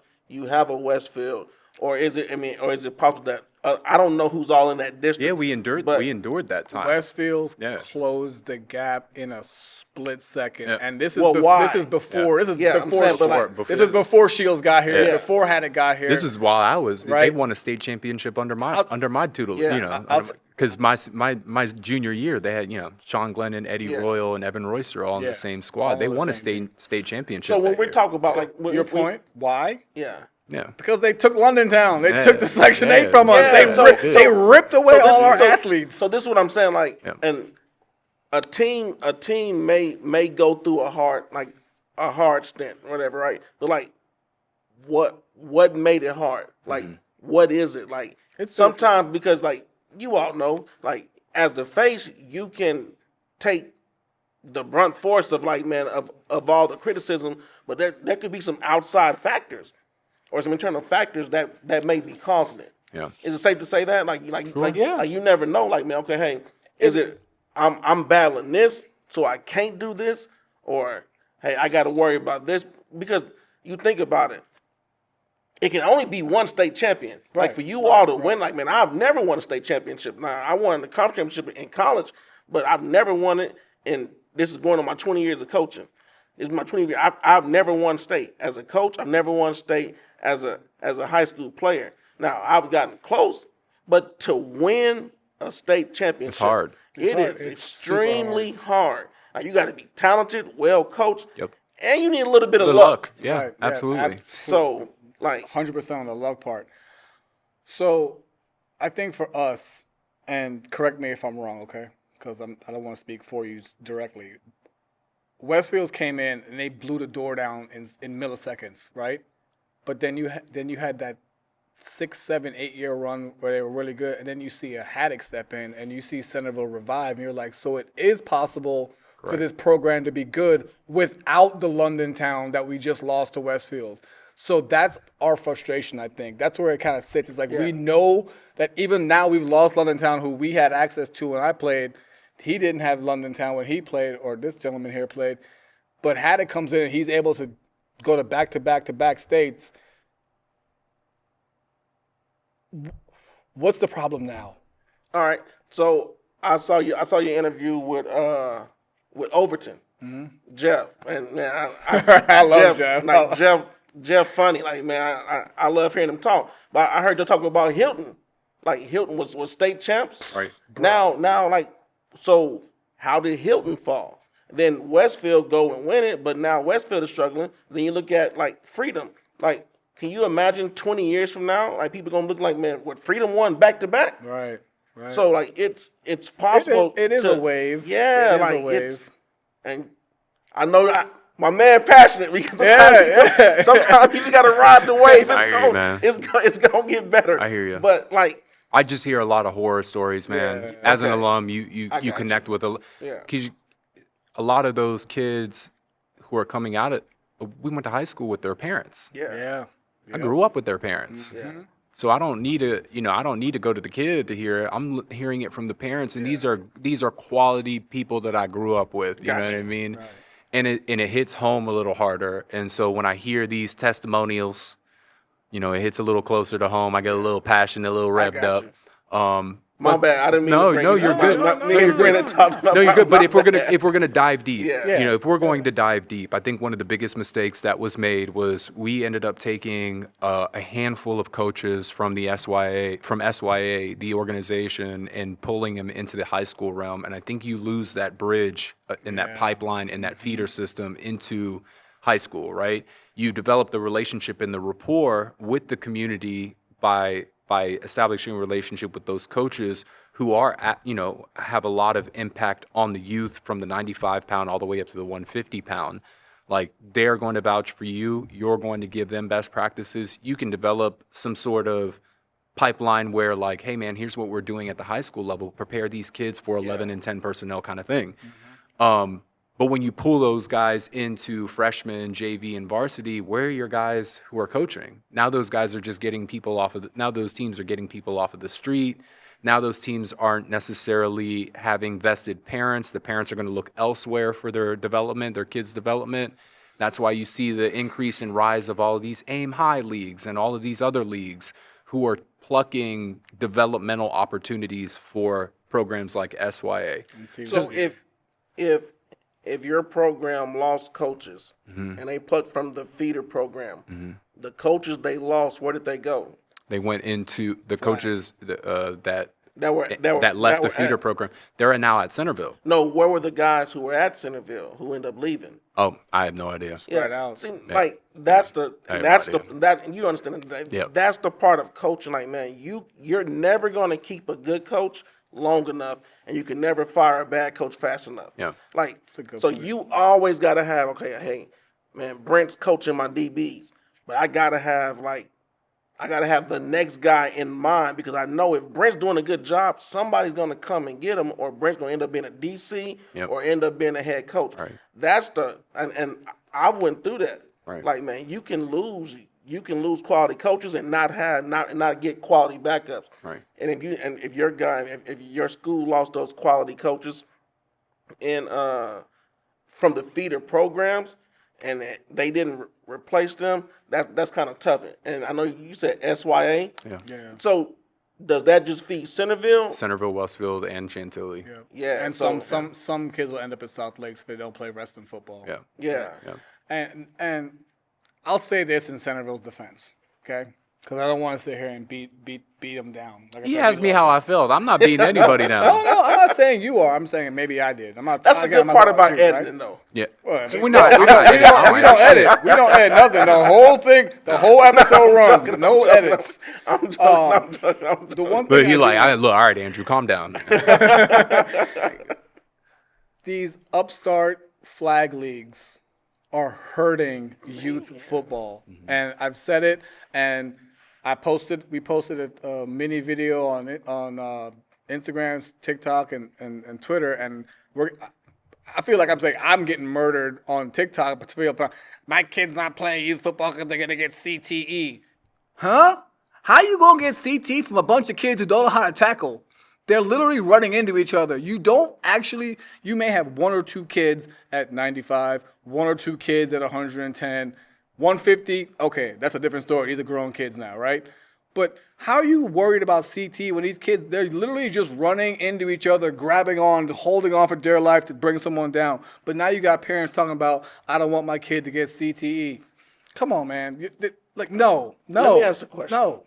Westfield. Or is it? I mean, or is it possible that I don't know who's all in that district? Yeah, we endured that time. Westfield Yeah. closed the gap in a split second, Yeah. and this is Well, why? this is before this is Yeah, I'm before, saying, but like- this is before Shields got here, Yeah. before Haddock got here. This is while I was. They Right. won a state championship under my tutelage. Yeah, Because my junior year they had Sean Glennon, Eddie Royal, and Evan Royster all in Yeah. the same squad. All they on the won a same state championship. So when that we're year. talking about like your point. Why? yeah. Yeah. Because they took London Town. They Yeah, took the Section 8 from us. yeah, They ripped away all our athletes. So this is what I'm saying. Like, Yeah. and a team may go through a hard stint, whatever, right? But like, what made it hard? Like, what is it? Like, It's sometimes because like you all know, like as the face, you can take the brunt force of like, man, of all the criticism, but there could be some outside factors or some internal factors that may be causing it. Yeah. Is it safe to say that? Like Yeah. like you never know, like, man, okay, hey, is it I'm battling this, so I can't do this, or hey, I gotta worry about this? Because you think about it, it can only be one state champion. Like for you all to win, like, man, I've never won a state championship. Now I won the conference championship in college, but I've never won it, and this is going on my 20 years of coaching. This is my 20 years. I've never won state as a coach. I've never won state as a high school player. Now I've gotten close, but to win a state championship, It's hard. It is extremely hard. Now you got to be talented, well coached, Yep. and you need a little bit of The luck. luck. Yeah, Right, absolutely. So like, 100% on the luck part. So I think for us, and correct me if I'm wrong, okay? Because I don't want to speak for you directly. Westfields came in and they blew the door down in milliseconds, right? But then you had that 6, 7, 8 year run where they were really good, and then you see a Haddock step in, and you see Centerville revive, and you're like, so it is possible for this program to be good without the London Town that we just lost to Westfields. So that's our frustration, I think. That's where it kind of sits. It's like we know that even now we've lost London Town, who we had access to when I played. He didn't have London Town when he played, or this gentleman here played. But Haddock comes in and he's able to go to back states. What's the problem now? all right. So I saw your interview with Overton, Jeff, and man, I love Jeff. Like Jeff funny. Like, man, I love hearing him talk. But I heard you talk about Hilton. Like Hilton was state champs. Right. Now like, so how did Hilton fall? Then Westfield go and win it, but now Westfield is struggling. Then you look at like Freedom. Like, can you imagine 20 years from now, like people gonna look like, man, what Freedom won back to back? Right. So like it's possible. It is to- a wave. Yeah, It is like a wave. it's, and I know my man passionate because sometimes you just gotta ride the wave. I hear you, man. It's gonna get better. I hear you. But like, I just hear a lot of horror stories, man. Yeah, As an okay. alum, you got connect with Yeah. because a lot of those kids who are coming out of, we went to high school with their parents. Yeah. I grew up with their parents. Yeah. So I don't need to go to the kid to hear it. I'm hearing it from the parents, and these are quality people that I grew up with. You know what I mean? Right. And it hits home a little harder. And so when I hear these testimonials, it hits a little closer to home. I get a little passionate, a little revved got up. My bad. I didn't mean to bring No, it you're up. good. No, you're good. No, you're good. But if we're gonna dive deep, Yeah. if we're going to dive deep, I think one of the biggest mistakes that was made was we ended up taking a handful of coaches from the SYA, the organization, and pulling them into the high school realm. And I think you lose that bridge in that pipeline and that feeder system into high school, right? You develop the relationship and the rapport with the community by establishing a relationship with those coaches who have a lot of impact on the youth from the 95-pound all the way up to the 150-pound. Like, they're going to vouch for you. You're going to give them best practices. You can develop some sort of pipeline where, like, hey, man, here's what we're doing at the high school level. Prepare these kids for 11 and 10 personnel kind of thing. But when you pull those guys into freshman, JV, and varsity, where are your guys who are coaching? Now those guys are just getting people now those teams are getting people off of the street. Now those teams aren't necessarily having vested parents. The parents are going to look elsewhere for their development, their kids' development. That's why you see the increase and rise of all of these aim high leagues and all of these other leagues who are plucking developmental opportunities for programs like SYA. So if your program lost coaches and they plucked from the feeder program, the coaches they lost, where did they go? They went into the coaches that that left the feeder program. They're now at Centerville. No, where were the guys who were at Centerville who ended up leaving? Oh, I have no idea. Spread out. See, like that's I have no that you understand that Yep. that's the part of coaching. Like, man, you're never going to keep a good coach long enough, and you can never fire a bad coach fast enough. Yeah. Like, a good so point. you always got to have, okay, hey, man, Brent's coaching my DBs, but I got to have the next guy in mind, because I know if Brent's doing a good job, somebody's going to come and get him, or Brent's going to end up being a DC Yep. or end up being a head coach. Right. That's and I went through that. Right. Like, man, you can lose quality coaches and not get quality backups. Right. And if your school lost those quality coaches in from the feeder programs, and they didn't replace them, that's kind of tough. And I know you said SYA. Yeah. Yeah. So does that just feed Centerville? Centerville, Westfield, and Chantilly. Yeah. Yeah, And so- some kids will end up at South Lakes if they don't play wrestling football. Yeah. Yeah. Yeah. And I'll say this in Centerville's defense, okay? Because I don't want to sit here and beat them down. Like I He said, asked we me love how I felt. I'm not beating anybody No, now. no, I'm not saying you are. I'm saying maybe I did. I'm not. That's the again, good I'm part not about you, right? editing, though. Yeah. Well, So we we're not. I'm not we editing. I don't edit. We don't edit nothing. The whole thing, the whole episode runs. No edits. I'm joking. The one But thing he I like, do- look, all right, Andrew, calm down. these upstart flag leagues are hurting youth football. And I've said it, and we posted a mini video on Instagram, TikTok, and Twitter, and I feel like I'm saying I'm getting murdered on TikTok, but my kid's not playing youth football because they're gonna get CTE. Huh? How you gonna get CT from a bunch of kids who don't know how to tackle? They're literally running into each other. You may have one or two kids at 95, one or two kids at 110, 150. Okay, that's a different story. These are grown kids now, right? But how are you worried about CT when these kids, they're literally just running into each other, grabbing on, holding on for dear life to bring someone down. But now you got parents talking about, I don't want my kid to get CTE. Come on, man. Like, no. Let me ask the question. No.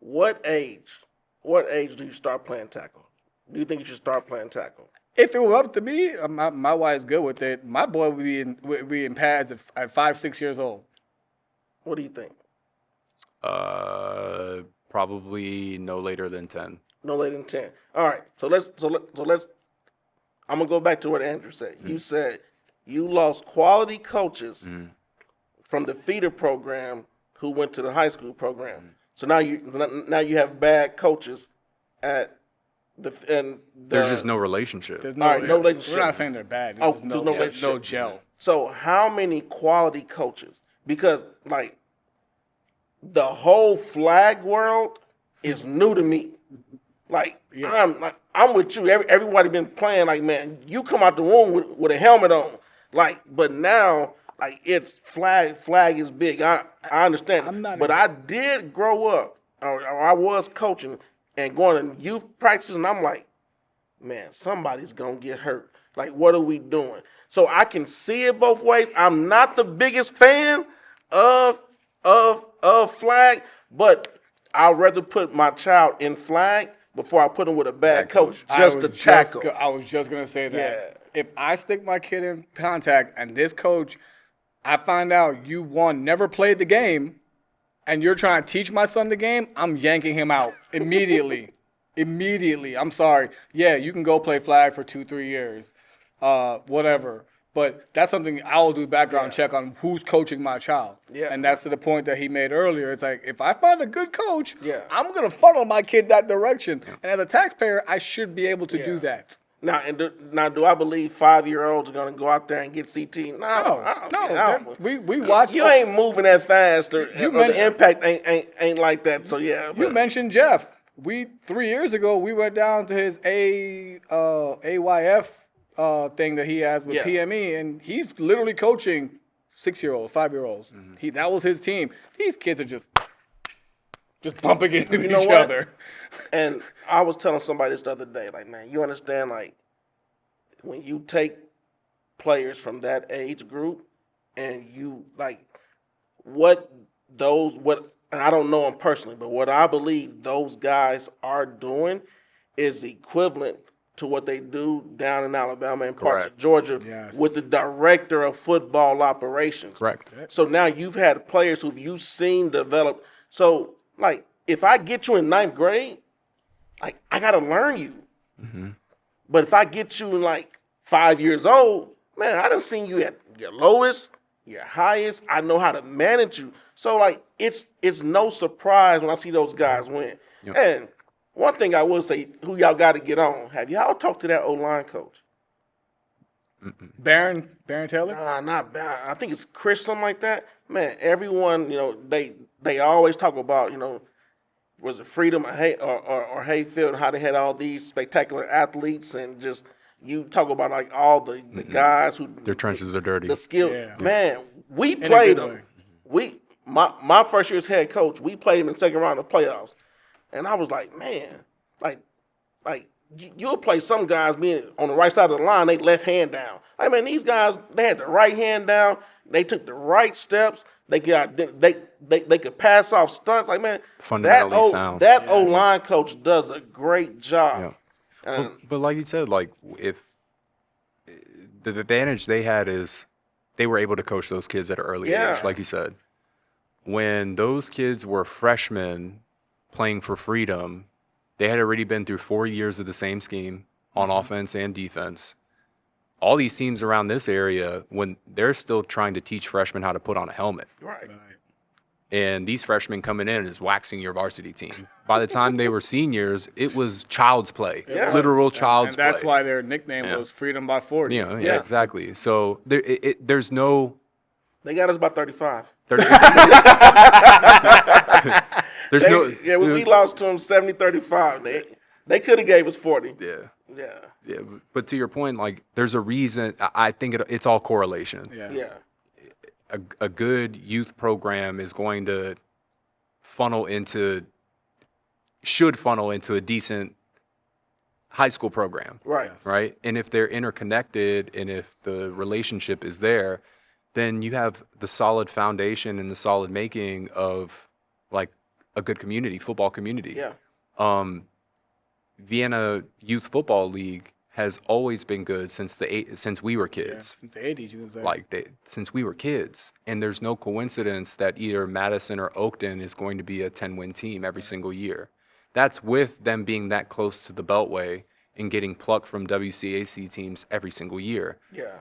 What age do you start playing tackle? Do you think you should start playing tackle? If it were up to me, my wife's good with it. My boy would be in pads at 5, 6 years old. What do you think? Probably no later than 10. No later than 10. All right. So let's. I'm gonna go back to what Andrew said. You said you lost quality coaches from the feeder program who went to the high school program. So now you have bad coaches at There's just no relationship. There's All right, no relationship. We're not saying they're bad. Oh, There's there's no no relationship. gel. So how many quality coaches? Because like the whole flag world is new to me. Like I'm with you. Everybody been playing. Like, man, you come out the room with a helmet on. Like, but now like it's flag is big. I understand. But I did grow up, or I was coaching and going to youth practices, and I'm like, man, somebody's gonna get hurt. Like, what are we doing? So I can see it both ways. I'm not the biggest fan of flag, but I'd rather put my child in flag before I put him with a bad coach just to tackle. I was just gonna say that. Yeah. If I stick my kid in contact and this coach, I find out you never played the game, and you're trying to teach my son the game, I'm yanking him out immediately. Immediately. I'm sorry. Yeah, you can go play flag for 2-3 years, whatever. But that's something I'll do background check on who's coaching my child. Yeah. And that's to the point that he made earlier. It's like, if I find a good coach, Yeah. I'm going to funnel my kid that direction. And as a taxpayer, I should be able to do that. Now, do I believe 5-year-olds are going to go out there and get CT? No. We watch. You ain't moving that fast, or the mentioned- impact ain't like that. So yeah. You mentioned Jeff. 3 years ago, we went down to his AYF thing that he has with PME, and he's literally coaching 6-year-olds, 5-year-olds. That was his team. These kids are just bumping into each other. And I was telling somebody this the other day, like, man, you understand, like, when you take players from that age group and you, like, and I don't know them personally, but what I believe those guys are doing is equivalent to what they do down in Alabama and parts of Correct. Georgia Yes. with the director of football operations. Correct. So now you've had players who you've seen develop. So, like, if I get you in ninth grade, like, I got to learn you. But if I get you in, like, 5 years old, man, I done seen you at your lowest, your highest. I know how to manage you. So, like, it's no surprise when I see those guys win. And one thing I will say, who y'all got to get on, have y'all talked to that O-line coach? Baron Taylor? Nah, not bad. I think it's Chris, something like that. Man, everyone, they always talk about, was it Freedom or Hayfield, how they had all these spectacular athletes, and just you talk about like all the guys who Their trenches are dirty. the skill. Yeah. Man, we In a played good them. way. My first year as head coach, we played him in the second round of playoffs, and I was like, man, like you'll play some guys being on the right side of the line, they left hand down. I mean, these guys, they had the right hand down, they took the right steps, they could pass off stunts. Like, man, Fundamentally sound. That O-line coach does a great job. Yeah. But like you said, like if the advantage they had is they were able to coach those kids at an early age, like you said. When those kids were freshmen playing for Freedom, they had already been through 4 years of the same scheme on offense and defense. All these teams around this area, when they're still trying to teach freshmen how to put on a helmet. Right. And these freshmen coming in is waxing your varsity team. By the time they were seniors, it was child's play, literal child's play. And that's why their nickname was Freedom by 40. Yeah, exactly. So there's no. They got us about 35. There's no. Yeah, we lost to them 70-35. They could have gave us 40. Yeah. But to your point, like, there's a reason. I think it's all correlation. Yeah. A good youth program is going to should funnel into a decent high school program. Right. Right. And if they're interconnected and if the relationship is there, then you have the solid foundation and the solid making of like a good community, football community. Yeah. Vienna Youth Football League has always been good since we were kids. Since the 80s, you can say. Since we were kids. And there's no coincidence that either Madison or Oakton is going to be a 10-win team every single year. That's with them being that close to the Beltway and getting plucked from WCAC teams every single year. Yeah.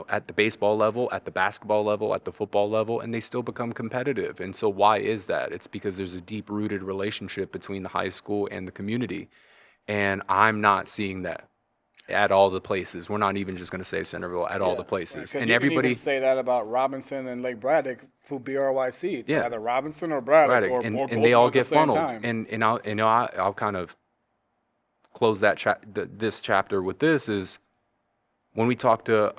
At the baseball level, at the basketball level, at the football level, and they still become competitive. And so why is that? It's because there's a deep-rooted relationship between the high school and the community. And I'm not seeing that at all the places. We're not even just going to say Centerville, at all the places. Right, and you everybody can even say that about Robinson and Lake Braddock for BRYC. It's Yeah. either Robinson or Braddock, or and both they all at the get same funneled. time. And I'll kind of close that this chapter with this is when we talked to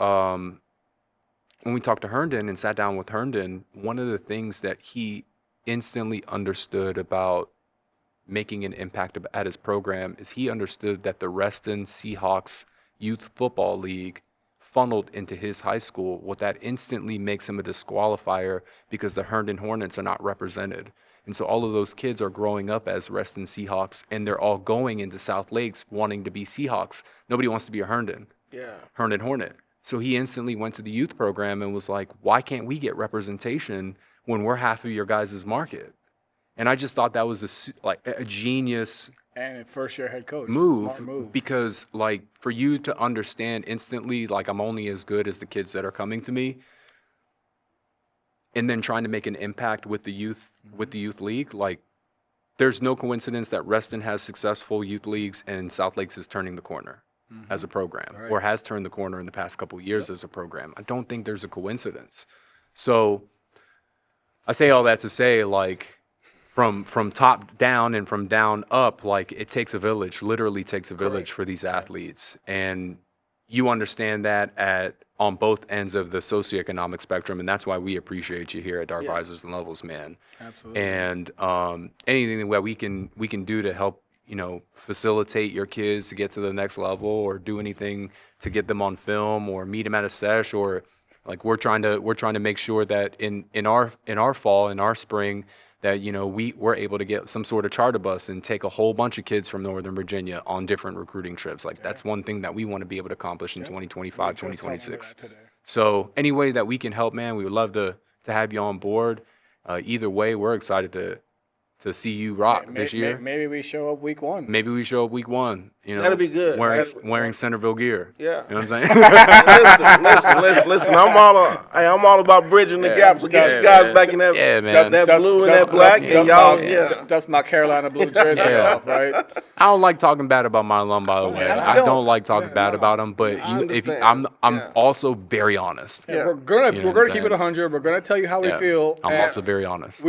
Herndon and sat down with Herndon, one of the things that he instantly understood about making an impact at his program is he understood that the Reston Seahawks Youth Football League funneled into his high school. What that instantly makes him a disqualifier because the Herndon Hornets are not represented. And so all of those kids are growing up as Reston Seahawks, and they're all going into South Lakes wanting to be Seahawks. Nobody wants to be a Herndon Hornet. So he instantly went to the youth program and was like, why can't we get representation when we're half of your guys' market? And I just thought that was a genius and first-year head coach move, smart move. Because like for you to understand instantly, like I'm only as good as the kids that are coming to me, and then trying to make an impact with the youth league, like there's no coincidence that Reston has successful youth leagues and South Lakes is turning the corner as a program, or has turned the corner in the past couple of years as a program. I don't think there's a coincidence. So I say all that to say, like, from top down and from down up, like it takes a village, literally takes a village for these athletes. And you understand that on both ends of the socioeconomic spectrum, and that's why we appreciate you here at Dark Risers and Levels, man. Absolutely. And anything that we can do to help, facilitate your kids to get to the next level, or do anything to get them on film, or meet them at a sesh, or like we're trying to make sure that in our fall, in our spring, that, you know, we're able to get some sort of charter bus and take a whole bunch of kids from Northern Virginia on different recruiting trips. Like, that's one thing that we want to be able to accomplish in 2025, 2026. So any way that we can help, man, we would love to have you on board. Either way, we're excited to see you rock this year. Maybe we show up week 1. Maybe we show up week 1. You know, That'd be good. Wearing Centerville gear. Yeah. You know what I'm saying? listen. I'm all about bridging the gap. So get you guys back in that, that blue and that black, and y'all, That's my Carolina blue jersey off, right? I don't like talking bad about my alum, by the way. I don't like talking bad about them, but I'm also very honest. Yeah, we're gonna keep it 100. We're gonna tell you how we feel. I'm also very honest.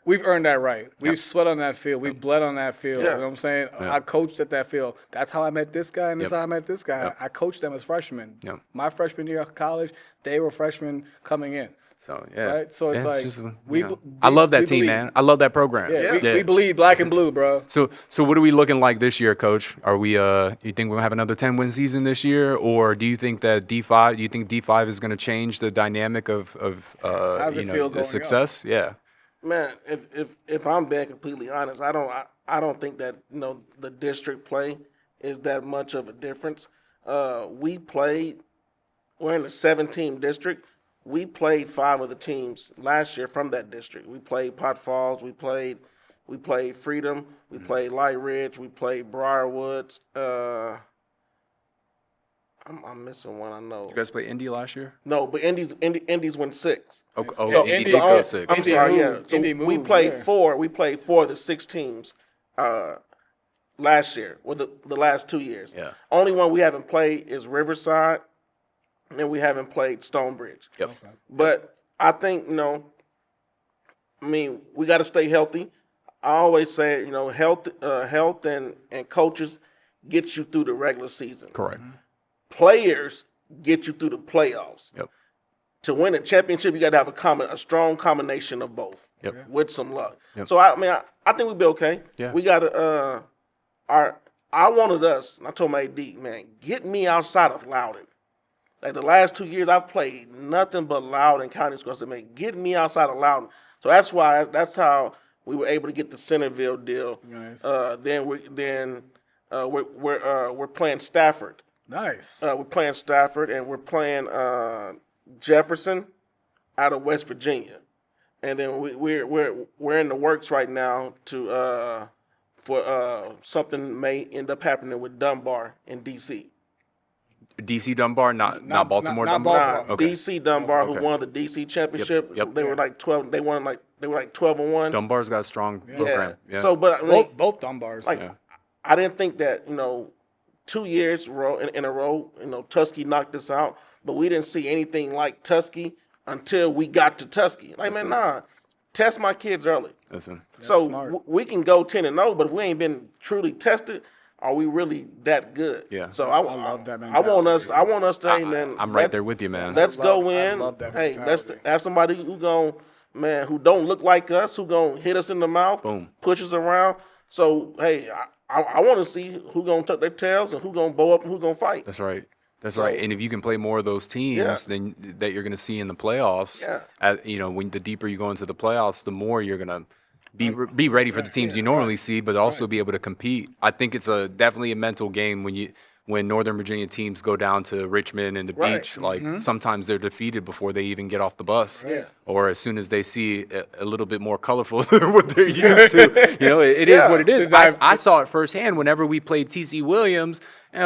We've earned that right. We've sweat on that field. We've bled on that field. You know what I'm saying? I coached at that field. That's how I met this guy, and that's how I met this guy. I coached them as freshmen. My freshman year of college, they were freshmen coming in. So, Right? So it's I love that team, man. I love that program. We bleed black and blue, bro. So what are we looking like this year, Coach? Are we you think we're gonna have another 10-win season this year, or do you think that D5 is gonna change the dynamic of the success? Yeah. Man, if I'm being completely honest, I don't think that the district play is that much of a difference. We're in the 7-team district. We played 5 of the teams last year from that district. We played Pot Falls. We played Freedom. We played Light Ridge. We played Briarwoods. I'm missing one. I know. You guys play Indy last year? No, but Indy's won 6. Indy did go 6. I'm sorry. Yeah. So we played 4. We played 4 of the 6 teams last year, or the last 2 years. Yeah. Only one we haven't played is Riverside, and we haven't played Stonebridge. Yep. But I think we got to stay healthy. I always say health and coaches get you through the regular season. Correct. Players get you through the playoffs. Yep. To win a championship, you got to have a strong combination of both. Yep. With some luck. Yep. So I think we'll be okay. Yeah. We got to I wanted us, and I told my AD, man, get me outside of Loudoun. Like the last 2 years, I've played nothing but Loudoun County schools. I said, man, get me outside of Loudoun. So that's how we were able to get the Centerville deal. Nice. Then we're playing Stafford. Nice. We're playing Stafford, and we're playing Jefferson out of West Virginia, and then we're in the works right now for something may end up happening with Dunbar in DC. DC Dunbar, not Baltimore not Dunbar. Baltimore. Okay. DC Dunbar, who won the DC championship. Yep. They were like 12. They won they were like 12-1. Dunbar's got a strong program. Yeah. So, but I mean, Both Dunbars. I didn't think that 2 years in a row, Tuskegee knocked us out, but we didn't see anything like Tuskegee until we got to Tuskegee. Like, man, nah, test my kids early. Listen. So we can go 10-0, but if we ain't been truly tested, are we really that good? Yeah. So I love that I want us to, hey, man. I'm right there with you, man. Let's go in. I love that Hey, let's mentality. have somebody who don't look like us, who gonna hit us in the mouth, Boom. push us around. So, hey, I want to see who gonna tuck their tails and who gonna bow up and who gonna fight. That's right. That's right. And if you can play more of those teams, then that you're going to see in the playoffs. Yeah. When the deeper you go into the playoffs, the more you're going to be ready for the teams you normally see, but also be able to compete. I think it's definitely a mental game when Northern Virginia teams go down to Richmond and the beach. Like sometimes they're defeated before they even get off the bus, or as soon as they see a little bit more colorful than what they're used to. It is what it is. I saw it firsthand whenever we played TC Williams.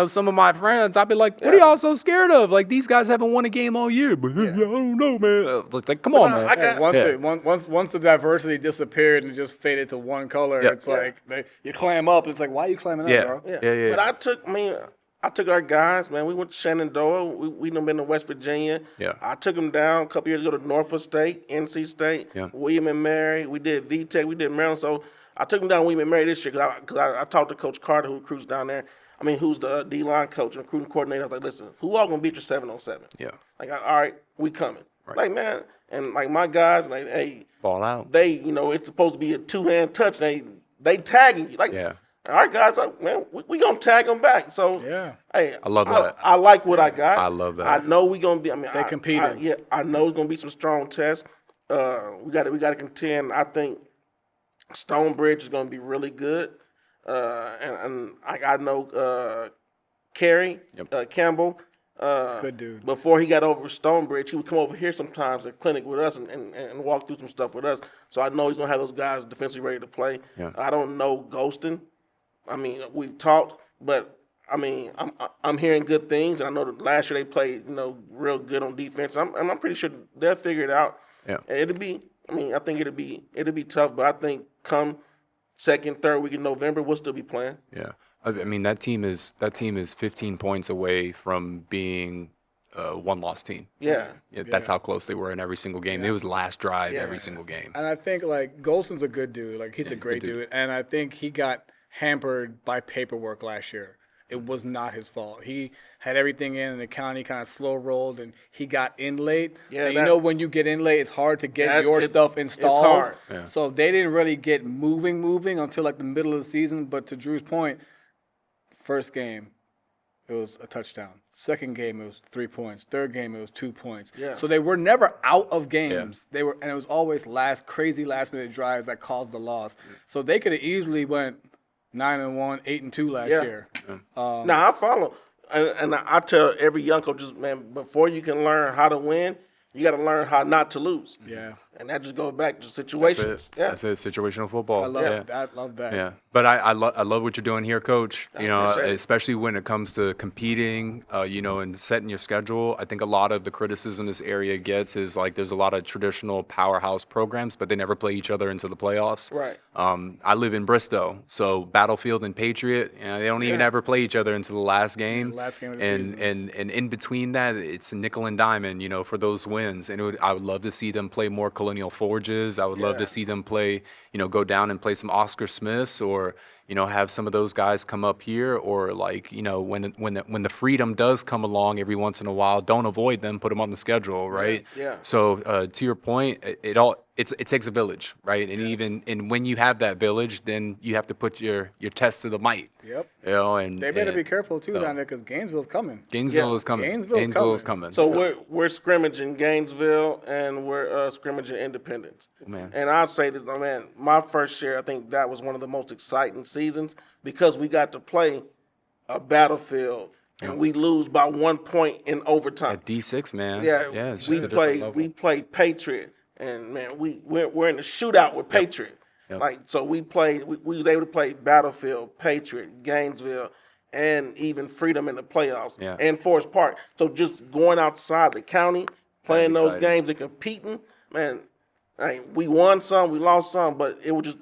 Some of my friends, I'd be like, "What are y'all so scared of? Like these guys haven't won a game all year." But I don't know, man. Like, come on, man. Once the diversity disappeared and just faded to one color, it's like you clam up. It's like, why are you clamming up, bro? Yeah. But I took our guys, man. We went to Shenandoah. We done been to West Virginia. Yeah. I took them down a couple years ago to Norfolk State, NC State, William and Mary. We did VTech. We did Maryland. So I took them down to William and Mary this year because I talked to Coach Carter, who recruits down there. I mean, who's the D-line coach and recruiting coordinator. I was like, listen, who all going to beat your 7-on-7? Yeah. Like, all right, we coming. Right. Like, man, and like my guys, like, hey. Ball out. They, it's supposed to be a two-hand touch. They tagging you. Like, all right, guys, like, man, we going to tag them back. So, hey. I love that. I like what I got. I love that. I know we going to be, they competing. I know it's going to be some strong tests. We got to contend, I think, Stonebridge is going to be really good. And I know Kerry Campbell. Good dude. Before he got over Stonebridge, he would come over here sometimes at clinic with us and walk through some stuff with us. So I know he's going to have those guys defensively ready to play. Yeah. I don't know Ghostin. I mean, we've talked, but I mean, I'm hearing good things. I know that last year they played, real good on defense. I'm pretty sure they'll figure it out. Yeah. I think it'll be tough, but I think come second, third week in November, we'll still be playing. Yeah. I mean, that team is 15 points away from being a one-loss team. Yeah. That's how close they were in every single game. It was last drive every single game. And I think, like, Golson's a good dude. Like, he's a great dude. And I think he got hampered by paperwork last year. It was not his fault. He had everything in, and the county kind of slow rolled, and he got in late. Yeah, and when you get in late, it's hard to get your stuff installed. It's hard. Yeah. So they didn't really get moving until like the middle of the season. But to Drew's point, first game, it was a touchdown. Second game, it was 3 points. Third game, it was 2 points. Yeah. So they were never out of games. They were, and it was always crazy last minute drives that caused the loss. So they could have easily went 9-1, 8-2 last year. Now I follow, and I tell every young coach, man, before you can learn how to win, you got to learn how not to lose. Yeah. And that just goes back to situations. That's it. Situational football. I love that. Yeah, but I love what you're doing here, Coach. appreciate it. Especially when it comes to competing, and setting your schedule. I think a lot of the criticism this area gets is like there's a lot of traditional powerhouse programs, but they never play each other into the playoffs. Right. I live in Bristow, so Battlefield and Patriot, they don't even ever play each other into the last game. The last game of the and, season. and in between that, it's a nickel and diamond, for those wins. And I would love to see them play more Colonial Forges. I would love to see them play, go down and play some Oscar Smiths, or have some of those guys come up here, or like, when the freedom does come along every once in a while, don't avoid them, put them on the schedule, right? Yeah. So to your point, it takes a village, right? And when you have that village, then you have to put your test to the might. Yep. And They better be careful too so- down there because Gainesville's coming. Gainesville is coming. Gainesville's is coming. So we're scrimmaging Gainesville and we're scrimmaging Independence. Man. And I'd say that, man, my first year, I think that was one of the most exciting seasons because we got to play a Battlefield and we lose by 1 point in overtime. At D6, man. Yeah, It's just we a different level. played Patriot, and man, we're in the shootout with Patriot. Yep. Like so, we was able to play Battlefield, Patriot, Gainesville, and even Freedom in the playoffs, and Forest Park. So just going outside the county, playing those exciting. games and competing, man. We won some, we lost some, but it was just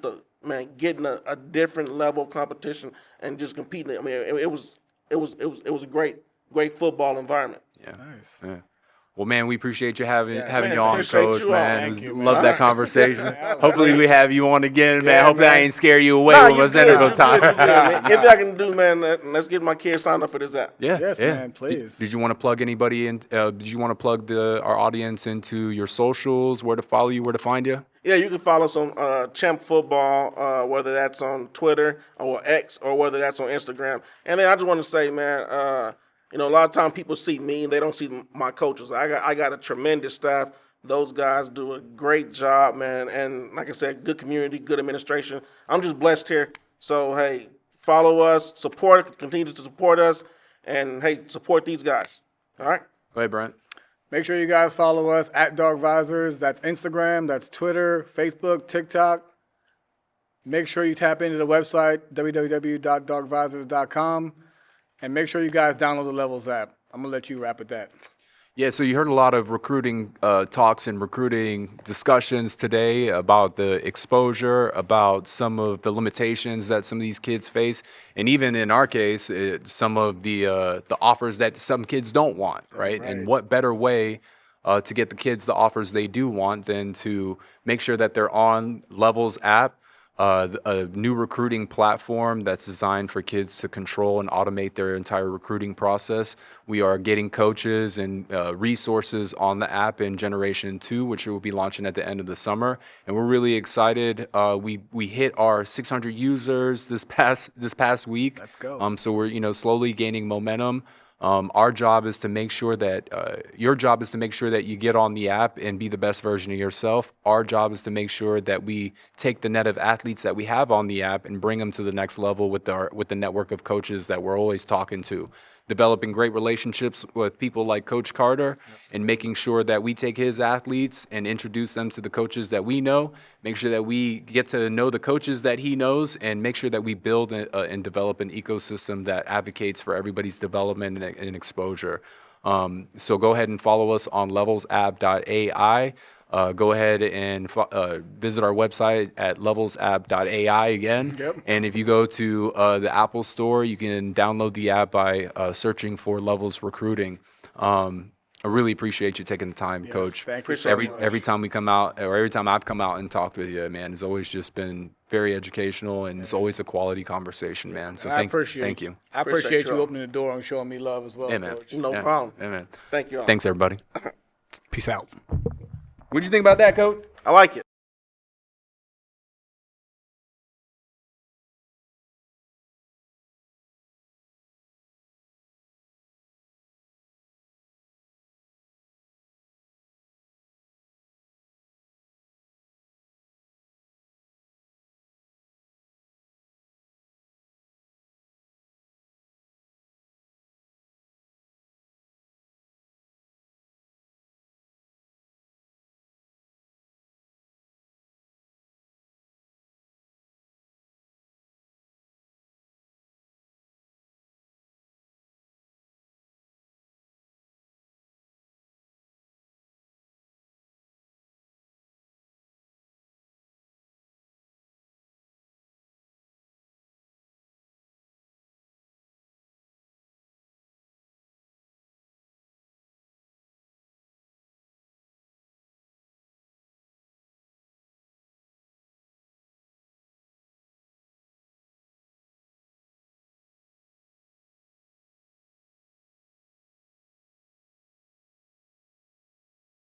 getting a different level of competition and just competing. I mean, it was a great football environment. Yeah. Nice. Yeah. Well, man, we appreciate you having man, you on, appreciate Coach, you all. man. Thank It was, you, man. love All that right. conversation. Hopefully we have you on again, man. Yeah, Hopefully I man. ain't scare you away Nah, with you us end of good, the time. you good, man. Anything I can do, man, let's get my kids signed up for this app. Yeah, Yes, yeah. man, please. Did you want to plug anybody in? Did you want to plug our audience into your socials, where to follow you, where to find you? Yeah, you can follow us on Champ Football, whether that's on Twitter or X or whether that's on Instagram. And then I just want to say, man, a lot of times people see me and they don't see my coaches. I got a tremendous staff. Those guys do a great job, man. And like I said, good community, good administration. I'm just blessed here. So, hey, follow us, continue to support us, and, hey, support these guys. All right? Go ahead, Brent. Make sure you guys follow us at Dogvisors. That's Instagram, that's Twitter, Facebook, TikTok. Make sure you tap into the website, www.dogvisors.com. And make sure you guys download the Levels app. I'm going to let you wrap with that. Yeah, so you heard a lot of recruiting talks and recruiting discussions today about the exposure, about some of the limitations that some of these kids face, and even in our case, some of the offers that some kids don't want, right? And what better way to get the kids the offers they do want than to make sure that they're on Levels app, a new recruiting platform that's designed for kids to control and automate their entire recruiting process. We are getting coaches and resources on the app in Generation 2, which will be launching at the end of the summer. And we're really excited. We hit our 600 users this past week. Let's go. So we're slowly gaining momentum. Our job is to make sure that your job is to make sure that you get on the app and be the best version of yourself. Our job is to make sure that we take the net of athletes that we have on the app and bring them to the next level with the network of coaches that we're always talking to. Developing great relationships with people like Coach Carter and making sure that we take his athletes and introduce them to the coaches that we know, make sure that we get to know the coaches that he knows, and make sure that we build and develop an ecosystem that advocates for everybody's development and exposure. So go ahead and follow us on levelsapp.ai. Go ahead and visit our website at levelsapp.ai again. Yep. And if you go to the Apple Store, you can download the app by searching for Levels Recruiting. I really appreciate you taking the time, Coach. Thank you so much. Every time we come out, or every time I've come out and talked with you, man, it's always just been very educational, and it's always a quality conversation, man. So thank you. I appreciate you opening the door and showing me love as well, Yeah, man. Coach. No problem. Yeah, man. Thank you all. Thanks, everybody. Peace out. What'd you think about that, Coach? I like it.